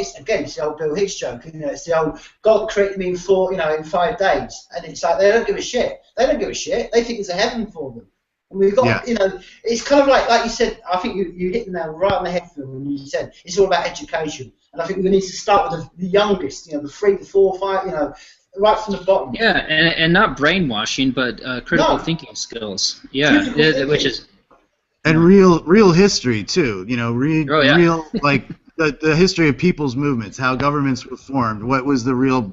Bill Hicks joke. It's the old God created me in 5 days, and it's like they don't give a shit. They don't give a shit. They think there's a heaven for them. And we've got, it's kind of like you said. I think you hit the nail right on the head, Phil, when you said it's all about education. And I think we need to start with the youngest, the 3, the 4, 5, right from the bottom. Yeah, and not brainwashing, but critical thinking skills. Yeah, which is. And real history too. Real like the history of people's movements, how governments were formed, what was the real,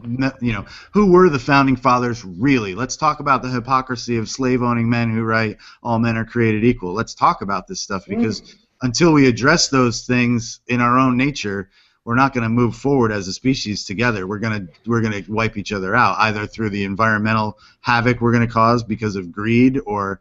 who were the founding fathers really? Let's talk about the hypocrisy of slave-owning men who write all men are created equal. Let's talk about this stuff, because until we address those things in our own nature, we're not going to move forward as a species together. We're gonna wipe each other out, either through the environmental havoc we're going to cause because of greed, or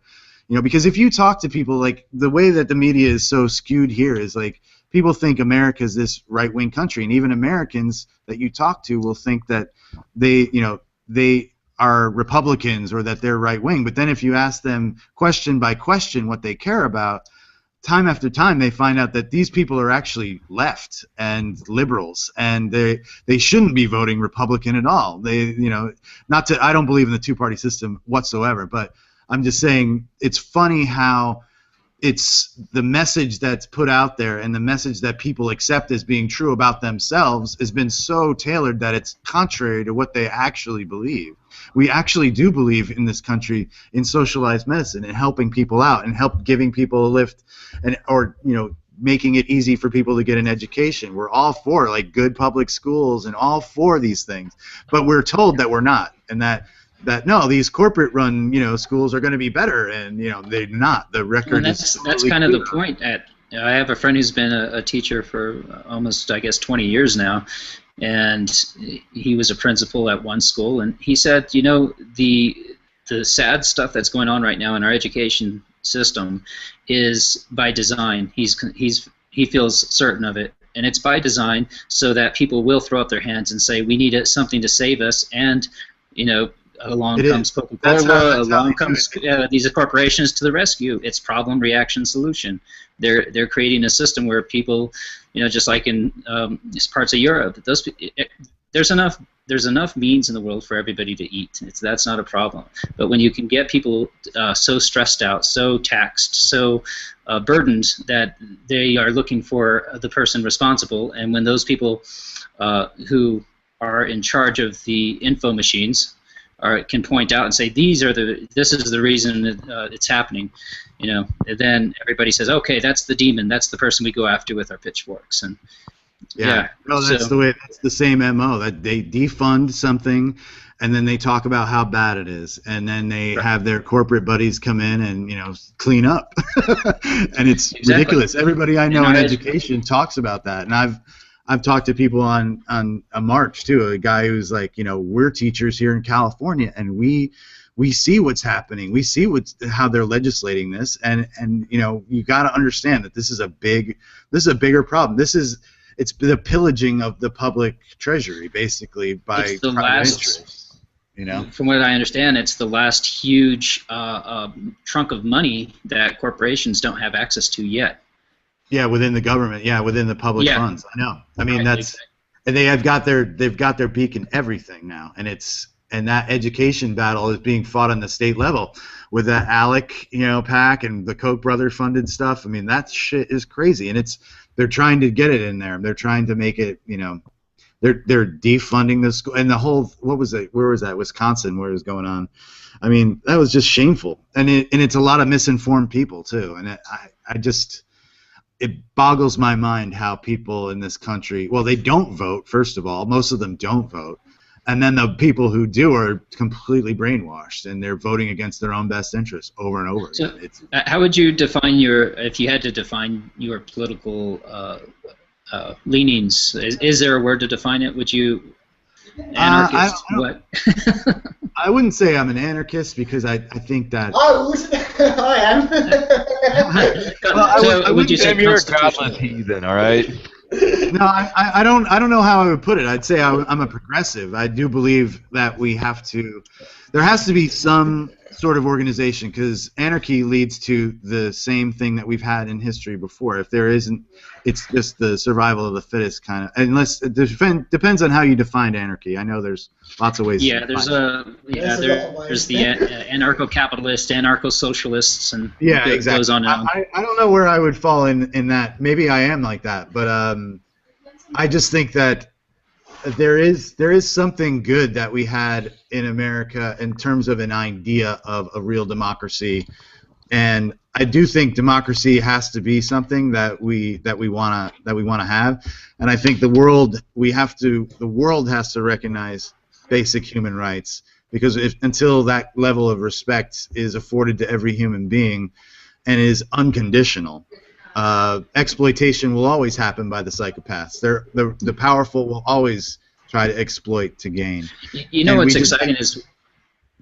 because if you talk to people, like the way that the media is so skewed here is like people think America is this right-wing country, and even Americans that you talk to will think that they are Republicans or that they're right-wing. But then if you ask them question by question what they care about, time after time they find out that these people are actually left and liberals, and they shouldn't be voting Republican at all. I don't believe in the two-party system whatsoever, but I'm just saying it's funny how it's the message that's put out there and the message that people accept as being true about themselves has been so tailored that it's contrary to what they actually believe. We actually do believe in this country in socialized medicine and helping people out and giving people a lift, or making it easy for people to get an education. We're all for like good public schools and all for these things, but we're told that we're not, and that no, these corporate-run schools are going to be better, and they're not. The record that's kind of the point. I have a friend who's been a teacher for almost 20 years now, and he was a principal at one school, and he said, the sad stuff that's going on right now in our education system is by design. He feels certain of it, and it's by design so that people will throw up their hands and say we need something to save us, and along comes Coca-Cola, along comes these corporations to the rescue. It's problem, reaction, solution. They're creating a system where people, just like in parts of Europe, there's enough means in the world for everybody to eat. That's not a problem. But when you can get people so stressed out, so taxed, so burdened that they are looking for the person responsible, and when those people who are in charge of the info machines can point out and say this is the reason that it's happening, then everybody says, okay, that's the demon, that's the person we go after with our pitchforks, and Yeah. No, that's the way. That's the same MO. That they defund something, and then they talk about how bad it is, and then they have their corporate buddies come in and clean up, and it's ridiculous. Everybody I know in education talks about that, and I've talked to people on a march too. A guy who's like, we're teachers here in California, and we see what's happening. We see how they're legislating this, and you got to understand that this is a bigger problem. It's the pillaging of the public treasury, basically, by private interests. From what I understand, it's the last huge trunk of money that corporations don't have access to yet. Yeah, within the government. Yeah, within the public funds. I know. I mean, and they've got their beak in everything now, and that education battle is being fought on the state level with that ALEC, PAC and the Koch brother funded stuff. I mean, that shit is crazy, and they're trying to get it in there. They're trying to make it, they're defunding the school, and the whole, what was it? Where was that? Wisconsin, where it was going on. I mean, that was just shameful, and it's a lot of misinformed people too, and it boggles my mind how people in this country, well, they don't vote, first of all. Most of them don't vote. And then the people who do are completely brainwashed, and they're voting against their own best interests over and over again. How would you define if you had to define your political leanings? Is there a word to define it? Would you, anarchist, what? I wouldn't say I'm an anarchist, because I think that... Oh, I am. Well, would you say you're a godless heathen, all right? No, I don't know how I would put it. I'd say I'm a progressive. I do believe that there has to be some sort of organization, because anarchy leads to the same thing that we've had in history before. If there isn't, it's just the survival of the fittest kind of. Unless it depends on how you define anarchy. I know there's lots of ways. Yeah, there's the anarcho-capitalist, anarcho-socialists, and exactly. Goes on and on. I don't know where I would fall in that. Maybe I am like that, but I just think that there is something good that we had in America in terms of an idea of a real democracy, and I do think democracy has to be something that we want to have, and I think the world has to recognize basic human rights, because until that level of respect is afforded to every human being and is unconditional, exploitation will always happen by the psychopaths. The powerful will always try to exploit to gain. What's exciting is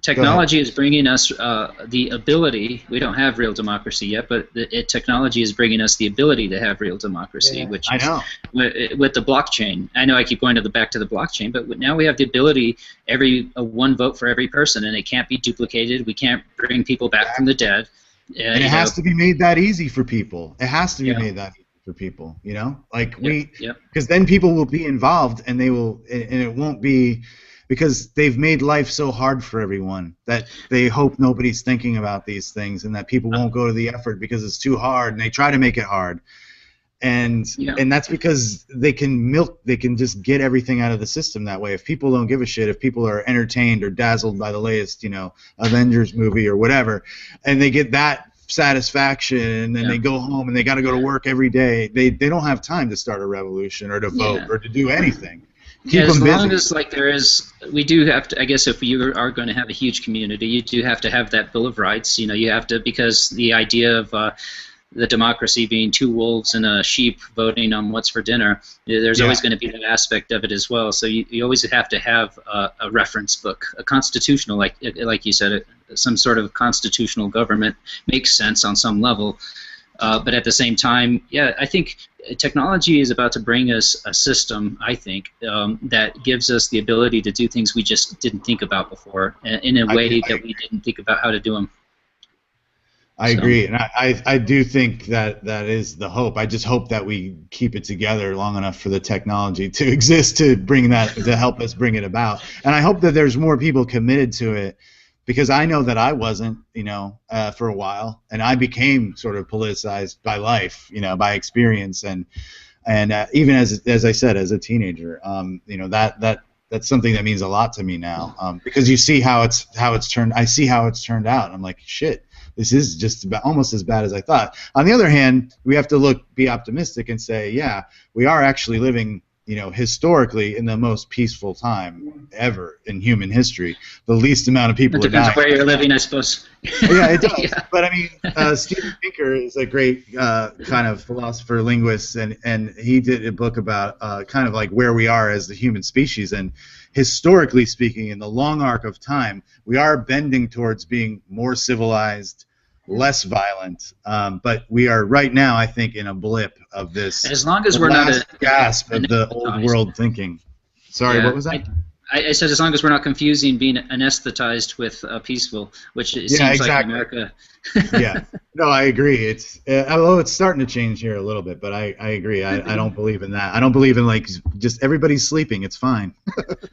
technology is bringing us the ability. We don't have real democracy yet, but technology is bringing us the ability to have real democracy. Which I know with the blockchain. I know I keep going back to the blockchain, but now we have the ability one vote for every person, and it can't be duplicated. We can't bring people back from the dead. And it has to be made that easy for people. It has to be made that easy for people. Because then people will be involved, and and it won't be. Because they've made life so hard for everyone that they hope nobody's thinking about these things, and that people won't go to the effort because it's too hard, and they try to make it hard. And that's because they can just get everything out of the system that way. If people don't give a shit, if people are entertained or dazzled by the latest, Avengers movie or whatever, and they get that satisfaction, and then they go home and they got to go to work every day, they don't have time to start a revolution or to vote or to do anything. As long as we do have to. I guess if you are going to have a huge community, you do have to have that Bill of Rights. You have to, because the idea of the democracy being two wolves and a sheep voting on what's for dinner, there's always going to be that aspect of it as well. So you always have to have a reference book, a constitutional, like you said, some sort of constitutional government makes sense on some level. But at the same time, I think technology is about to bring us a system, I think, that gives us the ability to do things we just didn't think about before in a way that we didn't think about how to do them. I agree, and I do think that is the hope. I just hope that we keep it together long enough for the technology to exist to help us bring it about. And I hope that there's more people committed to it, because I know that I wasn't, for a while, and I became sort of politicized by life, by experience, and even as I said, as a teenager, that's something that means a lot to me now, because you see how it's turned. I see how it's turned out. I'm like, shit, this is just about almost as bad as I thought. On the other hand, we have to be optimistic and say, yeah, we are actually living, historically in the most peaceful time ever in human history. The least amount of people It depends are dying. where you're living, I suppose. Yeah, it does. Yeah. But I mean, Steven Pinker is a great kind of philosopher, linguist, and he did a book about kind of like where we are as the human species. And historically speaking, in the long arc of time, we are bending towards being more civilized, less violent. But we are right now, I think, in a blip of this. As long as we're not gasp of the old world thinking. Sorry, Yeah, what was that? I said as long as we're not confusing being anesthetized with peaceful, which it seems like in America. Yeah, no, I agree. It's although it's starting to change here a little bit, but I agree. I don't believe in that. I don't believe in like just everybody's sleeping. It's fine.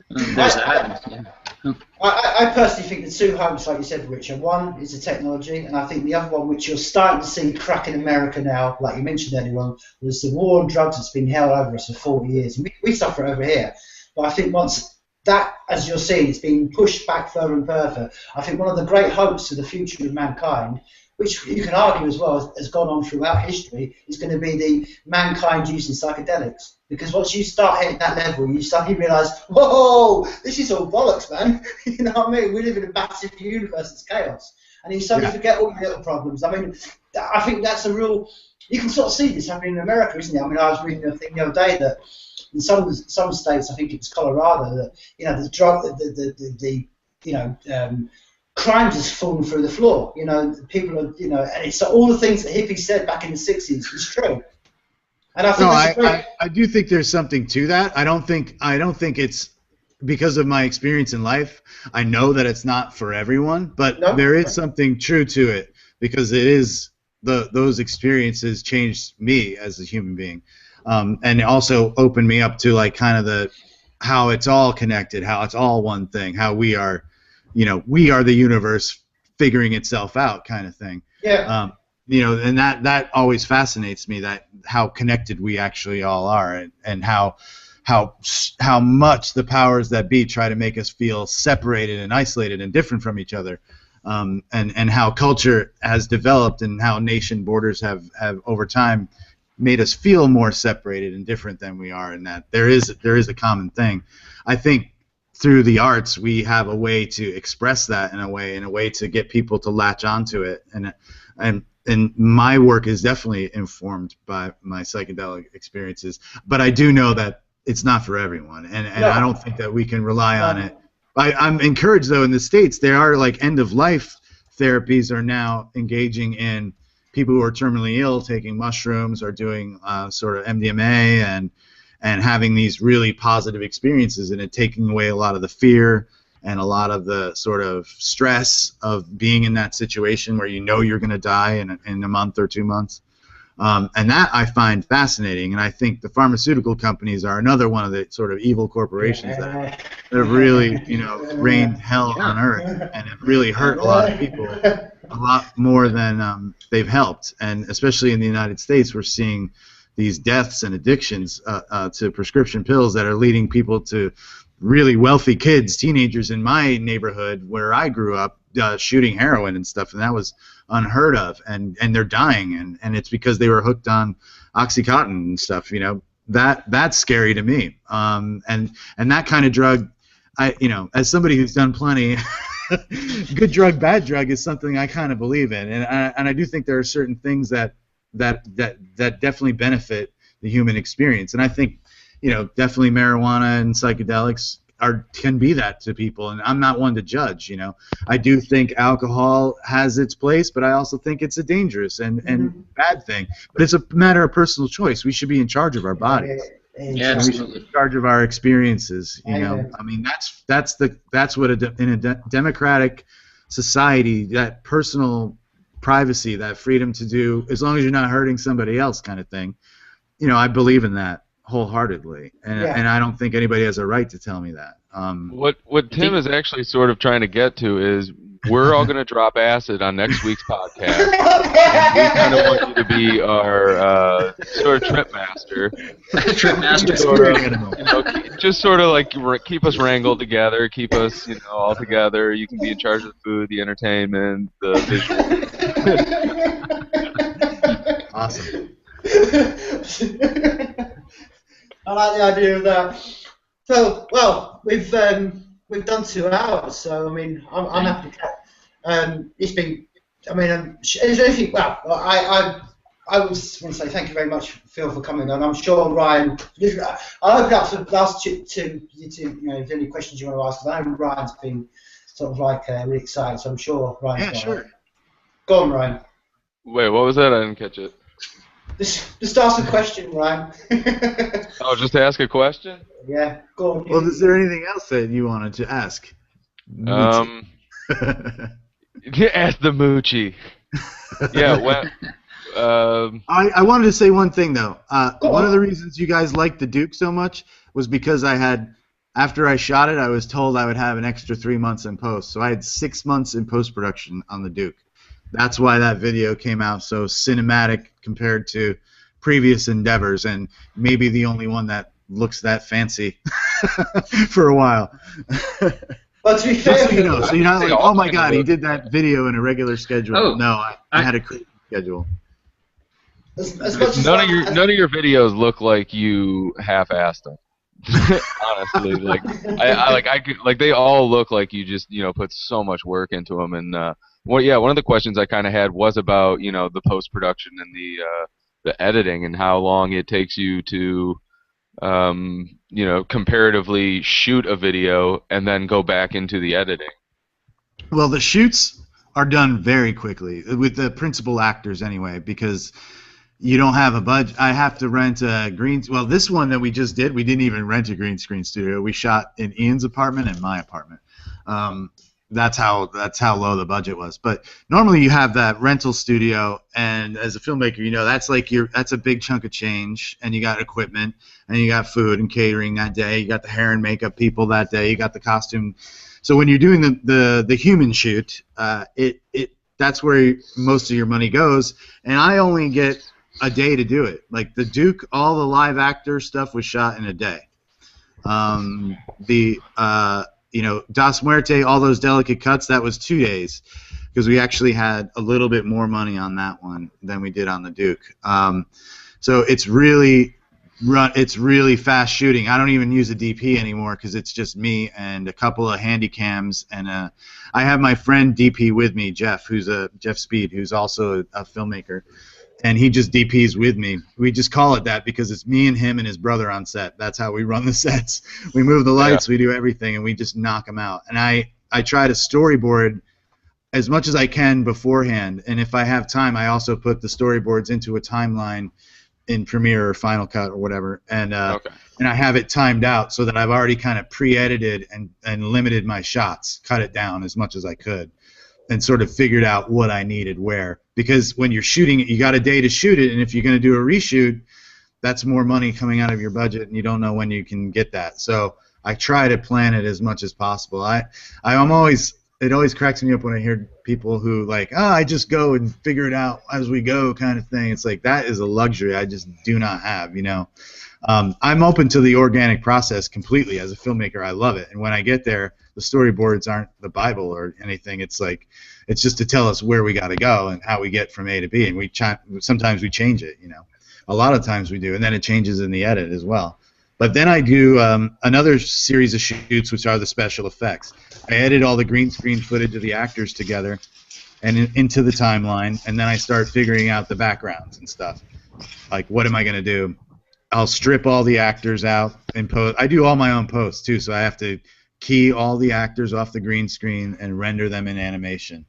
There's that. Yeah. I personally think the two hopes, like you said, Richard, one is the technology, and I think the other one, which you're starting to see crack in America now, like you mentioned earlier on, was the war on drugs that's been held over us for 40 years. And we suffer over here. But I think once that, as you're seeing, it's being pushed back further and further, I think one of the great hopes for the future of mankind, which you can argue as well has gone on throughout history, is going to be the mankind using psychedelics. Because once you start hitting that level, you suddenly realise, whoa, this is all bollocks, man. You know what I mean? We live in a massive universe, it's chaos. And you suddenly forget all your little problems. I mean, I think that's a real... You can sort of see this happening in America, isn't it? I mean, I was reading a thing the other day that in some states, I think it's Colorado, that the drug, crime has fallen through the floor. People are, and it's all the things that hippies said back in the '60s is true. And I think I do think there's something to that. I don't think it's because of my experience in life. I know that it's not for everyone, but there is something true to it because it is those experiences changed me as a human being. And also opened me up to like kind of how it's all connected, how it's all one thing, how we are the universe figuring itself out kind of thing. Yeah. And that always fascinates me, that how connected we actually all are, and how much the powers that be try to make us feel separated and isolated and different from each other. And how culture has developed and how nation borders have over time made us feel more separated and different than we are, and that there is a common thing. I think through the arts we have a way to express that in a way to get people to latch onto it, and my work is definitely informed by my psychedelic experiences, but I do know that it's not for everyone, and I don't think that we can rely on it. I'm encouraged though in the States there are like end of life therapies are now engaging in people who are terminally ill taking mushrooms or doing sort of MDMA and having these really positive experiences, and it taking away a lot of the fear and a lot of the sort of stress of being in that situation where you're going to die in a month or 2 months. And that I find fascinating, and I think the pharmaceutical companies are another one of the sort of evil corporations that have really, rained hell on earth and have really hurt a lot of people, a lot more than they've helped. And especially in the United States, we're seeing these deaths and addictions to prescription pills that are leading people to really wealthy kids, teenagers in my neighborhood where I grew up, shooting heroin and stuff, and that was unheard of, and they're dying, and it's because they were hooked on OxyContin and stuff. That's scary to me. And that kind of drug, as somebody who's done plenty, good drug, bad drug is something I kind of believe in, and I do think there are certain things that definitely benefit the human experience, and I think definitely marijuana and psychedelics can be that to people, and I'm not one to judge. I do think alcohol has its place, but I also think it's a dangerous and bad thing. But it's a matter of personal choice. We should be in charge of our bodies. Yeah, absolutely. We should be in charge of our experiences. I mean, that's what in a democratic society, that personal privacy, that freedom to do, as long as you're not hurting somebody else, kind of thing. I believe in that wholeheartedly, and I don't think anybody has a right to tell me that. What Tim is actually sort of trying to get to is we're all going to drop acid on next week's podcast. And we kind of want you to be our sort of trip master. Trip master. Just sort of like keep us wrangled together, keep us, all together. You can be in charge of the food, the entertainment, the visual. Awesome. I like the idea of that. So, well, we've done 2 hours, so I mean, I'm happy. It's been, I mean, is there anything? Well, I was want to say thank you very much, Phil, for coming on. I'm sure Ryan. I'll open up for the last two. If there's any questions you want to ask, because I know Ryan's been sort of like really excited, so I'm sure Ryan's. Yeah, sure. Go on, Ryan. Wait, what was that? I didn't catch it. Just ask a question, Ryan. Oh, just to ask a question? Yeah, go on. Well, is there anything else that you wanted to ask? Ask the MUCCI. Yeah, well, I wanted to say one thing, though. One of the reasons you guys liked the Duke so much was because after I shot it, I was told I would have an extra 3 months in post. So I had 6 months in post-production on the Duke. That's why that video came out so cinematic compared to previous endeavors, and maybe the only one that looks that fancy for a while. Well, to be fair, so you're not like, oh my God, he did that video in a regular schedule. Oh, no, I had a crazy schedule. as much as none of your videos look like you half-assed them. Honestly, they all look like you just put so much work into them. And one of the questions I kind of had was about the post production and the editing and how long it takes you to comparatively shoot a video and then go back into the editing. Well, the shoots are done very quickly with the principal actors anyway, because you don't have a budget. I have to rent a green. Well, this one that we just did, we didn't even rent a green screen studio. We shot in Ian's apartment and my apartment. That's how low the budget was. But normally you have that rental studio, and as a filmmaker, that's a big chunk of change, and you got equipment, and you got food and catering that day. You got the hair and makeup people that day. You got the costume. So when you're doing the human shoot, that's where most of your money goes. And I only get a day to do it. Like the Duke, all the live actor stuff was shot in a day. Das Muerte, all those delicate cuts, that was 2 days, because we actually had a little bit more money on that one than we did on the Duke. So it's really fast shooting. I don't even use a DP anymore because it's just me and a couple of handy cams, and I have my friend DP with me, Jeff Speed, who's also a filmmaker. And he just DPs with me. We just call it that because it's me and him and his brother on set. That's how we run the sets. We move the lights, we do everything, and we just knock them out. And I try to storyboard as much as I can beforehand. And if I have time, I also put the storyboards into a timeline in Premiere or Final Cut or whatever. And and I have it timed out so that I've already kind of pre-edited and limited my shots, cut it down as much as I could, and sort of figured out what I needed where. Because when you're shooting it, you got a day to shoot it, and if you're going to do a reshoot, that's more money coming out of your budget, and you don't know when you can get that. So I try to plan it as much as possible. It always cracks me up when I hear people who I just go and figure it out as we go kind of thing. It's like, that is a luxury I just do not have, I'm open to the organic process completely. As a filmmaker, I love it. And when I get there, the storyboards aren't the Bible or anything. It's just to tell us where we got to go and how we get from A to B. And sometimes we change it, A lot of times we do, and then it changes in the edit as well. But then I do another series of shoots, which are the special effects. I edit all the green screen footage of the actors together and into the timeline, and then I start figuring out the backgrounds and stuff. Like, what am I going to do? I'll strip all the actors out and post. I do all my own posts too, so I have to key all the actors off the green screen and render them in animation,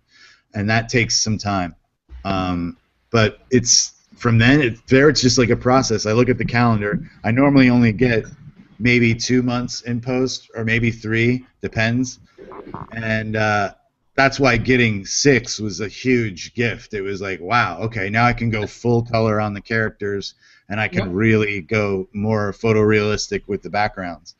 and that takes some time. But it's from then it's just like a process. I look at the calendar. I normally only get maybe 2 months in post, or maybe 3, depends. And that's why getting 6 was a huge gift. It was like, wow, okay, now I can go full color on the characters, and I can really go more photorealistic with the backgrounds.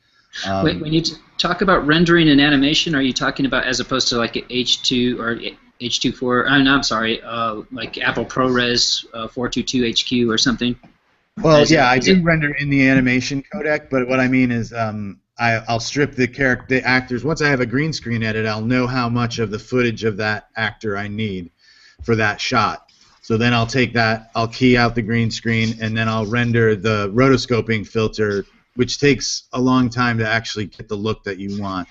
Wait, when you talk about rendering and animation, are you talking about as opposed to like H2 or H24? I'm sorry, like Apple ProRes 422 HQ or something? Well, yeah, I do render in the animation codec, but what I mean is I'll strip the actors. Once I have a green screen edit, I'll know how much of the footage of that actor I need for that shot. So then I'll take that, I'll key out the green screen, and then I'll render the rotoscoping filter, which takes a long time to actually get the look that you want.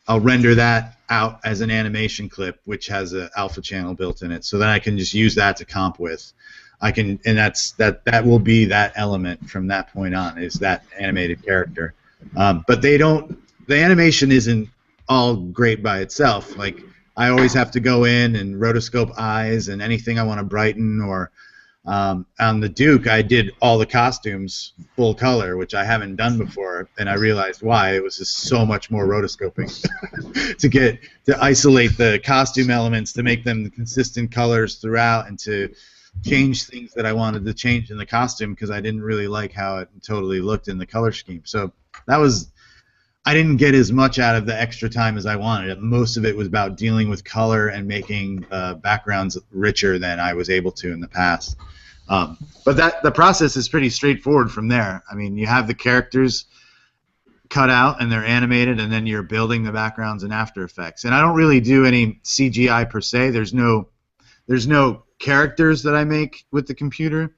I'll render that out as an animation clip, which has an alpha channel built in it. So then I can just use that to comp with. And that will be that element from that point on, is that animated character. But the animation isn't all great by itself. Like, I always have to go in and rotoscope eyes and anything I want to brighten. Or on the Duke, I did all the costumes full color, which I haven't done before, and I realized why. It was just so much more rotoscoping to isolate the costume elements, to make them consistent colors throughout, and to change things that I wanted to change in the costume because I didn't really like how it totally looked in the color scheme. So I didn't get as much out of the extra time as I wanted. Most of it was about dealing with color and making backgrounds richer than I was able to in the past. But the process is pretty straightforward from there. I mean, you have the characters cut out and they're animated, and then you're building the backgrounds in After Effects. And I don't really do any CGI per se. There's no characters that I make with the computer.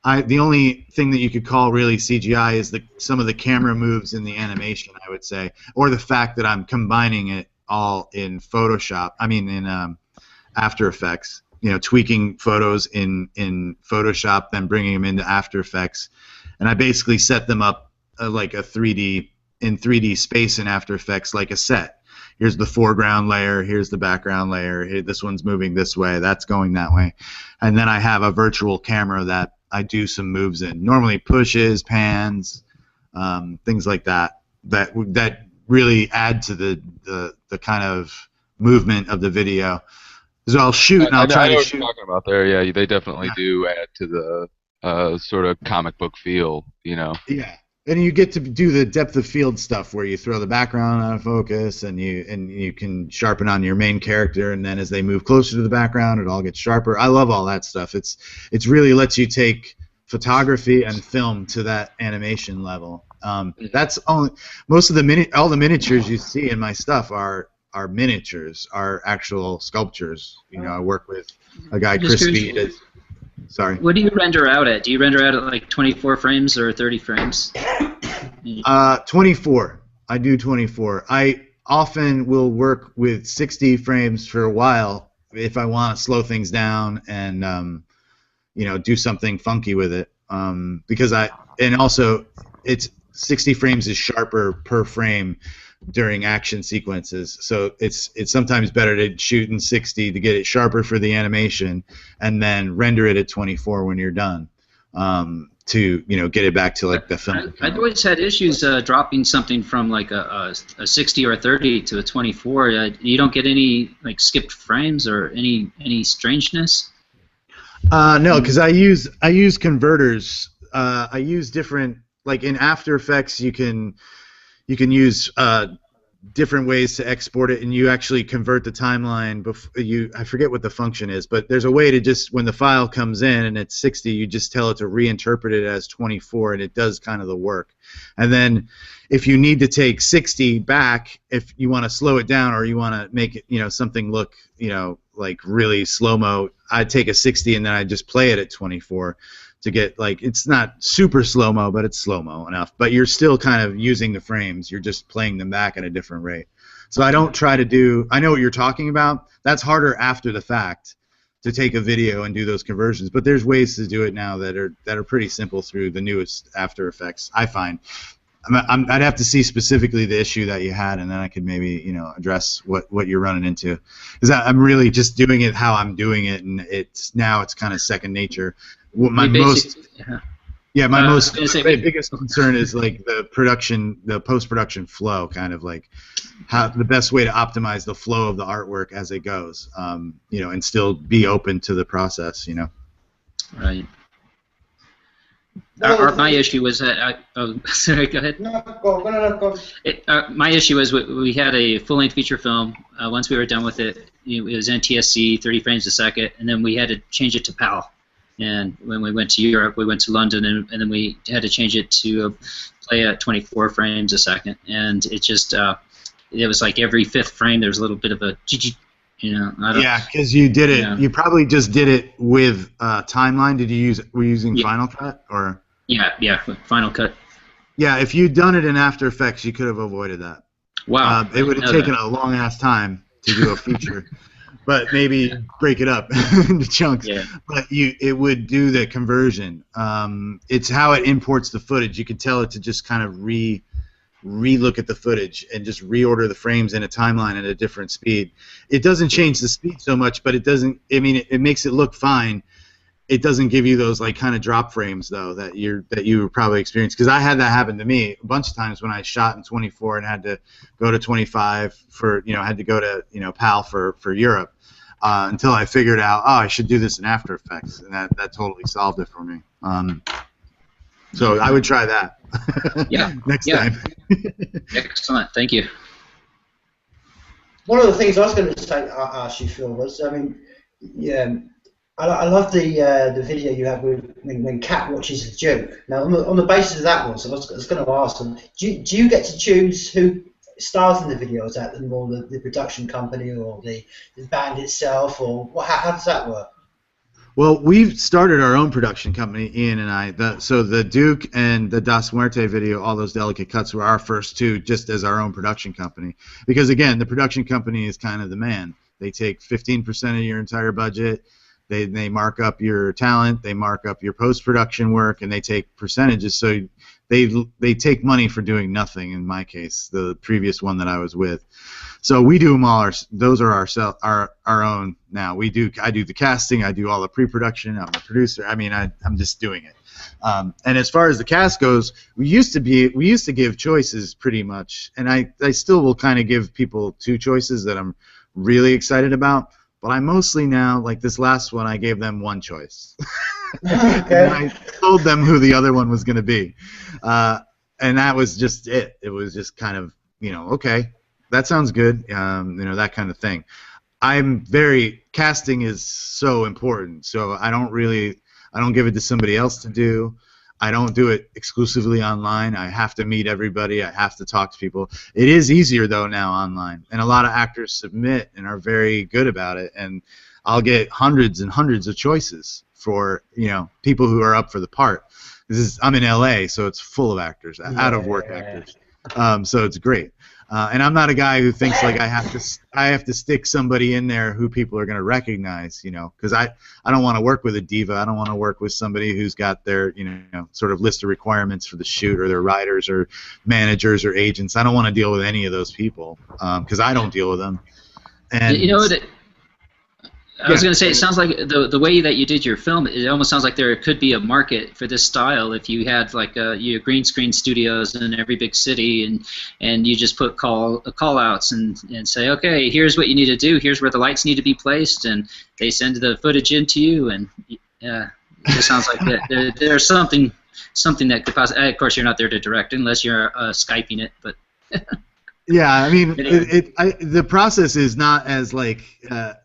The only thing that you could call really CGI is some of the camera moves in the animation, I would say, or the fact that I'm combining it all in Photoshop. I mean, in After Effects. You know, tweaking photos in Photoshop, then bringing them into After Effects, and I basically set them up like a 3D space in After Effects, like a set. Here's the foreground layer, here's the background layer, here, this one's moving this way, that's going that way. And then I have a virtual camera that I do some moves in. Normally pushes, pans, things like that really add to the kind of movement of the video. So I'll shoot and I'll try to shoot. I know what you're talking about there, yeah. They definitely do add to the sort of comic book feel, you know. Yeah. And you get to do the depth of field stuff where you throw the background out of focus, and you can sharpen on your main character, and then as they move closer to the background, it all gets sharper. I love all that stuff. It's really lets you take photography and film to that animation level. That's only most of all the miniatures you see in my stuff are miniatures, are actual sculptures. You know, I work with a guy, Chris Speed. Sorry. What do you render out at? Do you render out at like 24 frames or 30 frames? 24. I do 24. I often will work with 60 frames for a while if I want to slow things down and you know, do something funky with it. And also it's 60 frames is sharper per frame during action sequences, so it's sometimes better to shoot in 60 to get it sharper for the animation, and then render it at 24 when you're done, to get it back to like the film. I've always had issues dropping something from like a 60 or a 30 to a 24. You don't get any like skipped frames or any strangeness? No, because I use converters. I use different, like in After Effects you can use different ways to export it, and you actually convert the timeline. I forget what the function is, but there's a way to just, when the file comes in and it's 60, you just tell it to reinterpret it as 24, and it does kind of the work. And then if you need to take 60 back, if you want to slow it down or you want to make it, something look, like really slow-mo, I'd take a 60 and then I'd just play it at 24. To get, like, it's not super slow-mo, but it's slow-mo enough. But you're still kind of using the frames. You're just playing them back at a different rate. So I don't try to do, I know what you're talking about. That's harder after the fact to take a video and do those conversions. But there's ways to do it now that are pretty simple through the newest After Effects, I find. I'd have to see specifically the issue that you had, and then I could maybe, address what you're running into. Because I'm really just doing it how I'm doing it, and it's kind of second nature. My biggest concern is like the post-production flow, kind of like how the best way to optimize the flow of the artwork as it goes, and still be open to the process, Right. My issue was that sorry, go ahead. No, go on. My issue was we had a full-length feature film. Once we were done with it, it was NTSC, 30 frames a second, and then we had to change it to PAL. And when we went to Europe, we went to London, and then we had to change it to play at 24 frames a second. And it just it was like every fifth frame there was a little bit of a Yeah, because you did it. Yeah. You probably just did it with Timeline. Were you using Final Cut or? Yeah, Final Cut. Yeah, if you'd done it in After Effects, you could have avoided that. Wow. It would have taken a long ass time to do a feature, but maybe break it up into chunks. Yeah. But it would do the conversion. It's how it imports the footage. You could tell it to just kind of re-look at the footage and just reorder the frames in a timeline at a different speed. It doesn't change the speed so much, but it doesn't. I mean, it makes it look fine. It doesn't give you those like kind of drop frames though that you probably experienced, because I had that happen to me a bunch of times when I shot in 24 and had to go to 25 for had to go to PAL for Europe until I figured out I should do this in After Effects, and that totally solved it for me. So I would try that. Yeah. Next time. Excellent. Thank you. One of the things I was going to say, ask you, Phil, was I love the video you have when Kat watches the Duke. Now, on the basis of that one, so I was going to ask them, do you get to choose who stars in the video? Is that more the production company or the band itself, or how does that work? Well, we've started our own production company, Ian and I. So the Duke and the Das Muerte video, all those delicate cuts, were our first two, just as our own production company. Because again, the production company is kind of the man. They take 15% of your entire budget. They mark up your talent. They mark up your post-production work, and they take percentages. So they take money for doing nothing. In my case, the previous one that I was with. So we do them all. Those are our own now. I do the casting. I do all the pre-production. I'm the producer. I mean, I'm just doing it. And as far as the cast goes, we used to give choices pretty much, and I still will kind of give people two choices that I'm really excited about. But I mostly now, like this last one, I gave them one choice. Okay. And I told them who the other one was going to be, and that was just it. It was just kind of okay. That sounds good, that kind of thing. Casting is so important, so I don't give it to somebody else to do. I don't do it exclusively online. I have to meet everybody. I have to talk to people. It is easier, though, now online, and a lot of actors submit and are very good about it, and I'll get hundreds and hundreds of choices for people who are up for the part. I'm in LA, so it's full of actors, out-of-work actors, so it's great. And I'm not a guy who thinks like I have to stick somebody in there who people are going to recognize, because I don't want to work with a diva. I don't want to work with somebody who's got their sort of list of requirements for the shoot, or their writers or managers or agents. I don't want to deal with any of those people because I don't deal with them. And I was going to say, it sounds like the way that you did your film, it almost sounds like there could be a market for this style if you had like your green screen studios in every big city, and you just put call outs and say, okay, here's what you need to do, here's where the lights need to be placed, and they send the footage into you, and it just sounds like that there's something that could possibly. Of course, you're not there to direct unless you're Skyping it, but. Yeah, I mean, the process is not as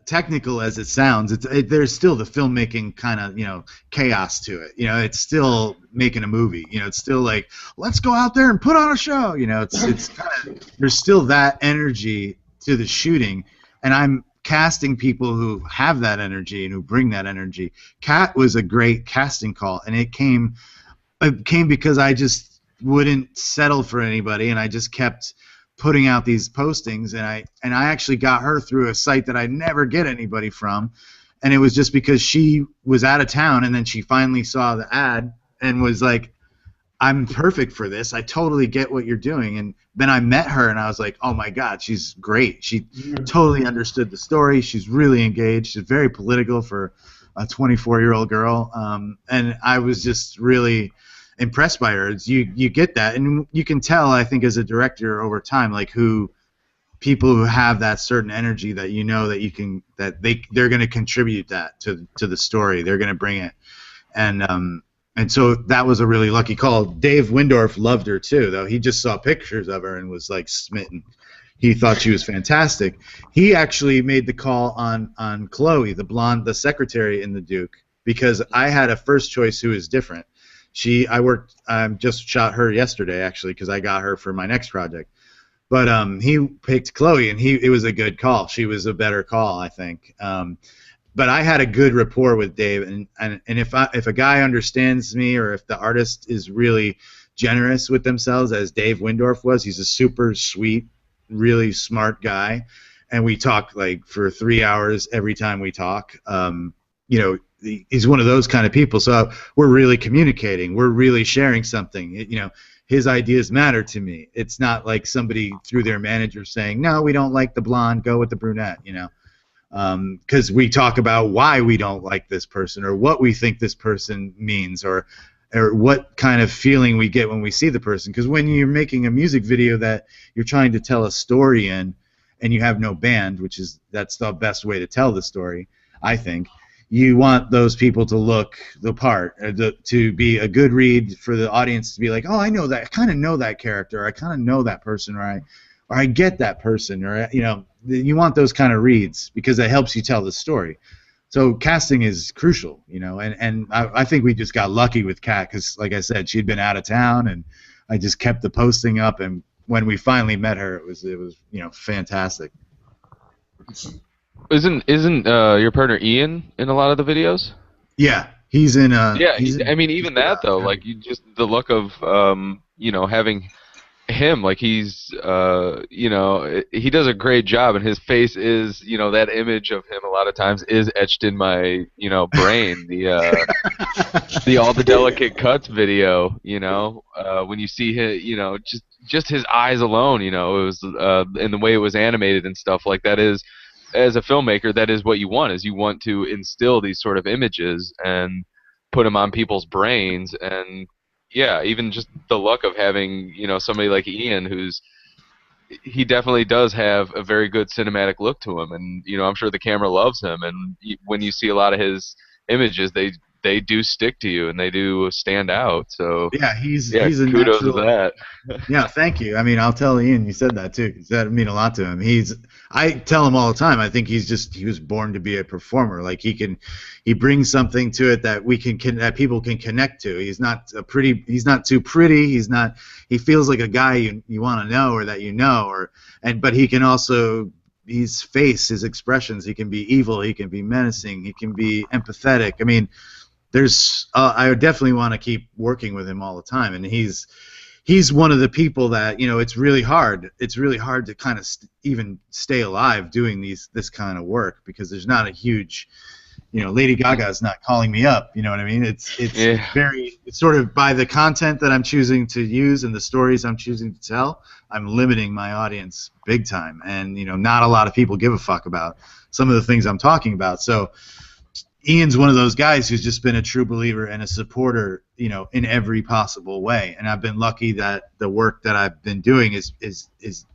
technical as it sounds. There's still the filmmaking kind of chaos to it. It's still making a movie. It's still like, let's go out there and put on a show. It's kind of, there's still that energy to the shooting, and I'm casting people who have that energy and who bring that energy. Kat was a great casting call, and it came because I just wouldn't settle for anybody, and I just kept putting out these postings, and I actually got her through a site that I never get anybody from, and it was just because she was out of town, and then she finally saw the ad and was like, I'm perfect for this. I totally get what you're doing. And then I met her, and I was like, oh my God, she's great. She totally understood the story. She's really engaged. She's very political for a 24-year-old girl, and I was just really impressed by her. You get that, and you can tell, I think, as a director over time, like people who have that certain energy that they're going to contribute that to the story. They're going to bring it, and And so that was a really lucky call. Dave Windorf loved her too, though. He just saw pictures of her and was like smitten. He thought she was fantastic. He actually made the call on Chloe, the blonde, the secretary in the Duke, because I had a first choice who is different. I just shot her yesterday actually because I got her for my next project. But he picked Chloe, and it was a good call. She was a better call, I think. But I had a good rapport with Dave, and if a guy understands me, or if the artist is really generous with themselves, as Dave Windorf was, he's a super sweet, really smart guy, and we talk like for 3 hours every time we talk. He's one of those kind of people. So we're really communicating. We're really sharing something. His ideas matter to me. It's not like somebody through their manager saying, no, we don't like the blonde, go with the brunette, because we talk about why we don't like this person, or what we think this person means, or what kind of feeling we get when we see the person. Because when you're making a music video that you're trying to tell a story in, and you have no band, that's the best way to tell the story, I think. You want those people to look the part, to be a good read for the audience, to be like, oh, I know that, I kind of know that character, or I kind of know that person, or I get that person, or you want those kind of reads because it helps you tell the story. So casting is crucial, and I think we just got lucky with Kat because, like I said, she'd been out of town, and I just kept the posting up, and when we finally met her, it was fantastic. Isn't your partner Ian in a lot of the videos? Yeah, he's in. Even that though, like the look of having him, like he's he does a great job, and his face is that image of him a lot of times is etched in my brain. The All the Delicate Cuts video, when you see him, just his eyes alone, it was and the way it was animated and stuff like that is. As a filmmaker, that is what you want. Is you want to instill these sort of images and put them on people's brains. And yeah, even just the luck of having somebody like Ian, he definitely does have a very good cinematic look to him, and I'm sure the camera loves him. And when you see a lot of his images, they do stick to you and they do stand out. So yeah, he's a kudos natural, to that. Yeah, thank you. I mean, I'll tell Ian you said that too, 'cause that mean a lot to him. I tell him all the time. I think he was born to be a performer. Like he brings something to it that that people can connect to. He's not too pretty. He feels like a guy you want to know, or that but he can also. His face, his expressions. He can be evil. He can be menacing. He can be empathetic. I mean. I would definitely want to keep working with him all the time, and he's one of the people that it's really hard. It's really hard to kind of even stay alive doing this kind of work because there's not a huge, Lady Gaga's not calling me up. You know what I mean? It's sort of by the content that I'm choosing to use and the stories I'm choosing to tell. I'm limiting my audience big time, and not a lot of people give a fuck about some of the things I'm talking about. So. Ian's one of those guys who's just been a true believer and a supporter, in every possible way. And I've been lucky that the work that I've been doing is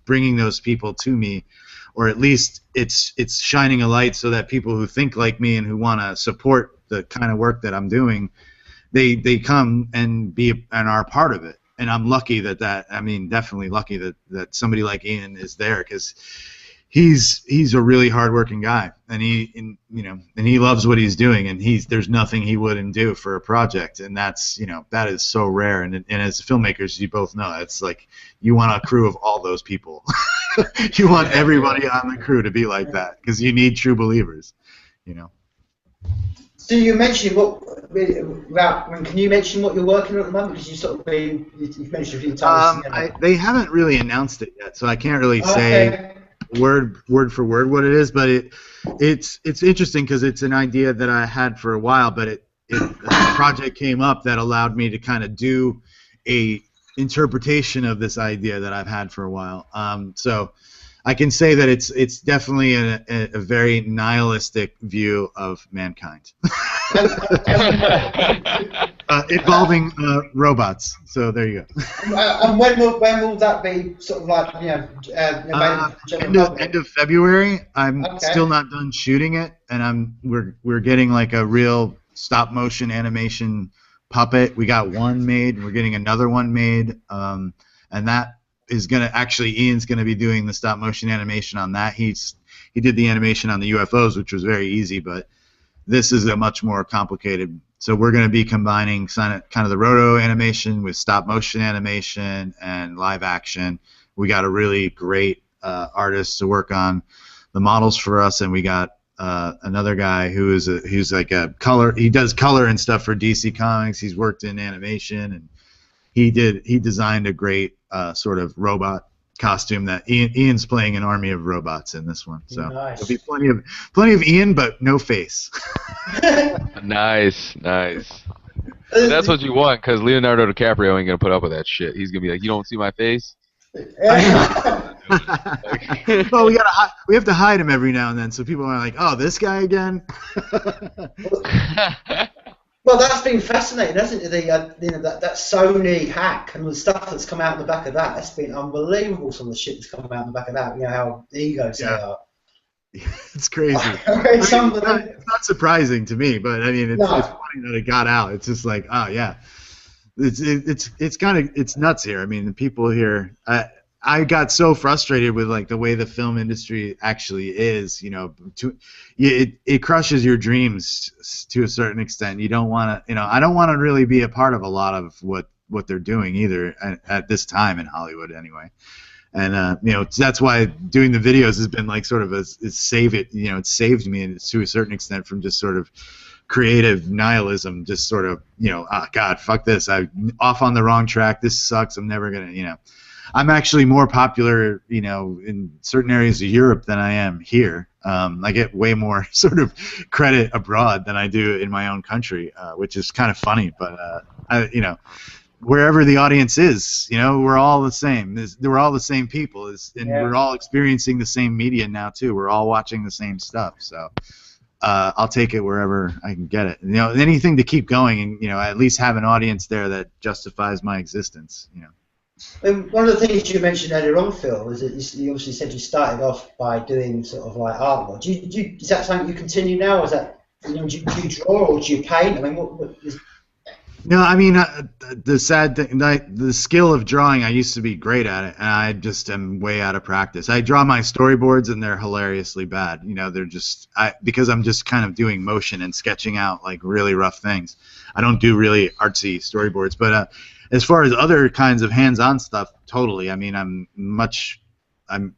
bringing those people to me, or at least it's shining a light so that people who think like me and who want to support the kind of work that I'm doing, they come and are part of it. And I'm lucky definitely lucky that somebody like Ian is there, because he's a really hardworking guy, and he loves what he's doing, and there's nothing he wouldn't do for a project, and that is so rare. And as filmmakers, you both know, it's like you want a crew of all those people. You want everybody on the crew to be like that, because you need true believers. So you mentioned can you mention what you're working on at the moment? Because you've mentioned a few times. They haven't really announced it yet, so I can't really say. Word for word what it is, but it's interesting because it's an idea that I had for a while, but a project came up that allowed me to kind of do a interpretation of this idea that I've had for a while. So I can say that it's definitely a very nihilistic view of mankind. Involving robots. So there you go. And when will that be sort of like end of February. I'm still not done shooting it, and we're getting like a real stop motion animation puppet. We got one made. We're getting another one made, and that is gonna actually Ian's gonna be doing the stop motion animation on that. He did the animation on the UFOs, which was very easy, but this is a much more complicated. So we're going to be combining kind of the roto animation with stop motion animation and live action. We got a really great artist to work on the models for us, and we got another guy who's like a color. He does color and stuff for DC Comics. He's worked in animation, and he designed a great sort of robot costume that Ian's playing an army of robots in this one. So Nice. there'll be plenty of Ian, but no face. Nice. And that's what you want, because Leonardo DiCaprio ain't gonna put up with that shit. He's gonna be like, you don't see my face? Well, we have to hide him every now and then, so people are like, oh, this guy again. Well, that's been fascinating, hasn't it? That Sony hack and the stuff that's come out in the back of that. That's been unbelievable. Some of the shit that's come out in the back of that. You know how egos they are. It's crazy. It's it's not surprising to me, but I mean, it's funny that it got out. It's just like, oh yeah, it's nuts here. I mean, the people here. I got so frustrated with like the way the film industry actually is. You know, it crushes your dreams to a certain extent. You don't want to. You know, I don't want to really be a part of a lot of what they're doing either at this time in Hollywood anyway. And you know, that's why doing the videos has been like sort of it saved me to a certain extent from just sort of creative nihilism, just sort of, you know, oh God, fuck this, I'm off on the wrong track, this sucks, I'm never gonna, you know. I'm actually more popular, you know, in certain areas of Europe than I am here. I get way more sort of credit abroad than I do in my own country, which is kind of funny, but you know, wherever the audience is, you know, we're all the same. We're all the same people, and we're all experiencing the same media now too. We're all watching the same stuff. So I'll take it wherever I can get it. You know, anything to keep going, and you know, at least have an audience there that justifies my existence. You know. And one of the things you mentioned earlier on, Phil, is that you obviously said you started off by doing sort of like artwork. Is that something you continue now, or is that, you know, do you draw or do you paint? I mean, what is... No, I mean, the sad thing, the skill of drawing, I used to be great at it, and I just am way out of practice. I draw my storyboards, and they're hilariously bad. You know, they're just, because I'm just kind of doing motion and sketching out like really rough things. I don't do really artsy storyboards, but as far as other kinds of hands-on stuff, totally. I mean, I'm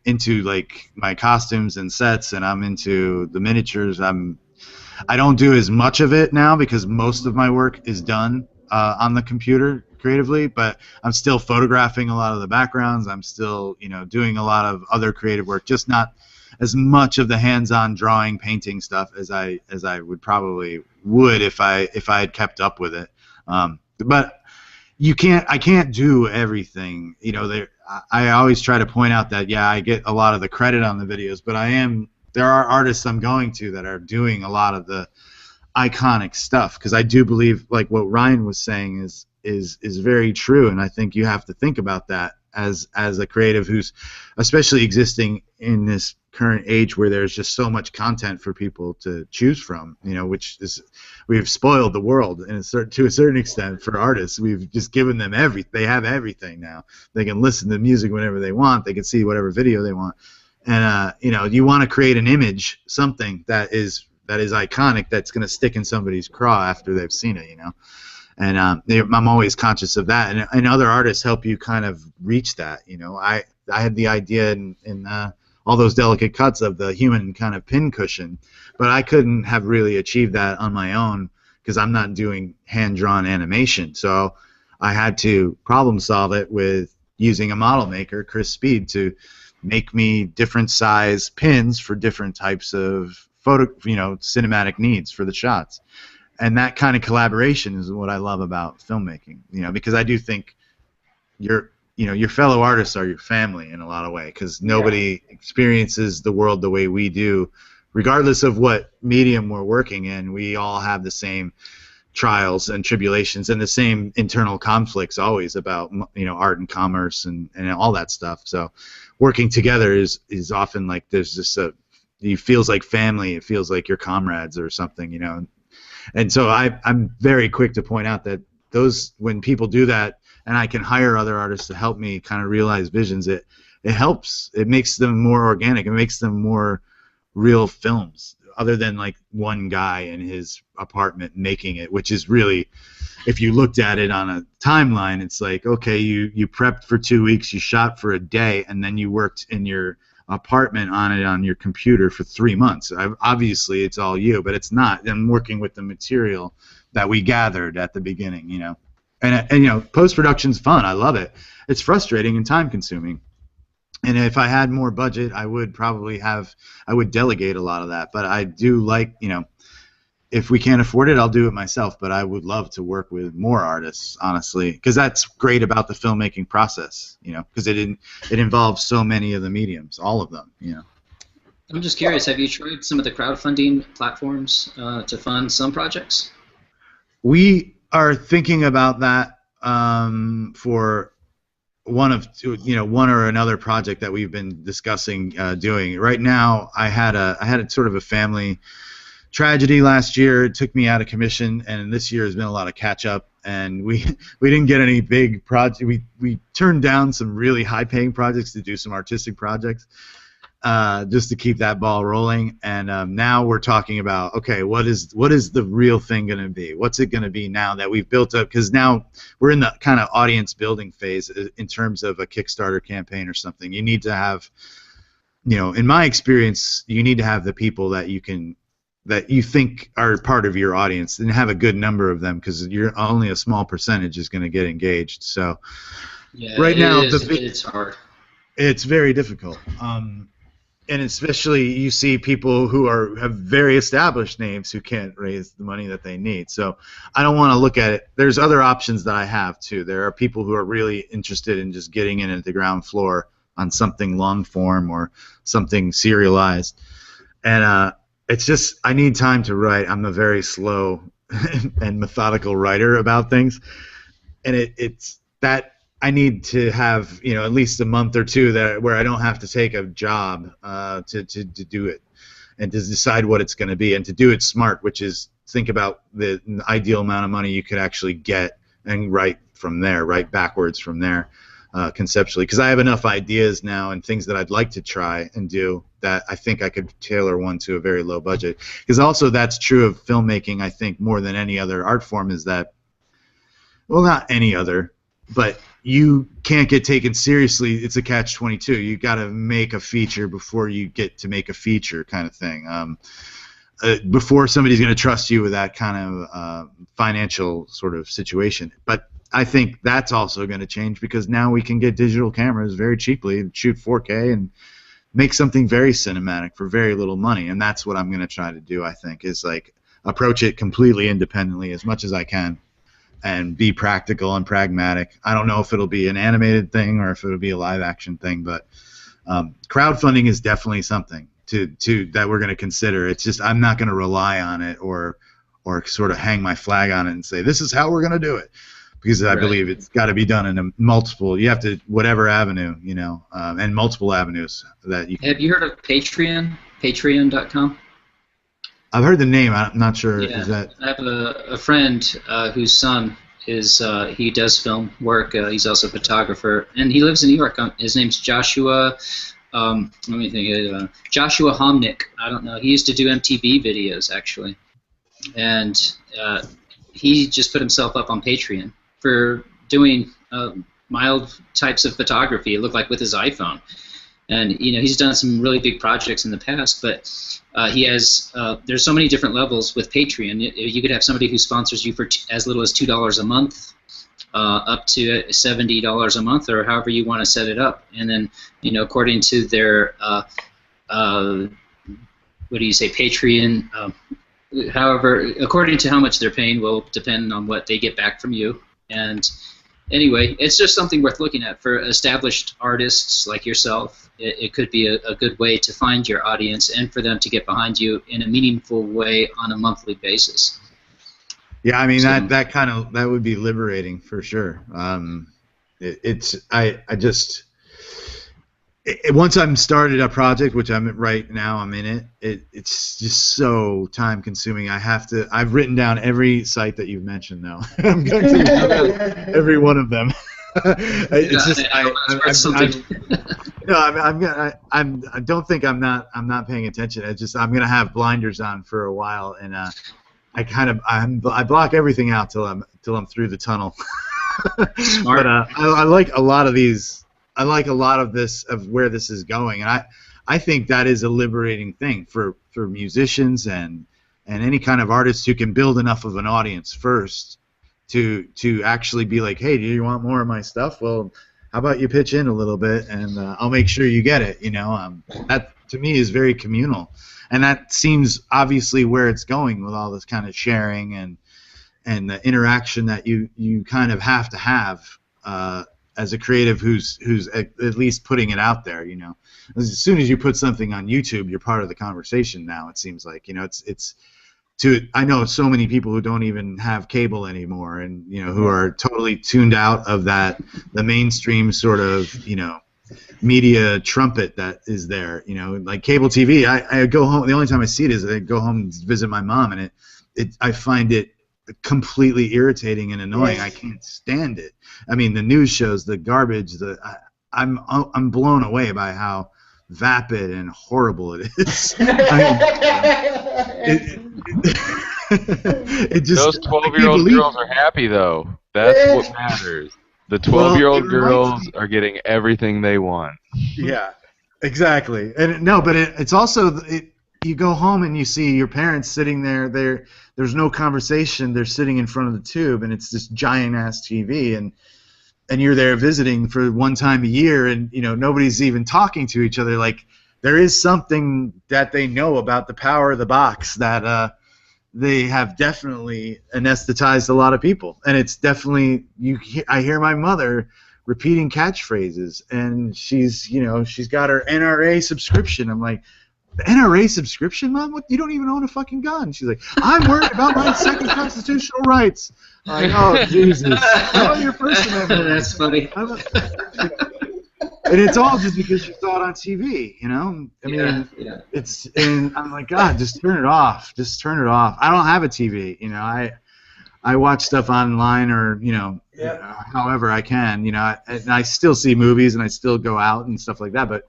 into like my costumes and sets, and I'm into the miniatures. I don't do as much of it now because most of my work is done on the computer creatively, but I'm still photographing a lot of the backgrounds. I'm still, you know, doing a lot of other creative work, just not as much of the hands-on drawing, painting stuff as I would probably if I had kept up with it. But I can't do everything. You know, I always try to point out that I get a lot of the credit on the videos, but there are artists I'm going to that are doing a lot of the iconic stuff, because I do believe, like what Ryan was saying is very true, and I think you have to think about that as a creative who's especially existing in this current age where there's just so much content for people to choose from, you know, which is, we've spoiled the world to a certain extent for artists. We've just given them they have everything now. They can listen to music whenever they want, they can see whatever video they want, and you know, you want to create an image, something that is iconic, that's going to stick in somebody's craw after they've seen it, you know. And I'm always conscious of that, and other artists help you kind of reach that, you know. I had the idea in all those delicate cuts of the human kind of pin cushion, but I couldn't have really achieved that on my own because I'm not doing hand-drawn animation. So I had to problem solve it with using a model maker, Chris Speed, to make me different size pins for different types of cinematic needs for the shots. And that kind of collaboration is what I love about filmmaking, you know, because I do think your fellow artists are your family in a lot of ways, because nobody experiences the world the way we do, regardless of what medium we're working in. We all have the same trials and tribulations and the same internal conflicts always about, you know, art and commerce and all that stuff. So working together is often like there's just it feels like family. It feels like your comrades or something, you know. And so I'm very quick to point out that when people do that, and I can hire other artists to help me kind of realize visions, it helps. It makes them more organic. It makes them more real films, other than like one guy in his apartment making it, which is really, if you looked at it on a timeline, it's like, okay, you prepped for 2 weeks, you shot for a day, and then you worked in your apartment on it on your computer for 3 months. Obviously, it's all you, but it's not. I'm working with the material that we gathered at the beginning, you know. And you know, post-production's fun. I love it. It's frustrating and time-consuming. And if I had more budget, I would delegate a lot of that. But I do like, you know, if we can't afford it, I'll do it myself. But I would love to work with more artists, honestly, because that's great about the filmmaking process, you know, because it involves so many of the mediums, all of them, you know. I'm just curious, have you tried some of the crowdfunding platforms to fund some projects? We are thinking about that for one or another project that we've been discussing doing. Right now, I had a sort of a family tragedy last year. It took me out of commission, and this year has been a lot of catch up. And we didn't get any big project. We turned down some really high paying projects to do some artistic projects, just to keep that ball rolling. And now we're talking about, okay, what is the real thing going to be? What's it going to be now that we've built up? Because now we're in the kind of audience building phase in terms of a Kickstarter campaign or something. You need to have, you know, in my experience, you need to have the people that you think are part of your audience, and have a good number of them, because you're only a small percentage is going to get engaged. So yeah, right now it's hard. It's very difficult. And especially you see people who have very established names who can't raise the money that they need. So I don't want to look at it. There's other options that I have too. There are people who are really interested in just getting in at the ground floor on something long form or something serialized. And it's just, I need time to write. I'm a very slow and methodical writer about things. And it's that I need to have, you know, at least a month or two where I don't have to take a job to do it, and to decide what it's going to be, and to do it smart, which is think about the ideal amount of money you could actually get and write backwards from there, conceptually. Because I have enough ideas now and things that I'd like to try and do that I think I could tailor one to a very low budget. Because also that's true of filmmaking, I think, more than any other art form, is that, well, not any other, but you can't get taken seriously. It's a catch-22. You got to make a feature before you get to make a feature, kind of thing. Before somebody's going to trust you with that kind of financial sort of situation. But I think that's also going to change, because now we can get digital cameras very cheaply, shoot 4K, and make something very cinematic for very little money. And that's what I'm going to try to do, I think, is like approach it completely independently as much as I can, and be practical and pragmatic. I don't know if it'll be an animated thing or if it'll be a live action thing, but crowdfunding is definitely something that we're going to consider. It's just I'm not going to rely on it or sort of hang my flag on it and say this is how we're going to do it, because I believe it's got to be done in you have to, whatever avenue, you know, and multiple avenues that you can. Have you heard of Patreon? Patreon.com? I've heard the name. I'm not sure. Yeah. Is that? I have a friend whose son is he does film work. He's also a photographer, and he lives in New York. His name's Joshua. Let me think. Joshua Homnick. I don't know. He used to do MTV videos actually, and he just put himself up on Patreon for doing mild types of photography. It looked like with his iPhone. And you know, he's done some really big projects in the past, but he has there's so many different levels with Patreon. You could have somebody who sponsors you for as little as $2 a month, up to $70 a month, or however you want to set it up. And then, you know, according to their what do you say, Patreon, however, according to how much they're paying will depend on what they get back from you. And anyway, it's just something worth looking at for established artists like yourself. It could be a good way to find your audience and for them to get behind you in a meaningful way on a monthly basis. Yeah, I mean, that would be liberating for sure. once I'm started a project, which I'm right now, I'm in it. It's just so time consuming. I've written down every site that you've mentioned now. I'm going to look at every one of them. It's just I don't think I'm not paying attention. I'm gonna have blinders on for a while, and I block everything out till I'm through the tunnel. Smart. But I like a lot of these. I like a lot of this, of where this is going, and I think that is a liberating thing for musicians and any kind of artists who can build enough of an audience first to actually be like, hey, do you want more of my stuff? Well, how about you pitch in a little bit, and I'll make sure you get it. That to me is very communal, and that seems obviously where it's going with all this kind of sharing and the interaction that you kind of have to have as a creative who's at least putting it out there. As soon as you put something on YouTube, you're part of the conversation now. It seems like I know so many people who don't even have cable anymore, and who are totally tuned out of the mainstream sort of media trumpet that is there. Like cable TV. I go home. The only time I see it is I go home and visit my mom, and I find it completely irritating and annoying. I can't stand it. I mean, the news shows, the garbage. I'm blown away by how vapid and horrible it is. It just, those 12-year-old girls are happy though. That's what matters. The 12-year-old girls are getting everything they want. Yeah, exactly. And it's also you go home and you see your parents sitting there. There's no conversation. They're sitting in front of the tube, and it's this giant ass TV, and you're there visiting for one time a year, and nobody's even talking to each other. Like, there is something that they know about the power of the box that they have definitely anesthetized a lot of people, and it's definitely I hear my mother repeating catchphrases, and she's got her NRA subscription. I'm like, the NRA subscription, Mom? What? You don't even own a fucking gun. She's like, I'm worried about my second constitutional rights. I'm like, oh, Jesus. How about your First Amendment? That's funny. And it's all just because you saw it on TV, I mean, and I'm like, God, just turn it off. Just turn it off. I don't have a TV, I watch stuff online or, however I can, and I still see movies and I still go out and stuff like that, but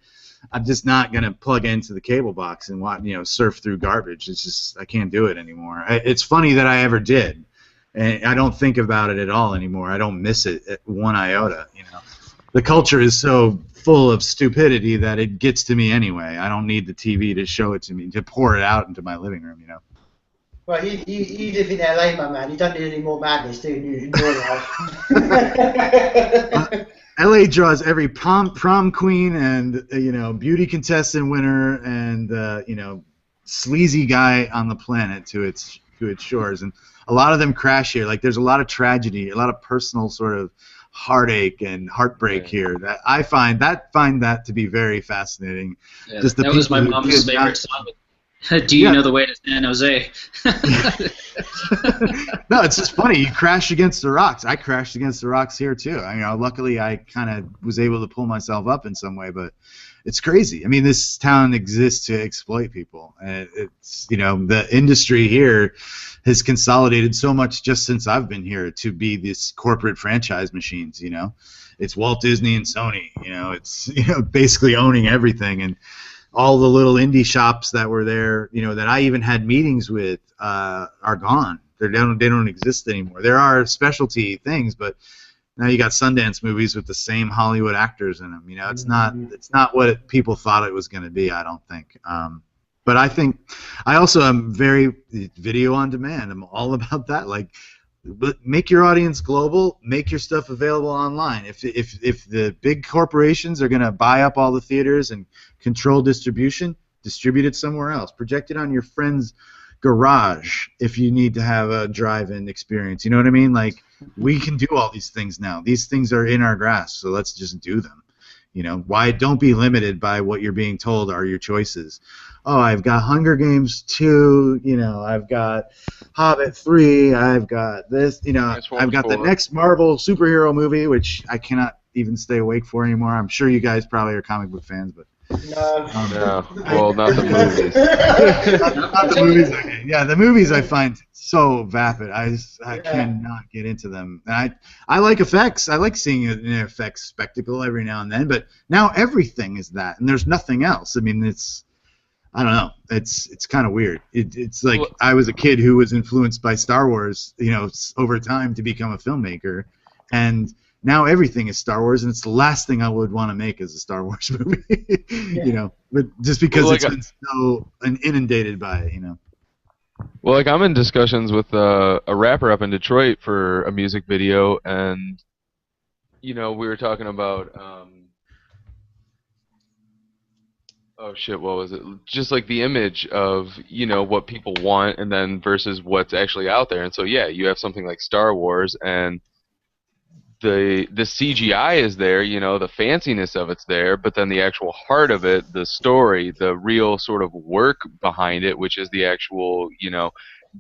I'm just not going to plug into the cable box and watch, surf through garbage. It's just, I can't do it anymore. It's funny that I ever did, and I don't think about it at all anymore. I don't miss it at one iota, The culture is so full of stupidity that it gets to me anyway. I don't need the TV to show it to me, to pour it out into my living room, Well, you live in LA, my man. You don't need any more madness, do you, in your life? LA draws every prom queen and beauty contestant winner and sleazy guy on the planet to its shores, and a lot of them crash here. Like, there's a lot of tragedy, a lot of personal sort of heartache and heartbreak here that I find that to be very fascinating. Yeah, that was my mom's favorite song. Do you know the way to San Jose? No, it's just funny. You crash against the rocks. I crashed against the rocks here too. Luckily I kind of was able to pull myself up in some way, but it's crazy. I mean, this town exists to exploit people, and it's the industry here has consolidated so much just since I've been here to be this corporate franchise machines. It's Walt Disney and Sony. It's basically owning everything, and all the little indie shops that were there, that I even had meetings with, are gone. They don't exist anymore. There are specialty things, but now you got Sundance movies with the same Hollywood actors in them. It's not what people thought it was going to be. I don't think. But I think I also am very video on demand. I'm all about that. Like, make your audience global. Make your stuff available online. If the big corporations are going to buy up all the theaters and control distribution, distribute it somewhere else. Project it on your friend's garage if you need to have a drive-in experience. You know what I mean? Like, we can do all these things now. These things are in our grasp, so let's just do them. Why don't be limited by what you're being told are your choices. Oh, I've got Hunger Games 2, I've got Hobbit 3, I've got this, I've got the next Marvel superhero movie, which I cannot even stay awake for anymore. I'm sure you guys probably are comic book fans, but No. No. Well, not the movies. not the movies. Okay. Yeah, the movies I find so vapid. I cannot get into them. And I like effects. I like seeing an effects spectacle every now and then. But now everything is that, and there's nothing else. I mean, I don't know. It's kind of weird. It's like I was a kid who was influenced by Star Wars, over time to become a filmmaker, and now everything is Star Wars, and it's the last thing I would want to make as a Star Wars movie, But just because it's been so inundated by it, Well, like I'm in discussions with a rapper up in Detroit for a music video, and we were talking about oh shit, what was it? Just like the image of what people want, and then versus what's actually out there. And so yeah, you have something like Star Wars, and the CGI is there, the fanciness of it's there, but then the actual heart of it, the story, the real sort of work behind it, which is the actual,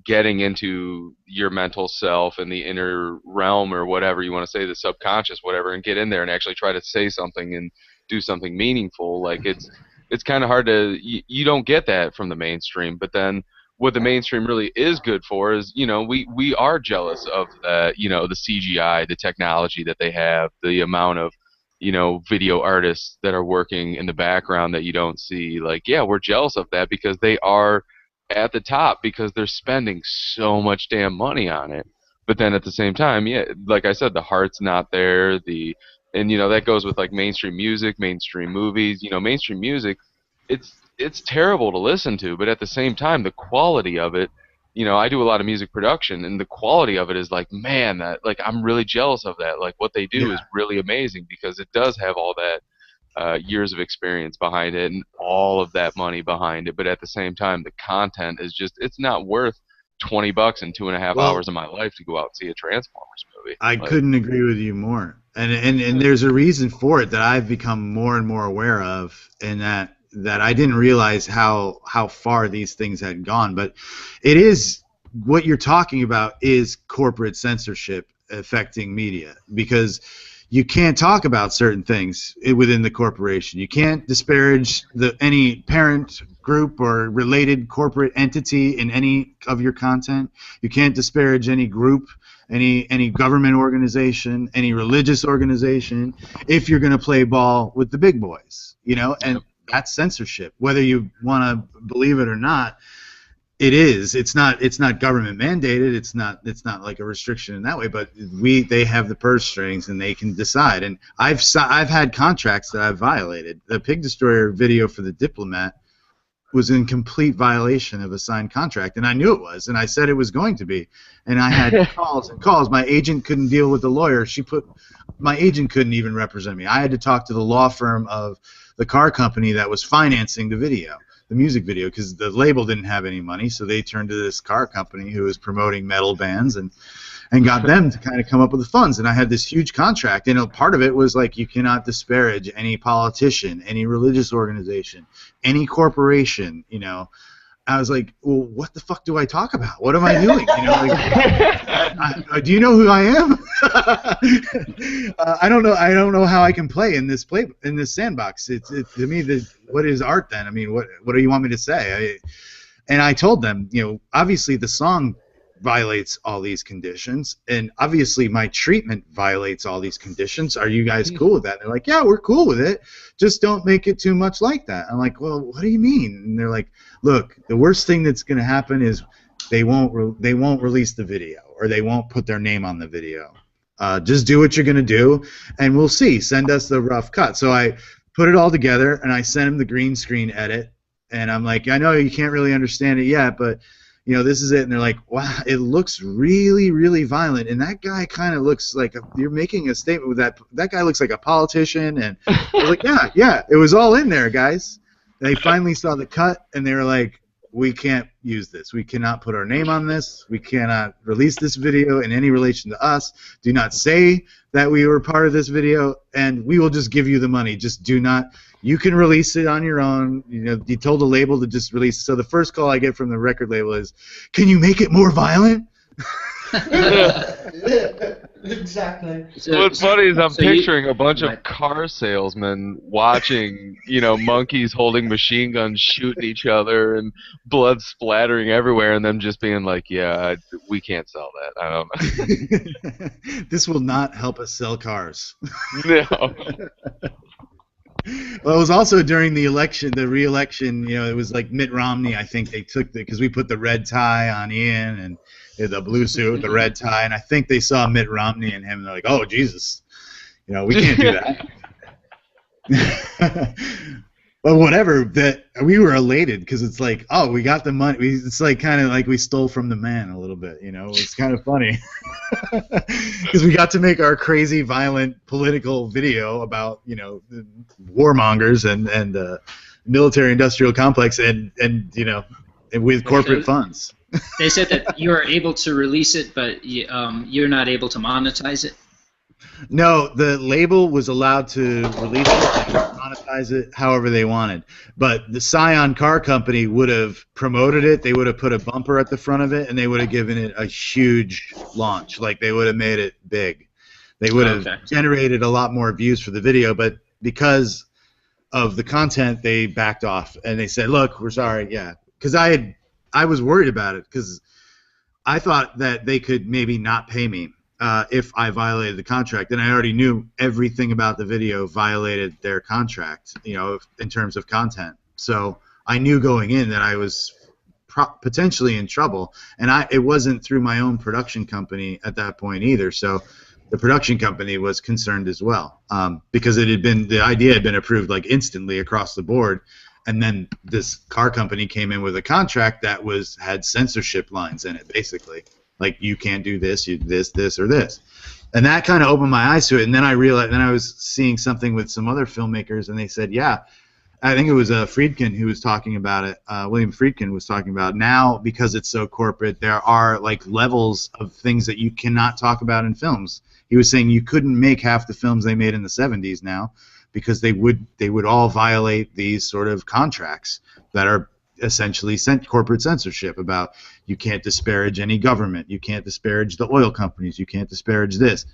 getting into your mental self and the inner realm or whatever you want to say, the subconscious, whatever, and get in there and actually try to say something and do something meaningful. Like it's kind of hard to, you don't get that from the mainstream, but then what the mainstream really is good for is, we are jealous of the, the CGI, the technology that they have, the amount of, video artists that are working in the background that you don't see. Like, yeah, we're jealous of that because they are at the top because they're spending so much damn money on it. But then at the same time, yeah, like I said, the heart's not there. And that goes with like mainstream music, mainstream movies. Mainstream music, it's terrible to listen to, but at the same time, the quality of it, I do a lot of music production, and the quality of it is like, man, that like I'm really jealous of that. Like what they do is really amazing because it does have all that years of experience behind it and all of that money behind it. But at the same time, the content is just, it's not worth $20 and 2.5 hours of my life to go out and see a Transformers movie. I couldn't agree with you more. And there's a reason for it that I've become more and more aware of, and that I didn't realize how far these things had gone. But it is, what you're talking about is corporate censorship affecting media, because you can't talk about certain things within the corporation. You can't disparage any parent group or related corporate entity in any of your content. You can't disparage any group, any government organization, any religious organization, if you're going to play ball with the big boys, and that's censorship. Whether you want to believe it or not, it is. It's not government mandated. It's not like a restriction in that way. But they have the purse strings and they can decide. And I've had contracts that I've violated. The Pig Destroyer video for The Diplomat was in complete violation of a signed contract, and I knew it was, and I said it was going to be. And I had calls and calls. My agent couldn't deal with the lawyer. My agent couldn't even represent me. I had to talk to the law firm of the car company that was financing the music video, because the label didn't have any money, so they turned to this car company who was promoting metal bands and got them to kind of come up with the funds. And I had this huge contract, and part of it was like, you cannot disparage any politician, any religious organization, any corporation. I was like, well, what the fuck do I talk about? What am I doing? Do you know who I am? I don't know. I don't know how I can play in this sandbox. To me, what is art then? I mean, what do you want me to say? And I told them, obviously the song violates all these conditions, and obviously my treatment violates all these conditions. Are you guys cool with that? And they're like, yeah, we're cool with it. Just don't make it too much like that. I'm like, well, what do you mean? And they're like, look, the worst thing that's going to happen is they won't release the video, or they won't put their name on the video. Just do what you're going to do, and we'll see. Send us the rough cut. So I put it all together, and I sent him the green screen edit, and I'm like, I know you can't really understand it yet, but this is it. And they're like, wow, it looks really, really violent. And that guy kind of looks like you're making a statement with that. That guy looks like a politician. And I was like, yeah, it was all in there, guys. And they finally saw the cut, and they were like, we can't use this. We cannot put our name on this. We cannot release this video in any relation to us. Do not say that we were part of this video, and we will just give you the money. Just do not. You can release it on your own. You told the label to just release it. So the first call I get from the record label is, can you make it more violent? Exactly. What's funny is I'm so you- picturing a bunch Right. of car salesmen watching, monkeys holding machine guns shooting each other and blood splattering everywhere, and them just being like, "Yeah, we can't sell that. I don't This will not help us sell cars. know." No. Well, it was also during the election, the re-election. It was like Mitt Romney. I think they took because we put the red tie on Ian and the blue suit with the red tie, and I think they saw Mitt Romney and him, and they're like, "Oh Jesus, we can't do that." But whatever, that we were elated because it's like, oh, we got the money. It's like kind of like we stole from the man a little bit. It's kind of funny because we got to make our crazy, violent political video about the warmongers and military-industrial complex and with corporate funds. They said that you are able to release it, but you're not able to monetize it. No, the label was allowed to release it and monetize it however they wanted. But the Scion Car Company would have promoted it. They would have put a bumper at the front of it, and they would have given it a huge launch. Like, they would have made it big. They would have generated a lot more views for the video, but because of the content, they backed off. And they said, look, we're sorry, yeah. Because I was worried about it, because I thought that they could maybe not pay me if I violated the contract, and I already knew everything about the video violated their contract, in terms of content. So I knew going in that I was potentially in trouble, and it wasn't through my own production company at that point either. So the production company was concerned as well, because the idea had been approved like instantly across the board, and then this car company came in with a contract that had censorship lines in it, basically. Like, you can't do this, this, or this. And that kind of opened my eyes to it. And then I realized, then I was seeing something with some other filmmakers, and they said, yeah, I think it was Friedkin who was talking about it. William Friedkin was talking about now, because it's so corporate, there are like levels of things that you cannot talk about in films. He was saying you couldn't make half the films they made in the 70s now, because they would all violate these sort of contracts that are essentially corporate censorship about, you can't disparage any government, you can't disparage the oil companies, you can't disparage this.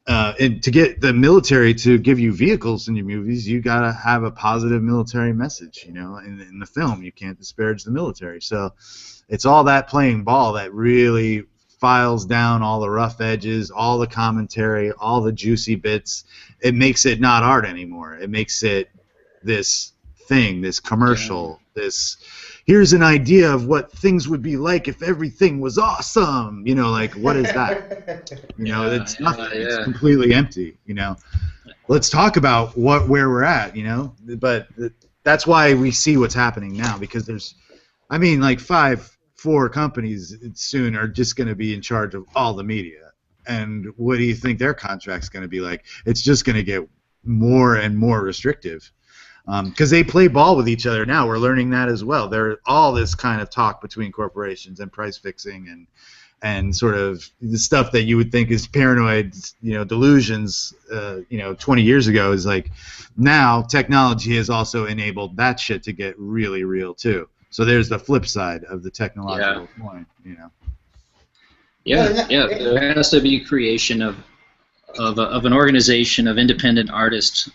And to get the military to give you vehicles in your movies, you gotta have a positive military message. In the film, you can't disparage the military. So it's all that playing ball that really files down all the rough edges, all the commentary, all the juicy bits. It makes it not art anymore. It makes it this thing, this commercial, this, here's an idea of what things would be like if everything was awesome. Like, what is that? It's nothing. It's completely empty. Let's talk about where we're at. But that's why we see what's happening now, because there's, like 4 companies soon are just going to be in charge of all the media. And what do you think their contract's going to be like? It's just going to get more and more restrictive. Because they play ball with each other now. We're learning that as well. There's all this kind of talk between corporations and price fixing and sort of the stuff that you would think is paranoid, delusions, 20 years ago, is like, now technology has also enabled that shit to get really real too. So there's the flip side of the technological coin, Yeah, there has to be creation of an organization of independent artists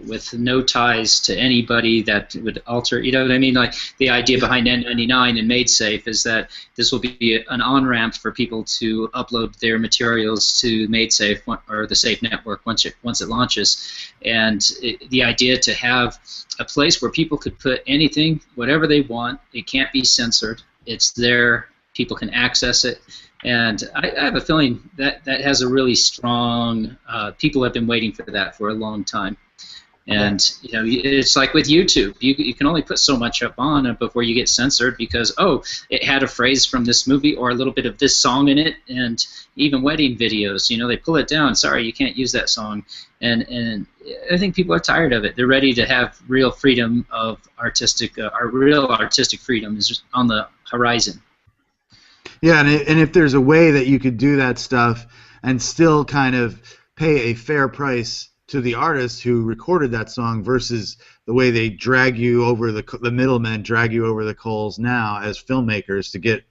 with no ties to anybody that would alter, what I mean? Like, the idea behind N99 and Maidsafe is that this will be an on-ramp for people to upload their materials to Maidsafe or the Safe Network once it launches. And the idea to have a place where people could put anything, whatever they want, it can't be censored, it's there, people can access it. And I have a feeling that has a really strong, people have been waiting for that for a long time. And, it's like with YouTube. You can only put so much up on it before you get censored because, it had a phrase from this movie or a little bit of this song in it. And even wedding videos, they pull it down. Sorry, you can't use that song. And I think people are tired of it. They're ready to have real freedom of real artistic freedom is on the horizon. Yeah, and if there's a way that you could do that stuff and still kind of pay a fair price to the artist who recorded that song versus the way they drag you over the middlemen drag you over the coals now as filmmakers to get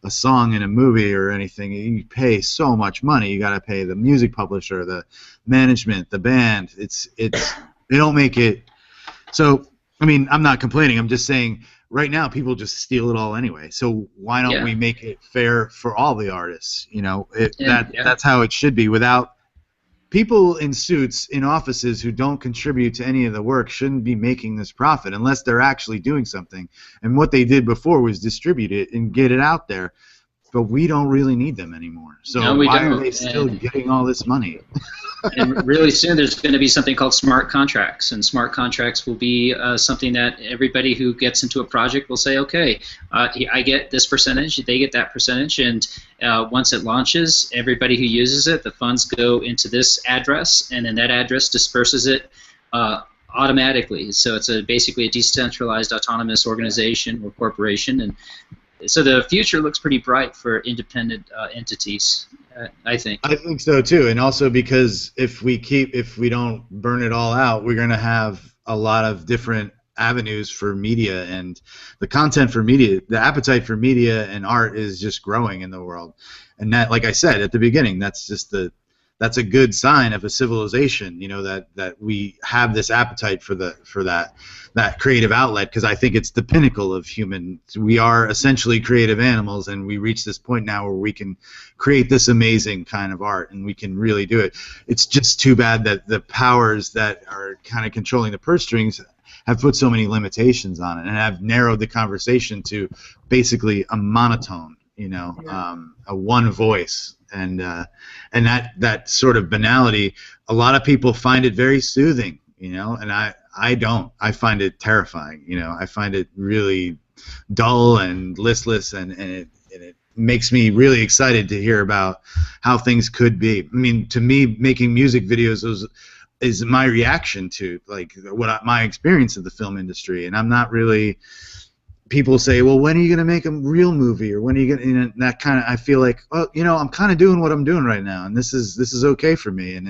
a song in a movie or anything, you pay so much money. You got to pay the music publisher, the management, the band. They don't make it. So, I mean, I'm not complaining. I'm just saying right now people just steal it all anyway. So why don't we make it fair for all the artists? You know, that's how it should be. Without people in suits in offices who don't contribute to any of the work shouldn't be making this profit unless they're actually doing something. And what they did before was distribute it and get it out there. But we don't really need them anymore. So why are they still getting all this money? And really soon there's going to be something called smart contracts, and smart contracts will be something that everybody who gets into a project will say, okay, I get this percentage, they get that percentage, and once it launches, everybody who uses it, the funds go into this address, and then that address disperses it automatically. So it's basically a decentralized autonomous organization or corporation, and so the future looks pretty bright for independent entities, I think. I think so too, and also because if we don't burn it all out, we're going to have a lot of different avenues for media, and the content for media, the appetite for media and art is just growing in the world. And that, like I said at the beginning, that's a good sign of a civilization, you know, that we have this appetite for that creative outlet, because I think it's the pinnacle of human. We are essentially creative animals, and we reach this point now where we can create this amazing kind of art, and we can really do it. It's just too bad that the powers that are kind of controlling the purse strings have put so many limitations on it and have narrowed the conversation to basically a monotone, you know, a one voice. And that sort of banality, a lot of people find it very soothing, you know, and I don't. I find it terrifying, you know. I find it really dull and listless, and it makes me really excited to hear about how things could be. I mean, to me, making music videos is my reaction to, like, my experience of the film industry, and I'm not really. People say, well, when are you going to make a real movie, or when are you going to, you know, that kind of, I feel like, well, you know, I'm kind of doing what I'm doing right now, and this is okay for me, and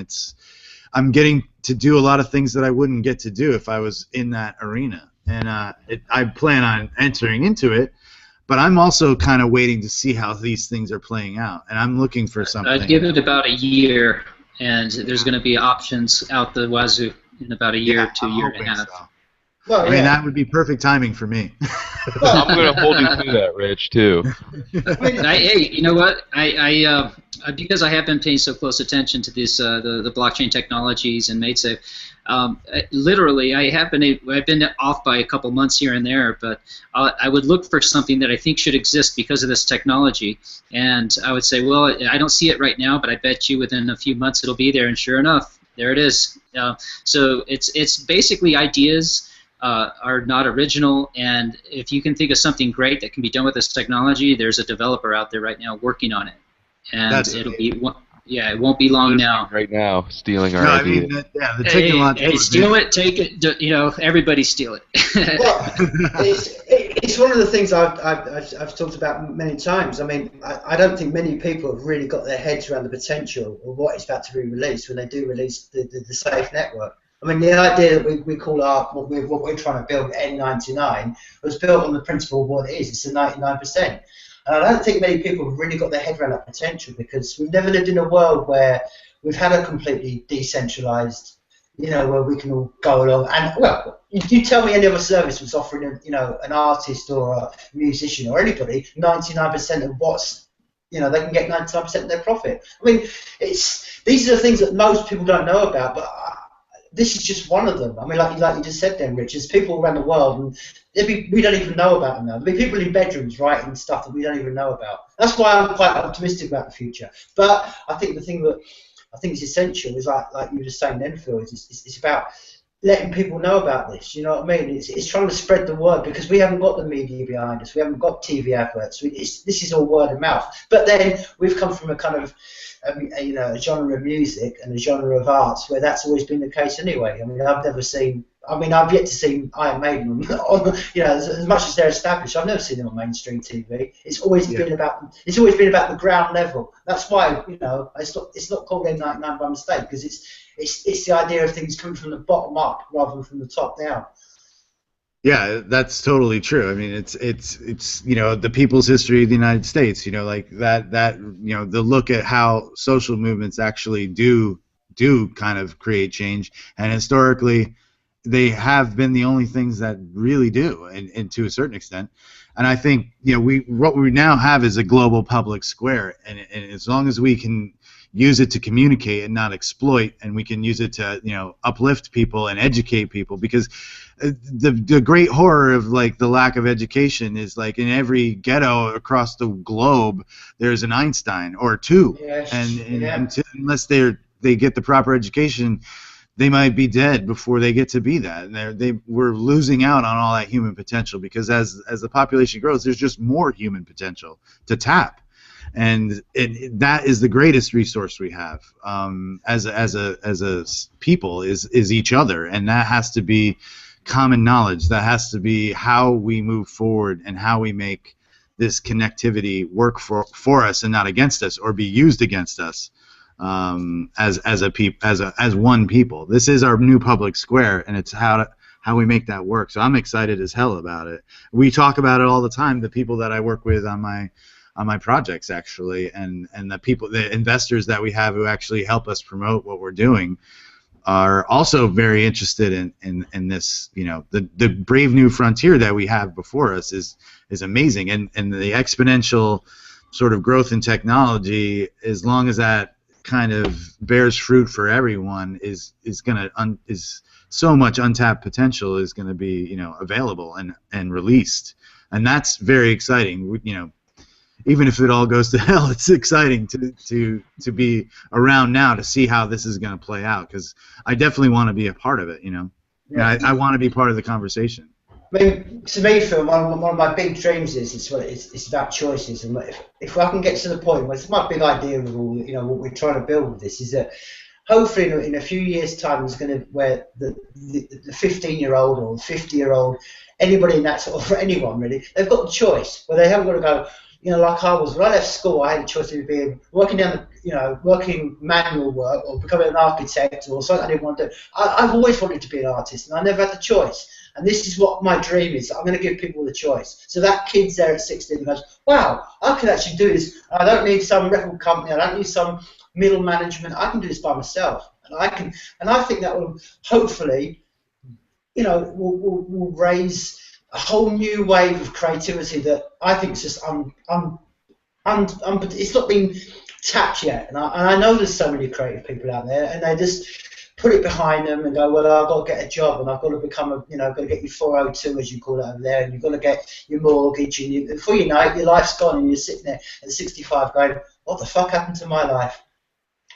I'm getting to do a lot of things that I wouldn't get to do if I was in that arena, and I plan on entering into it, but I'm also kind of waiting to see how these things are playing out, and I'm looking for something. I'd give it about a year, and there's going to be options out the wazoo in about a year to a year and a half. So. Well, I mean, that would be perfect timing for me. Well, I'm going to hold you to that, Rich, too. Hey, you know what? I because I have been paying so close attention to this, the blockchain technologies and Maidsafe. Literally, I've been off by a couple months here and there, but I would look for something that I think should exist because of this technology, and I would say, well, I don't see it right now, but I bet you within a few months it'll be there, and sure enough, there it is. So it's basically ideas. Are not original, and if you can think of something great that can be done with this technology, there's a developer out there right now working on it, and it won't be long now. Right now, stealing our idea. I mean, the technology. Hey, steal it, take it. You know, everybody steal it. Well, it's one of the things I've talked about many times. I mean, I don't think many people have really got their heads around the potential of what is about to be released when they do release the Safe network. I mean, the idea that we call what we're trying to build N99 was built on the principle of what it is. It's the 99%. And I don't think many people have really got their head around that potential, because we've never lived in a world where we've had a completely decentralized, you know, where we can all go along. And, well, you tell me any other service was offering, you know, an artist or a musician or anybody 99% of what's, you know, they can get 99% of their profit. I mean, these are the things that most people don't know about, but this is just one of them. I mean, like you just said then, Rich, there's people around the world, and we don't even know about them now. There'll be people in bedrooms writing stuff that we don't even know about. That's why I'm quite optimistic about the future. But I think the thing that I think is essential is, like you were just saying then, Phil, it's about letting people know about this. You know what I mean? It's trying to spread the word, because we haven't got the media behind us. We haven't got TV adverts. This is all word of mouth. But then we've come from a kind of a genre of music and a genre of arts where that's always been the case anyway. I mean, I've yet to see Iron Maiden on, you know, as much as they're established. I've never seen them on mainstream TV. It's always been about the ground level. That's why, you know, it's not called N99 by mistake, because it's the idea of things coming from the bottom up rather than from the top down. Yeah, that's totally true. I mean, it's the people's history of the United States. Like that the look at how social movements actually do kind of create change, and historically, they have been the only things that really do, and to a certain extent. And I think what we now have is a global public square, and as long as we can use it to communicate and not exploit, and we can use it to uplift people and educate people, because the great horror of like the lack of education is like in every ghetto across the globe there's an Einstein or two. Yes. Unless they get the proper education, they might be dead before they get to be that, and we're losing out on all that human potential, because as the population grows, there's just more human potential to tap. And that is the greatest resource we have as a people is each other, and that has to be common knowledge. That has to be how we move forward and how we make this connectivity work for us and not against us, or be used against us as one people. This is our new public square, and it's how we make that work. So I'm excited as hell about it. We talk about it all the time. The people that I work with on my projects, actually, and the investors that we have who actually help us promote what we're doing, are also very interested in this. The brave new frontier that we have before us is amazing, and the exponential sort of growth in technology, as long as that kind of bears fruit for everyone, is so much untapped potential is going to be available and released, and that's very exciting. Even if it all goes to hell, it's exciting to be around now to see how this is going to play out, because I definitely want to be a part of it. Yeah. I want to be part of the conversation. I mean, to me, Phil, one of my big dreams it's about choices, and if I can get to the point where it's my big idea of all, what we're trying to build with this is that hopefully in a few years' time, there's going to where the 15-year-old or 50-year-old, anybody in that sort of, anyone really, they've got the choice where they haven't got to go. Like I was when I left school, I had a choice of being working manual work or becoming an architect or something I didn't want to do. I've always wanted to be an artist, and I never had the choice. And this is what my dream is. I'm going to give people the choice. So that kid's there at 16 and goes, wow, I can actually do this. I don't need some record company. I don't need some middle management. I can do this by myself. And I think that will hopefully, will raise a whole new wave of creativity that I think is just it's not been tapped yet. And I know there's so many creative people out there, and they just put it behind them and go, well, I've got to get a job, and I've got to become got to get your 402, as you call it over there, and you've got to get your mortgage, and before you know it, your life's gone, and you're sitting there at 65 going, what the fuck happened to my life?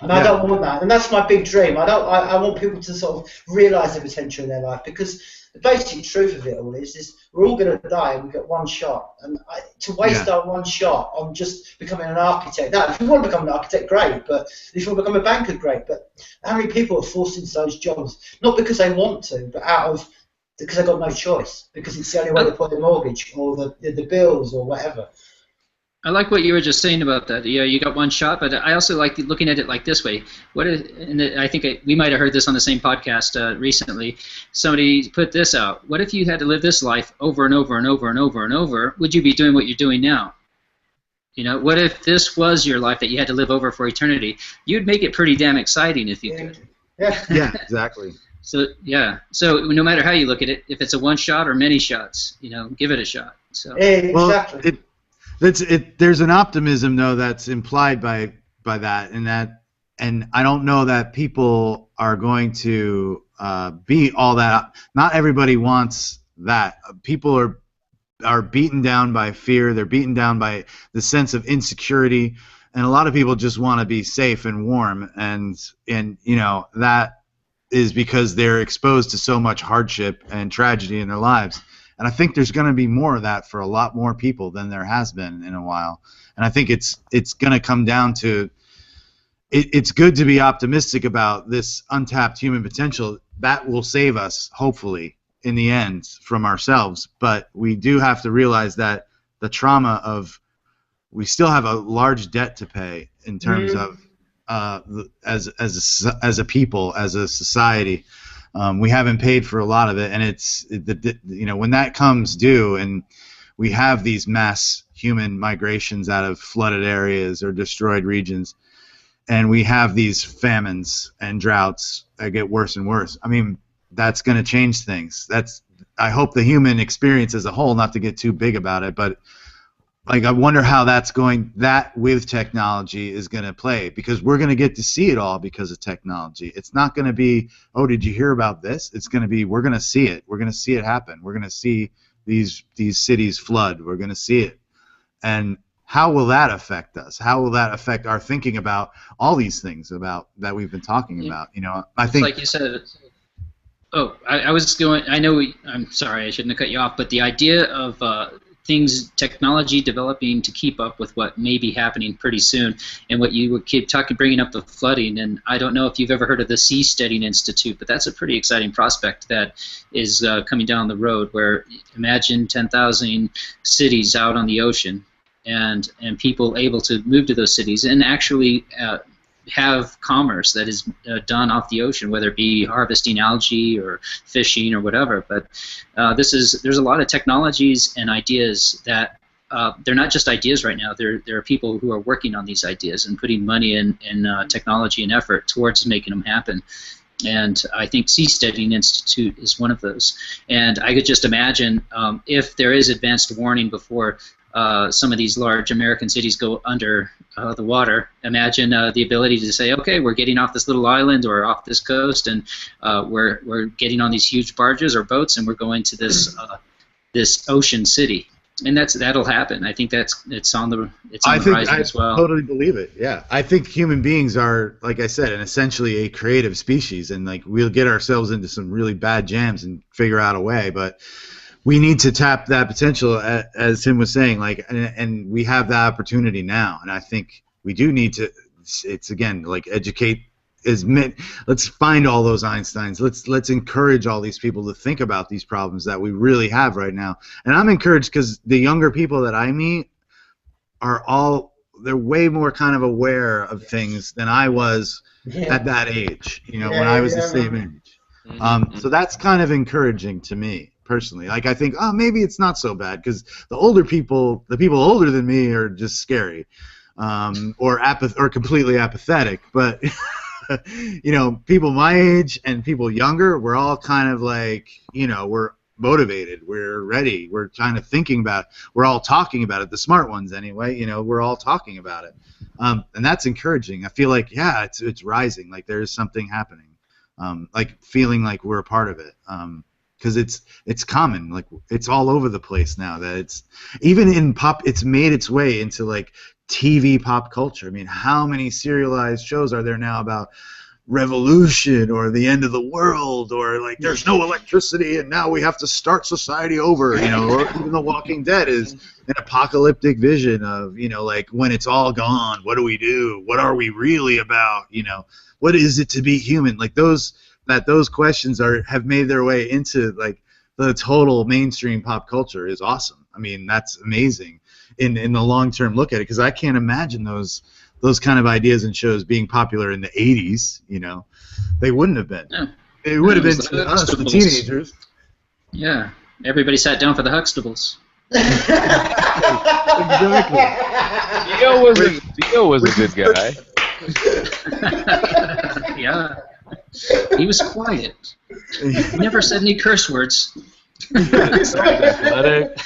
And I don't want that, and that's my big dream. I want people to sort of realise the potential in their life, because the basic truth of it all is we're all going to die, and we get one shot. And to waste our one shot on just becoming an architect. Now, if you want to become an architect, great. But if you want to become a banker, great. But how many people are forced into those jobs, not because they want to, but because they've got no choice, because it's the only way to pay the mortgage or the bills or whatever. I like what you were just saying about that. You got one shot, but I also like looking at it like this way. I think we might have heard this on the same podcast recently. Somebody put this out. What if you had to live this life over and over and over and over and over? Would you be doing what you're doing now? What if this was your life that you had to live over for eternity? You'd make it pretty damn exciting if you could. Yeah, exactly. So no matter how you look at it, if it's a one shot or many shots, give it a shot. So exactly. Well, there's an optimism though that's implied by that, and I don't know that people are going to be all that. Not everybody wants that. People are beaten down by fear. They're beaten down by the sense of insecurity, and a lot of people just want to be safe and warm, and that is because they're exposed to so much hardship and tragedy in their lives. And I think there's going to be more of that for a lot more people than there has been in a while. And I think it's going to come down to it's good to be optimistic about this untapped human potential. That will save us, hopefully, in the end, from ourselves. But we do have to realize that the trauma of we still have a large debt to pay in terms of as a people, as a society. We haven't paid for a lot of it, and when that comes due, and we have these mass human migrations out of flooded areas or destroyed regions, and we have these famines and droughts that get worse and worse. I mean, that's going to change things. I hope the human experience as a whole, not to get too big about it, but like I wonder how that with technology is going to play, because we're going to get to see it all because of technology. It's not going to be, oh, did you hear about this? It's going to be, we're going to see it. We're going to see it happen. We're going to see these cities flood. We're going to see it. And how will that affect us? How will that affect our thinking about all these things about that we've been talking about? I think, like you said. Oh, I was going. I know. I'm sorry. I shouldn't have cut you off. But the idea of technology developing to keep up with what may be happening pretty soon, and what you would keep bringing up the flooding. And I don't know if you've ever heard of the Seasteading Institute, but that's a pretty exciting prospect that is coming down the road. Where imagine 10,000 cities out on the ocean, and people able to move to those cities and actually have commerce that is done off the ocean, whether it be harvesting algae or fishing or whatever. But there's a lot of technologies and ideas that they're not just ideas right now. There are people who are working on these ideas and putting money and technology and effort towards making them happen. And I think Seasteading Institute is one of those. And I could just imagine if there is advanced warning before some of these large American cities go under the water. Imagine the ability to say, okay, we're getting off this little island or off this coast, and we're getting on these huge barges or boats, and we're going to this ocean city. And that'll happen. I think it's on the horizon as well. I totally believe it. Yeah, I think human beings are, like I said, essentially a creative species, and like we'll get ourselves into some really bad jams and figure out a way, but we need to tap that potential, as Tim was saying, and we have that opportunity now. And I think we do need to. It's again like educate. Let's find all those Einsteins. Let's encourage all these people to think about these problems that we really have right now. And I'm encouraged because the younger people that I meet they're way more kind of aware of things than I was at that age. When I was the same age. So that's kind of encouraging to me. Personally, like I think, oh, maybe it's not so bad, because the people older than me are just scary, or completely apathetic. But people my age and people younger, we're all kind of like, we're motivated, we're ready, we're kind of thinking about it. We're all talking about it. The smart ones, anyway. We're all talking about it, and that's encouraging. I feel like, yeah, it's rising. Like there's something happening, like feeling like we're a part of it. Because it's common, like it's all over the place now. That it's even in pop, it's made its way into like TV pop culture. I mean, how many serialized shows are there now about revolution or the end of the world, or like there's no electricity and now we have to start society over? Or even The Walking Dead is an apocalyptic vision of like when it's all gone, what do we do? What are we really about? What is it to be human? Like those questions have made their way into like the total mainstream pop culture is awesome. I mean, that's amazing in the long-term look at it, because I can't imagine those kind of ideas and shows being popular in the 80s. They wouldn't have been. No. It would have been to us, the teenagers. Yeah, everybody sat down for the Huxtables. Exactly. Dio was a good guy. Yeah. He was quiet. He never said any curse words. Athletic.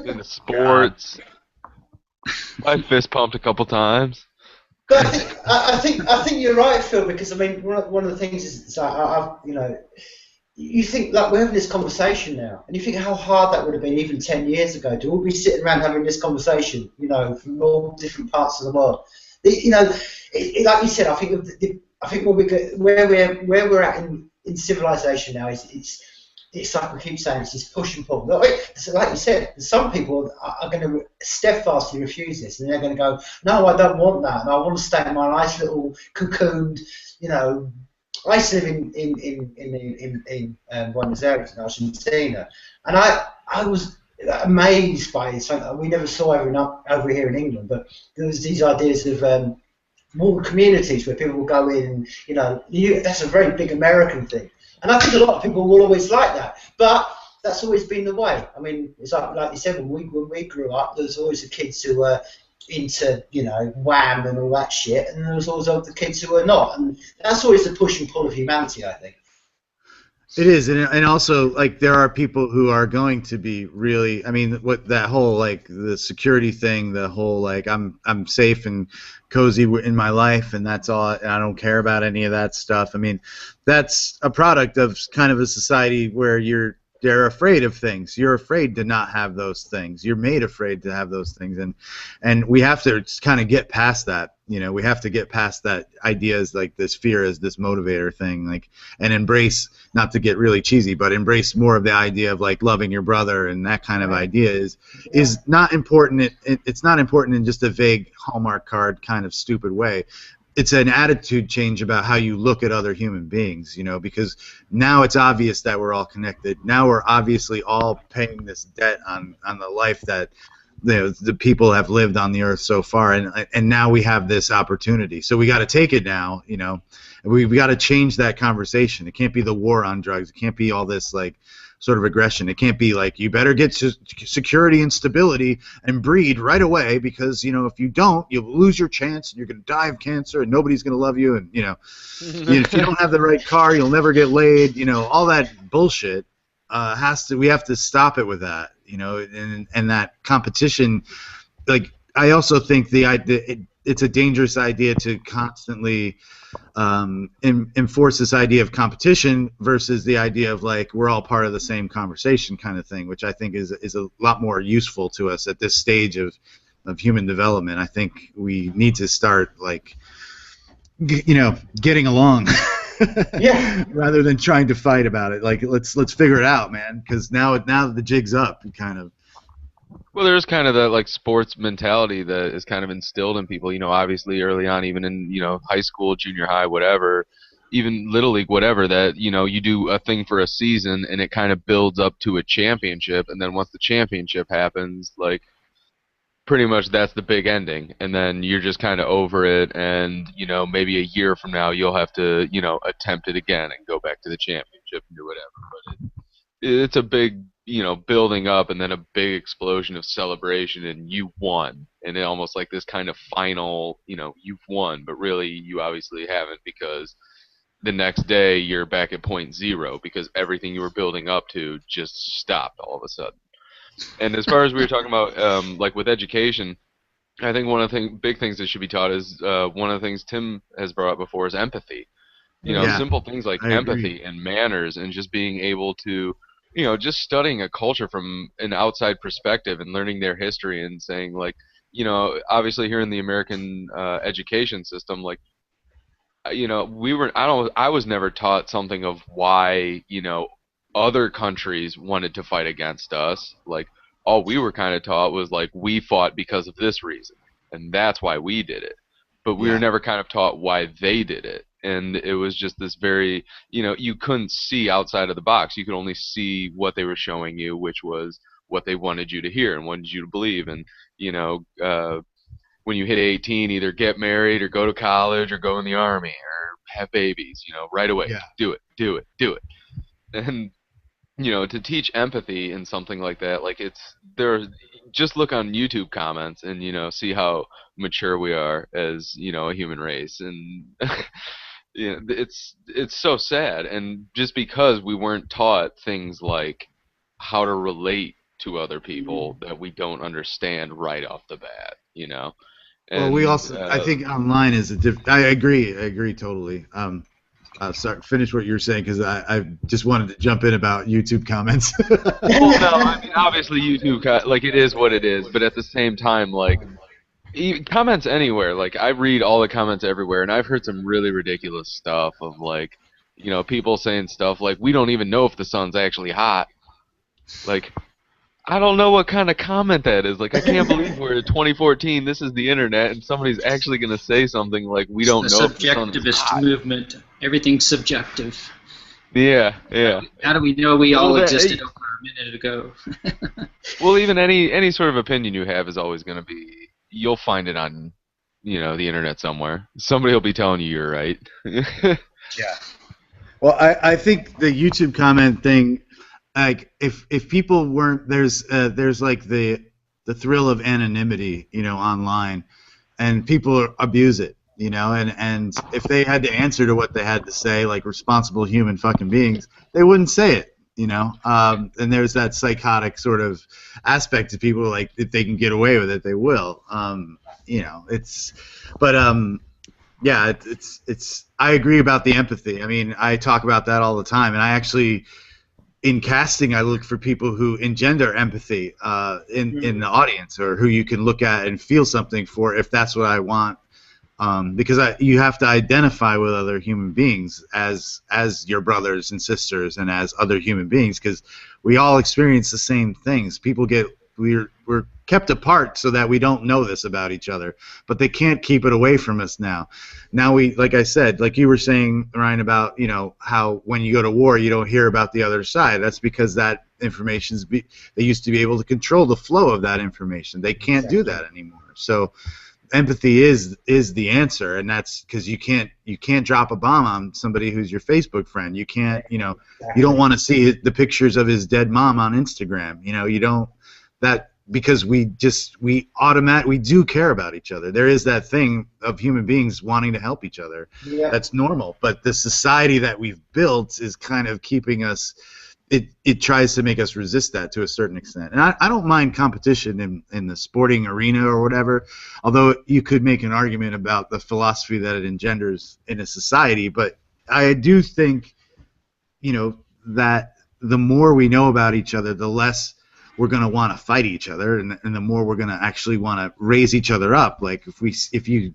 Into sports. I fist pumped a couple times. But I think you're right, Phil, because I mean one of the things is that you think like we're having this conversation now, and you think how hard that would have been even 10 years ago to all be sitting around having this conversation, from all different parts of the world. Like you said, I think where we're at in civilization now is it's like we keep saying, it's this push and pull. So like you said, some people are going to steadfastly refuse this, and they're going to go, no, I don't want that, and I want to stay in my nice little cocooned, I used to live in Buenos Aires in Argentina, and I was amazed by something that we never saw over here in England. But there was these ideas of small communities where people will go in and, you know, that's a very big American thing. And I think a lot of people will always like that. But that's always been the way. I mean, it's like you said, when we grew up, there was always the kids who were into, you know, Wham and all that shit, and there was always the kids who were not. And that's always the push and pull of humanity, I think. It is, and also, like, there are people who are going to be really, I mean, what that whole, like, the security thing, the whole, like, I'm safe and cozy in my life, and that's all, and I don't care about any of that stuff. I mean, that's a product of kind of a society where they're afraid of things. You're afraid to not have those things. You're made afraid to have those things, and we have to kind of get past that. You know, we have to get past that idea as like this fear as this motivator thing, like, and embrace, not to get really cheesy, but embrace more of the idea of like loving your brother, and that kind of idea is not important. It's not important in just a vague Hallmark card kind of stupid way. It's an attitude change about how you look at other human beings, you know, because now it's obvious that we're all connected. Now we're obviously all paying this debt on the life that the people have lived on the earth so far, and now we have this opportunity. So we got to take it now, you know. We got to change that conversation. It can't be the war on drugs. It can't be all this like sort of aggression. It can't be like, you better get security and stability and breed right away, because, you know, if you don't, you'll lose your chance and you're going to die of cancer and nobody's going to love you, and, you know, if you don't have the right car, you'll never get laid, you know, all that bullshit we have to stop it with that, you know, and that competition. Like, I also think it's a dangerous idea to constantly enforce this idea of competition versus the idea of like we're all part of the same conversation kind of thing, which I think is a lot more useful to us at this stage of human development. I think we need to start like, you know, getting along. Yeah. Rather than trying to fight about it. Like, let's figure it out, man, because now the jig's up, kind of. Well, there's kind of that like sports mentality that is kind of instilled in people, you know, obviously early on, even in, you know, high school, junior high, whatever, even Little League, whatever, that, you know, you do a thing for a season and it kind of builds up to a championship, and then once the championship happens, like, pretty much that's the big ending, and then you're just kind of over it, and, you know, maybe a year from now you'll have to, you know, attempt it again and go back to the championship and do whatever. But it's a big, you know, building up and then a big explosion of celebration, and you won, and it almost like this kind of final, you know, you've won, but really you obviously haven't, because the next day you're back at point zero because everything you were building up to just stopped all of a sudden. And as far as we were talking about, like with education, I think one of the big things that should be taught is one of the things Tim has brought up before is empathy. You know, simple things like empathy and manners, and just being able to, you know, just studying a culture from an outside perspective and learning their history and saying, like, you know, obviously here in the American education system, like, you know, I was never taught something of why, you know, other countries wanted to fight against us. Like, all we were kind of taught was like, we fought because of this reason, and that's why we did it. But we were never kind of taught why they did it. And it was just this very, you know, you couldn't see outside of the box. You could only see what they were showing you, which was what they wanted you to hear and wanted you to believe. And, you know, when you hit 18, either get married or go to college or go in the army or have babies, you know, right away. Yeah. Do it. And, you know, to teach empathy in something like that, like, just look on YouTube comments and, you know, see how mature we are as, you know, a human race. And you know, it's so sad. And just because we weren't taught things like how to relate to other people that we don't understand right off the bat, you know. And, well, we also, I think online is I agree totally. Sorry, finish what you were saying, because I just wanted to jump in about YouTube comments. Well, no, I mean, obviously YouTube, like, it is what it is, but at the same time, like, comments anywhere, like, I read all the comments everywhere, and I've heard some really ridiculous stuff of, like, you know, people saying stuff like, we don't even know if the sun's actually hot. Like, I don't know what kind of comment that is. Like, I can't believe we're in 2014, this is the internet, and somebody's actually going to say something like, we don't know if the sun is hot. Subjectivist movement. Everything's subjective. Yeah. How do we know we all existed over a minute ago? Well, even any sort of opinion you have is always going to be, you'll find it on the internet somewhere. Somebody will be telling you you're right. Yeah. Well, I think the YouTube comment thing, like if people weren't there's like the thrill of anonymity, online, and people abuse it, and if they had to answer to what they had to say, like responsible human fucking beings, they wouldn't say it, and there's that psychotic sort of aspect to people, like if they can get away with it, they will, yeah, it's. I agree about the empathy. I mean, I talk about that all the time, and I actually, in casting, I look for people who engender empathy in the audience, or who you can look at and feel something for, if that's what I want. Because you have to identify with other human beings as your brothers and sisters, and as other human beings, because we all experience the same things. We're kept apart so that we don't know this about each other, but they can't keep it away from us now. Now like I said, like you were saying, Ryan, about how when you go to war you don't hear about the other side. That's because that they used to be able to control the flow of that information. They can't do that anymore. So empathy is the answer, and that's because you can't drop a bomb on somebody who's your Facebook friend. You can't, you don't want to see the pictures of his dead mom on Instagram. You don't. That because we do care about each other. There is that thing of human beings wanting to help each other. Yeah. That's normal. But the society that we've built is kind of keeping us. It tries to make us resist that to a certain extent. And I don't mind competition in the sporting arena or whatever. Although you could make an argument about the philosophy that it engenders in a society. But I do think, that the more we know about each other, the less we're going to want to fight each other, and the more we're going to actually want to raise each other up. Like if you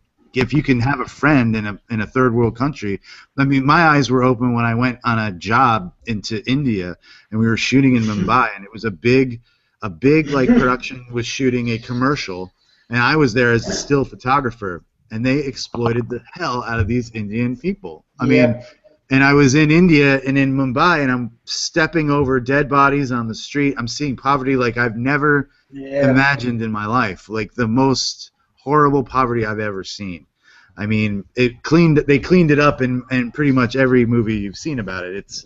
can have a friend in a third world country. I mean, my eyes were open when I went on a job into India, and we were shooting in Mumbai, and it was a big like production was shooting a commercial, and I was there as a still photographer, and they exploited the hell out of these Indian people. I mean, and I was in India and in Mumbai, and I'm stepping over dead bodies on the street. I'm seeing poverty like I've never imagined in my life, like the most horrible poverty I've ever seen. I mean, they cleaned it up in pretty much every movie you've seen about it.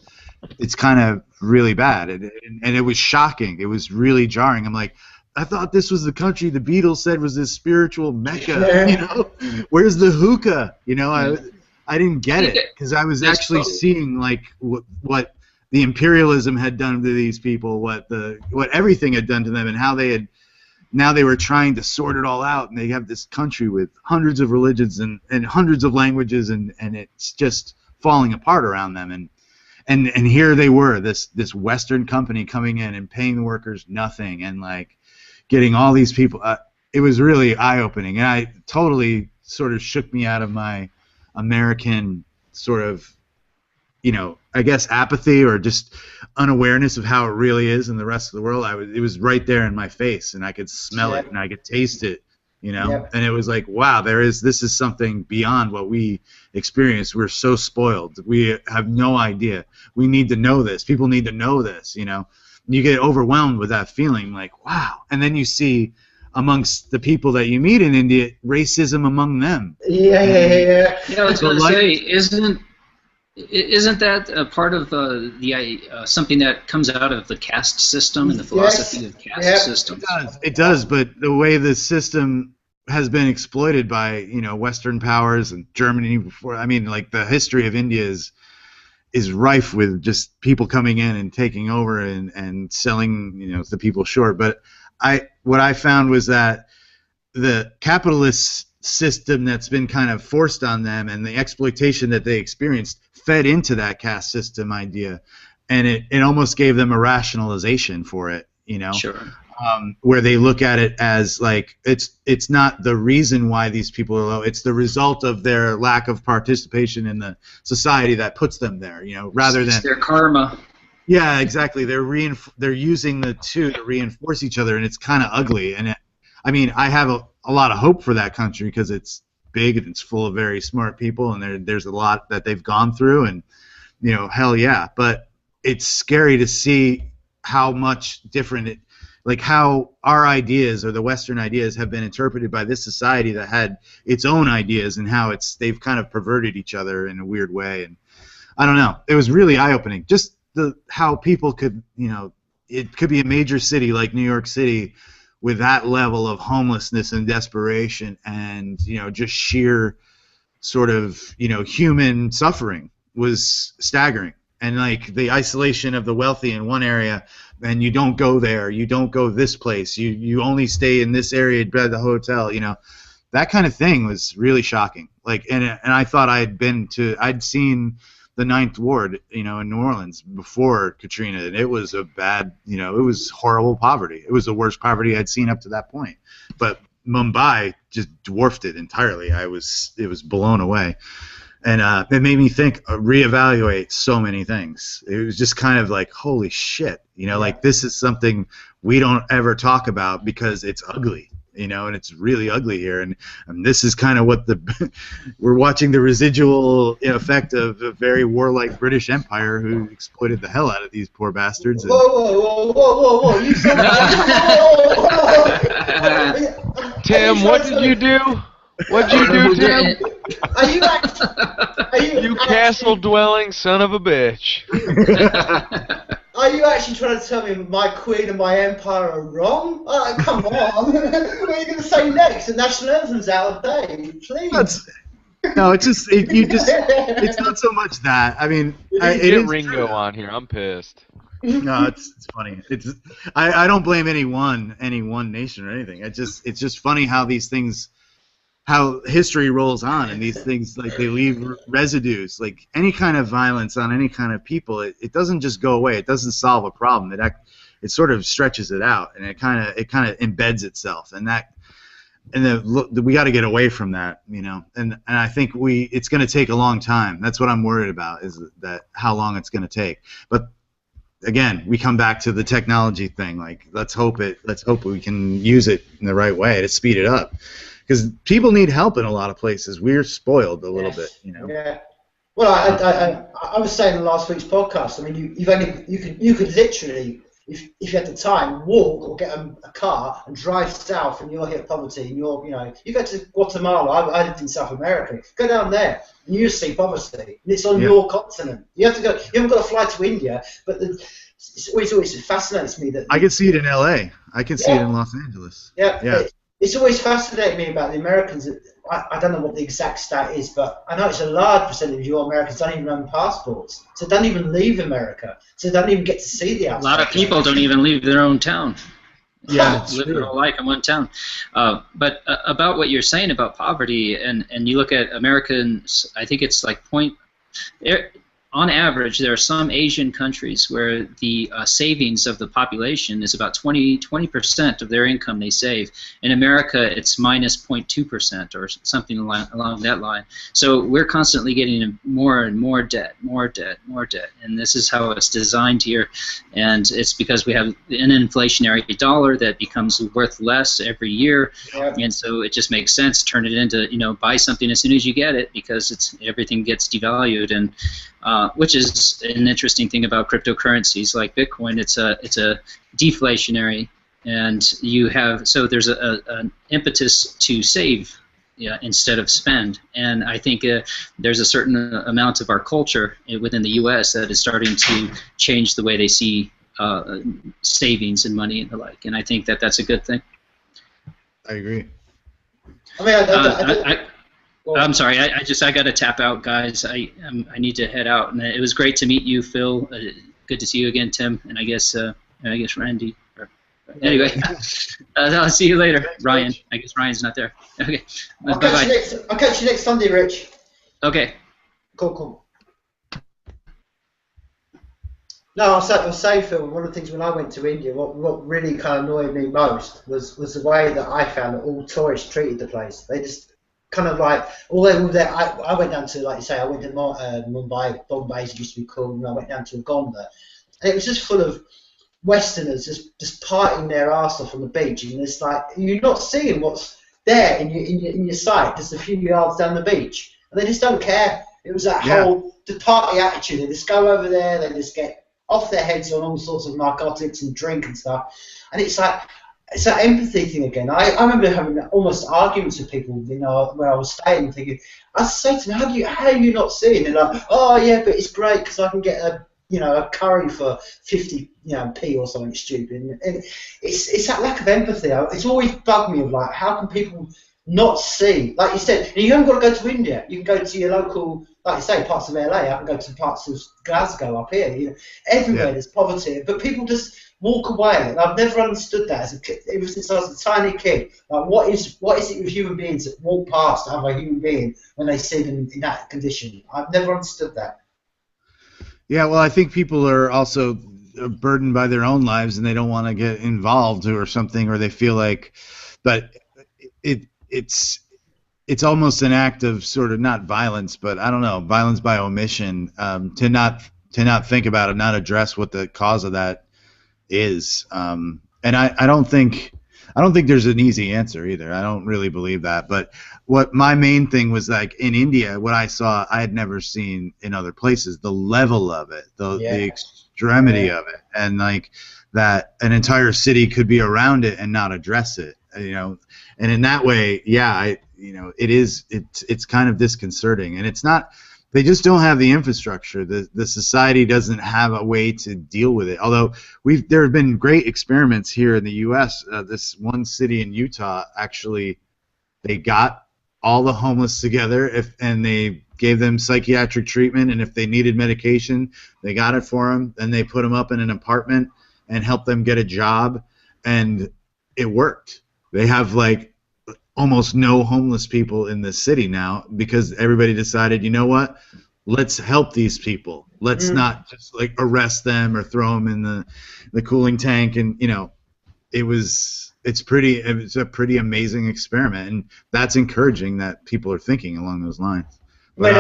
It's kind of really bad, and it was shocking. It was really jarring. I'm like, I thought this was the country the Beatles said was this spiritual mecca. Where's the hookah? I didn't get it, because I was actually seeing like what the imperialism had done to these people, what everything had done to them, and how now they were trying to sort it all out, and they have this country with hundreds of religions and hundreds of languages, and it's just falling apart around them, and here they were, this Western company coming in and paying the workers nothing, and like getting all these people. It was really eye-opening, and I totally sort of shook me out of my American sort of, I guess apathy, or just unawareness of how it really is in the rest of the world. It was right there in my face, and I could smell it, and I could taste it, and it was like, wow, this is something beyond what we experience. We're so spoiled. We have no idea. We need to know this. People need to know this, You get overwhelmed with that feeling, like, wow. And then you see amongst the people that you meet in India, racism among them. Yeah, I was going to say, isn't that a part of something that comes out of the caste system and the philosophy of caste systems? It does, but the way the system has been exploited by Western powers and Germany before. I mean, like the history of India is rife with just people coming in and taking over and selling the people short. But what I found was that the capitalist system that's been kind of forced on them, and the exploitation that they experienced, fed into that caste system idea, and it almost gave them a rationalization for it, Sure. Where they look at it as like it's not the reason why these people are low, it's the result of their lack of participation in the society that puts them there, rather than their karma. Yeah, exactly. They're using the two to reinforce each other, and it's kind of ugly. And I have a lot of hope for that country, because it's big and it's full of very smart people, and there's a lot that they've gone through, and hell yeah. But it's scary to see how much different like how our ideas or the Western ideas have been interpreted by this society that had its own ideas, and how they've kind of perverted each other in a weird way. And I don't know. It was really eye-opening. Just how people could, it could be a major city like New York City with that level of homelessness and desperation, and just sheer sort of human suffering was staggering. And like the isolation of the wealthy in one area, and you don't go there, you don't go this place, you only stay in this area by the hotel, that kind of thing was really shocking. Like, and I thought I'd seen the Ninth Ward, in New Orleans before Katrina, and it was a bad, it was horrible poverty. It was the worst poverty I'd seen up to that point. But Mumbai just dwarfed it entirely. It was blown away. And it made me reevaluate so many things. It was just kind of like, holy shit, like this is something we don't ever talk about because it's ugly, and it's really ugly here. And this is kind of what we're watching the residual effect of a very warlike British Empire who exploited the hell out of these poor bastards. And, whoa! You said Tim, what did you do? What'd you do, Tim? You castle-dwelling son of a bitch. Are you actually trying to tell me my queen and my empire are wrong? Come on. What are you going to say next? The national anthem's out of date. Please. It's not so much that. I mean, get Ringo on here. I'm pissed. No, it's funny. I don't blame any one nation or anything. It's just funny how these things, how history rolls on, and these things, like, they leave residues. Like any kind of violence on any kind of people, it doesn't just go away. It doesn't solve a problem. It sort of stretches it out, and it kind of embeds itself. And we got to get away from that, And I think it's going to take a long time. That's what I'm worried about, is that how long it's going to take. But again, we come back to the technology thing. Like, let's hope we can use it in the right way to speed it up. Because people need help in a lot of places. We're spoiled a little bit, Yeah. Well, I was saying in last week's podcast. I mean, you could literally, if you had the time, walk or get a car and drive south, and you'll hit poverty. And you go to Guatemala. I lived in South America. Go down there, and you see poverty. And it's on your continent. You have to go. You haven't got to fly to India, but it always fascinates me that I can see it in LA. I can see it in Los Angeles. Yeah. It's always fascinated me about the Americans. I don't know what the exact stat is, but I know it's a large percentage of you Americans don't even own passports, so don't even leave America, so don't even get to see the outside. A lot of people don't even leave their own town. Yeah, live their whole life in one town. But about what you're saying about poverty, and you look at Americans, I think it's like on average, there are some Asian countries where the savings of the population is about 20% of their income they save. In America, it's minus 0.2% or something along that line. So we're constantly getting more and more debt, and this is how it's designed here. And it's because we have an inflationary dollar that becomes worth less every year, and so it just makes sense. Turn it into, buy something as soon as you get it, because everything gets devalued. And which is an interesting thing about cryptocurrencies like Bitcoin. It's a deflationary, and there's an impetus to save instead of spend. And I think there's a certain amount of our culture within the U.S. that is starting to change the way they see savings and money and the like. And I think that's a good thing. I agree. I mean, I'm sorry. I got to tap out, guys. I need to head out. And it was great to meet you, Phil. Good to see you again, Tim. And I guess Randy. Anyway, I'll see you later, Ryan. I guess Ryan's not there. Okay. I'll catch you next Sunday, Rich. Okay. Cool. No, I was saying, Phil, one of the things when I went to India, what really kind of annoyed me most was the way that I found that all tourists treated the place. They just kind of like, although I went down to, like you say, I went to Mumbai, Bombay, as it used to be called, and I went down to Uganda, and it was just full of Westerners just partying their arse off on the beach, and it's like you're not seeing what's there in your sight, just a few yards down the beach, and they just don't care. It was that whole the party attitude. They just go over there, they just get off their heads on all sorts of narcotics and drink and stuff. And it's that empathy thing again. I remember having almost arguments with people, you know, where I was staying, thinking, I say to them, how are you not seeing? They're like, oh yeah, but it's great because I can get a curry for 50 p or something stupid. And it's that lack of empathy. It's always bugged me of like, how can people not see? Like you said, you haven't got to go to India. You can go to your local, like you say, parts of LA. I can go to parts of Glasgow up here. You know, everywhere there's poverty, but people just walk away. And I've never understood that as a kid, ever since I was a tiny kid. Like, what is it with human beings that walk past other human being when they see them in that condition? I've never understood that. Yeah, well, I think people are also burdened by their own lives, and they don't want to get involved or something, or they feel like, but it's almost an act of sort of not violence, but I don't know, violence by omission, to not think about it, not address what the cause of that is. And I don't think there's an easy answer either. I don't really believe that. But what my main thing was, like, in India, what I saw, I had never seen in other places, the level of it, the extremity of it, and like that an entire city could be around it and not address it, you know. And in that way, it's kind of disconcerting. And it's not, they just don't have the infrastructure. The society doesn't have a way to deal with it. Although there have been great experiments here in the U.S. This one city in Utah, actually, they got all the homeless together and they gave them psychiatric treatment, and if they needed medication, they got it for them. Then they put them up in an apartment and helped them get a job, and it worked. They have like almost no homeless people in this city now because everybody decided, you know what, let's help these people. Let's not just like arrest them or throw them in the cooling tank. And you know, it's a pretty amazing experiment, and that's encouraging that people are thinking along those lines. But,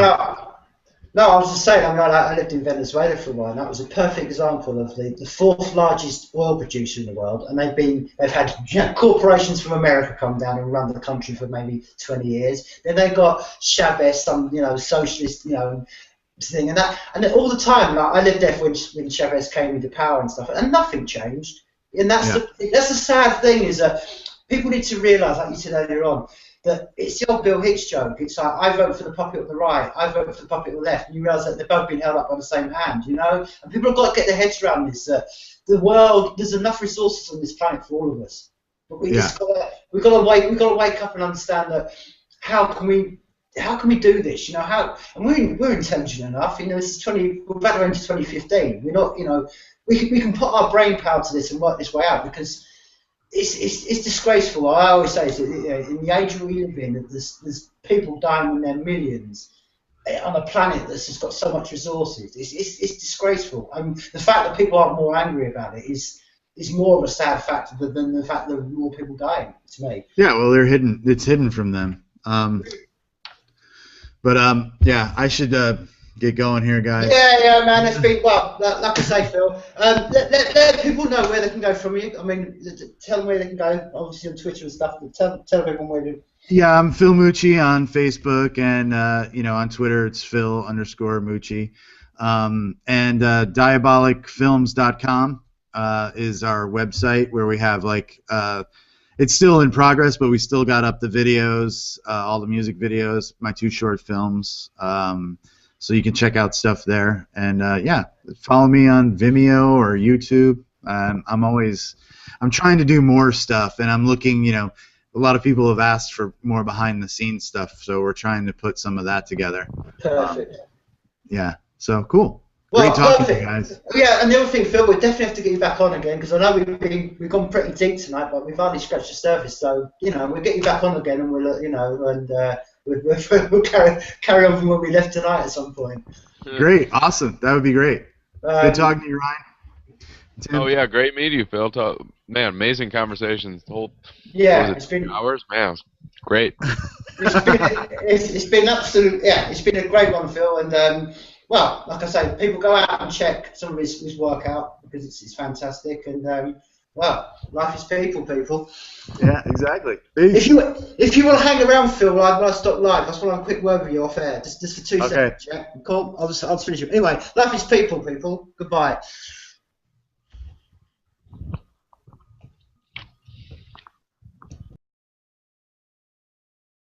no, I was just saying, I lived in Venezuela for a while, and that was a perfect example of the fourth largest oil producer in the world, and they've had corporations from America come down and run the country for maybe 20 years. Then they got Chavez, some socialist thing, and all the time, like, I lived there when Chavez came into power and stuff, and nothing changed. And that's the sad thing, is that people need to realise, like you said earlier on, that it's the old Bill Hicks joke. It's like, I vote for the puppet on the right, I vote for the puppet on the left, and you realise that they're both being held up by the same hand, you know? And people have got to get their heads around this, that the world, there's enough resources on this planet for all of us. But we've got to wake up and understand that how can we do this? You know, and we're intelligent enough, you know, we're better into 2015. We're not, you know, we can put our brain power to this and work this way out, because it's disgraceful. I always say, in the age we live in, there's people dying in their millions on a planet that's just got so much resources. It's disgraceful. And the fact that people aren't more angry about it is more of a sad fact than the fact that there are more people dying, to me. Yeah, well, they're hidden. It's hidden from them. I should get going here, guys. Yeah, man. It's been, well, like I say, Phil. Let people know where they can go from you. I mean, tell them where they can go. Obviously on Twitter and stuff. But tell everyone where to. Yeah, I'm Phil MUCCI on Facebook, and on Twitter it's Phil_MUCCI. And diabolicfilms.com is our website, where we have it's still in progress, but we still got up the videos, all the music videos, my 2 short films. So you can check out stuff there. And follow me on Vimeo or YouTube. I'm trying to do more stuff, and I'm looking, a lot of people have asked for more behind the scenes stuff, so we're trying to put some of that together. Perfect. So cool. Well, great talking to you guys. Yeah, and the other thing, Phil, we definitely have to get you back on again, because I know we've gone pretty deep tonight, but we've hardly scratched the surface. So we'll get you back on again, and we'll carry on from where we left tonight at some point. Great, awesome, that would be great. Good talking to you, Ryan. Tim? Oh yeah, great meeting you, Phil. Man, amazing conversations. The whole it's been hours, man. Great. It's been absolute. Yeah, it's been a great one, Phil, and. Well, like I say, people go out and check some of his work out, because it's fantastic, and Well, life is people. Yeah, exactly. If you want to hang around, Phil, when I stop live, I just want to have a quick word with you off air, just for 2 seconds. Yeah, cool. I'll just finish it. Anyway, life is people. Goodbye.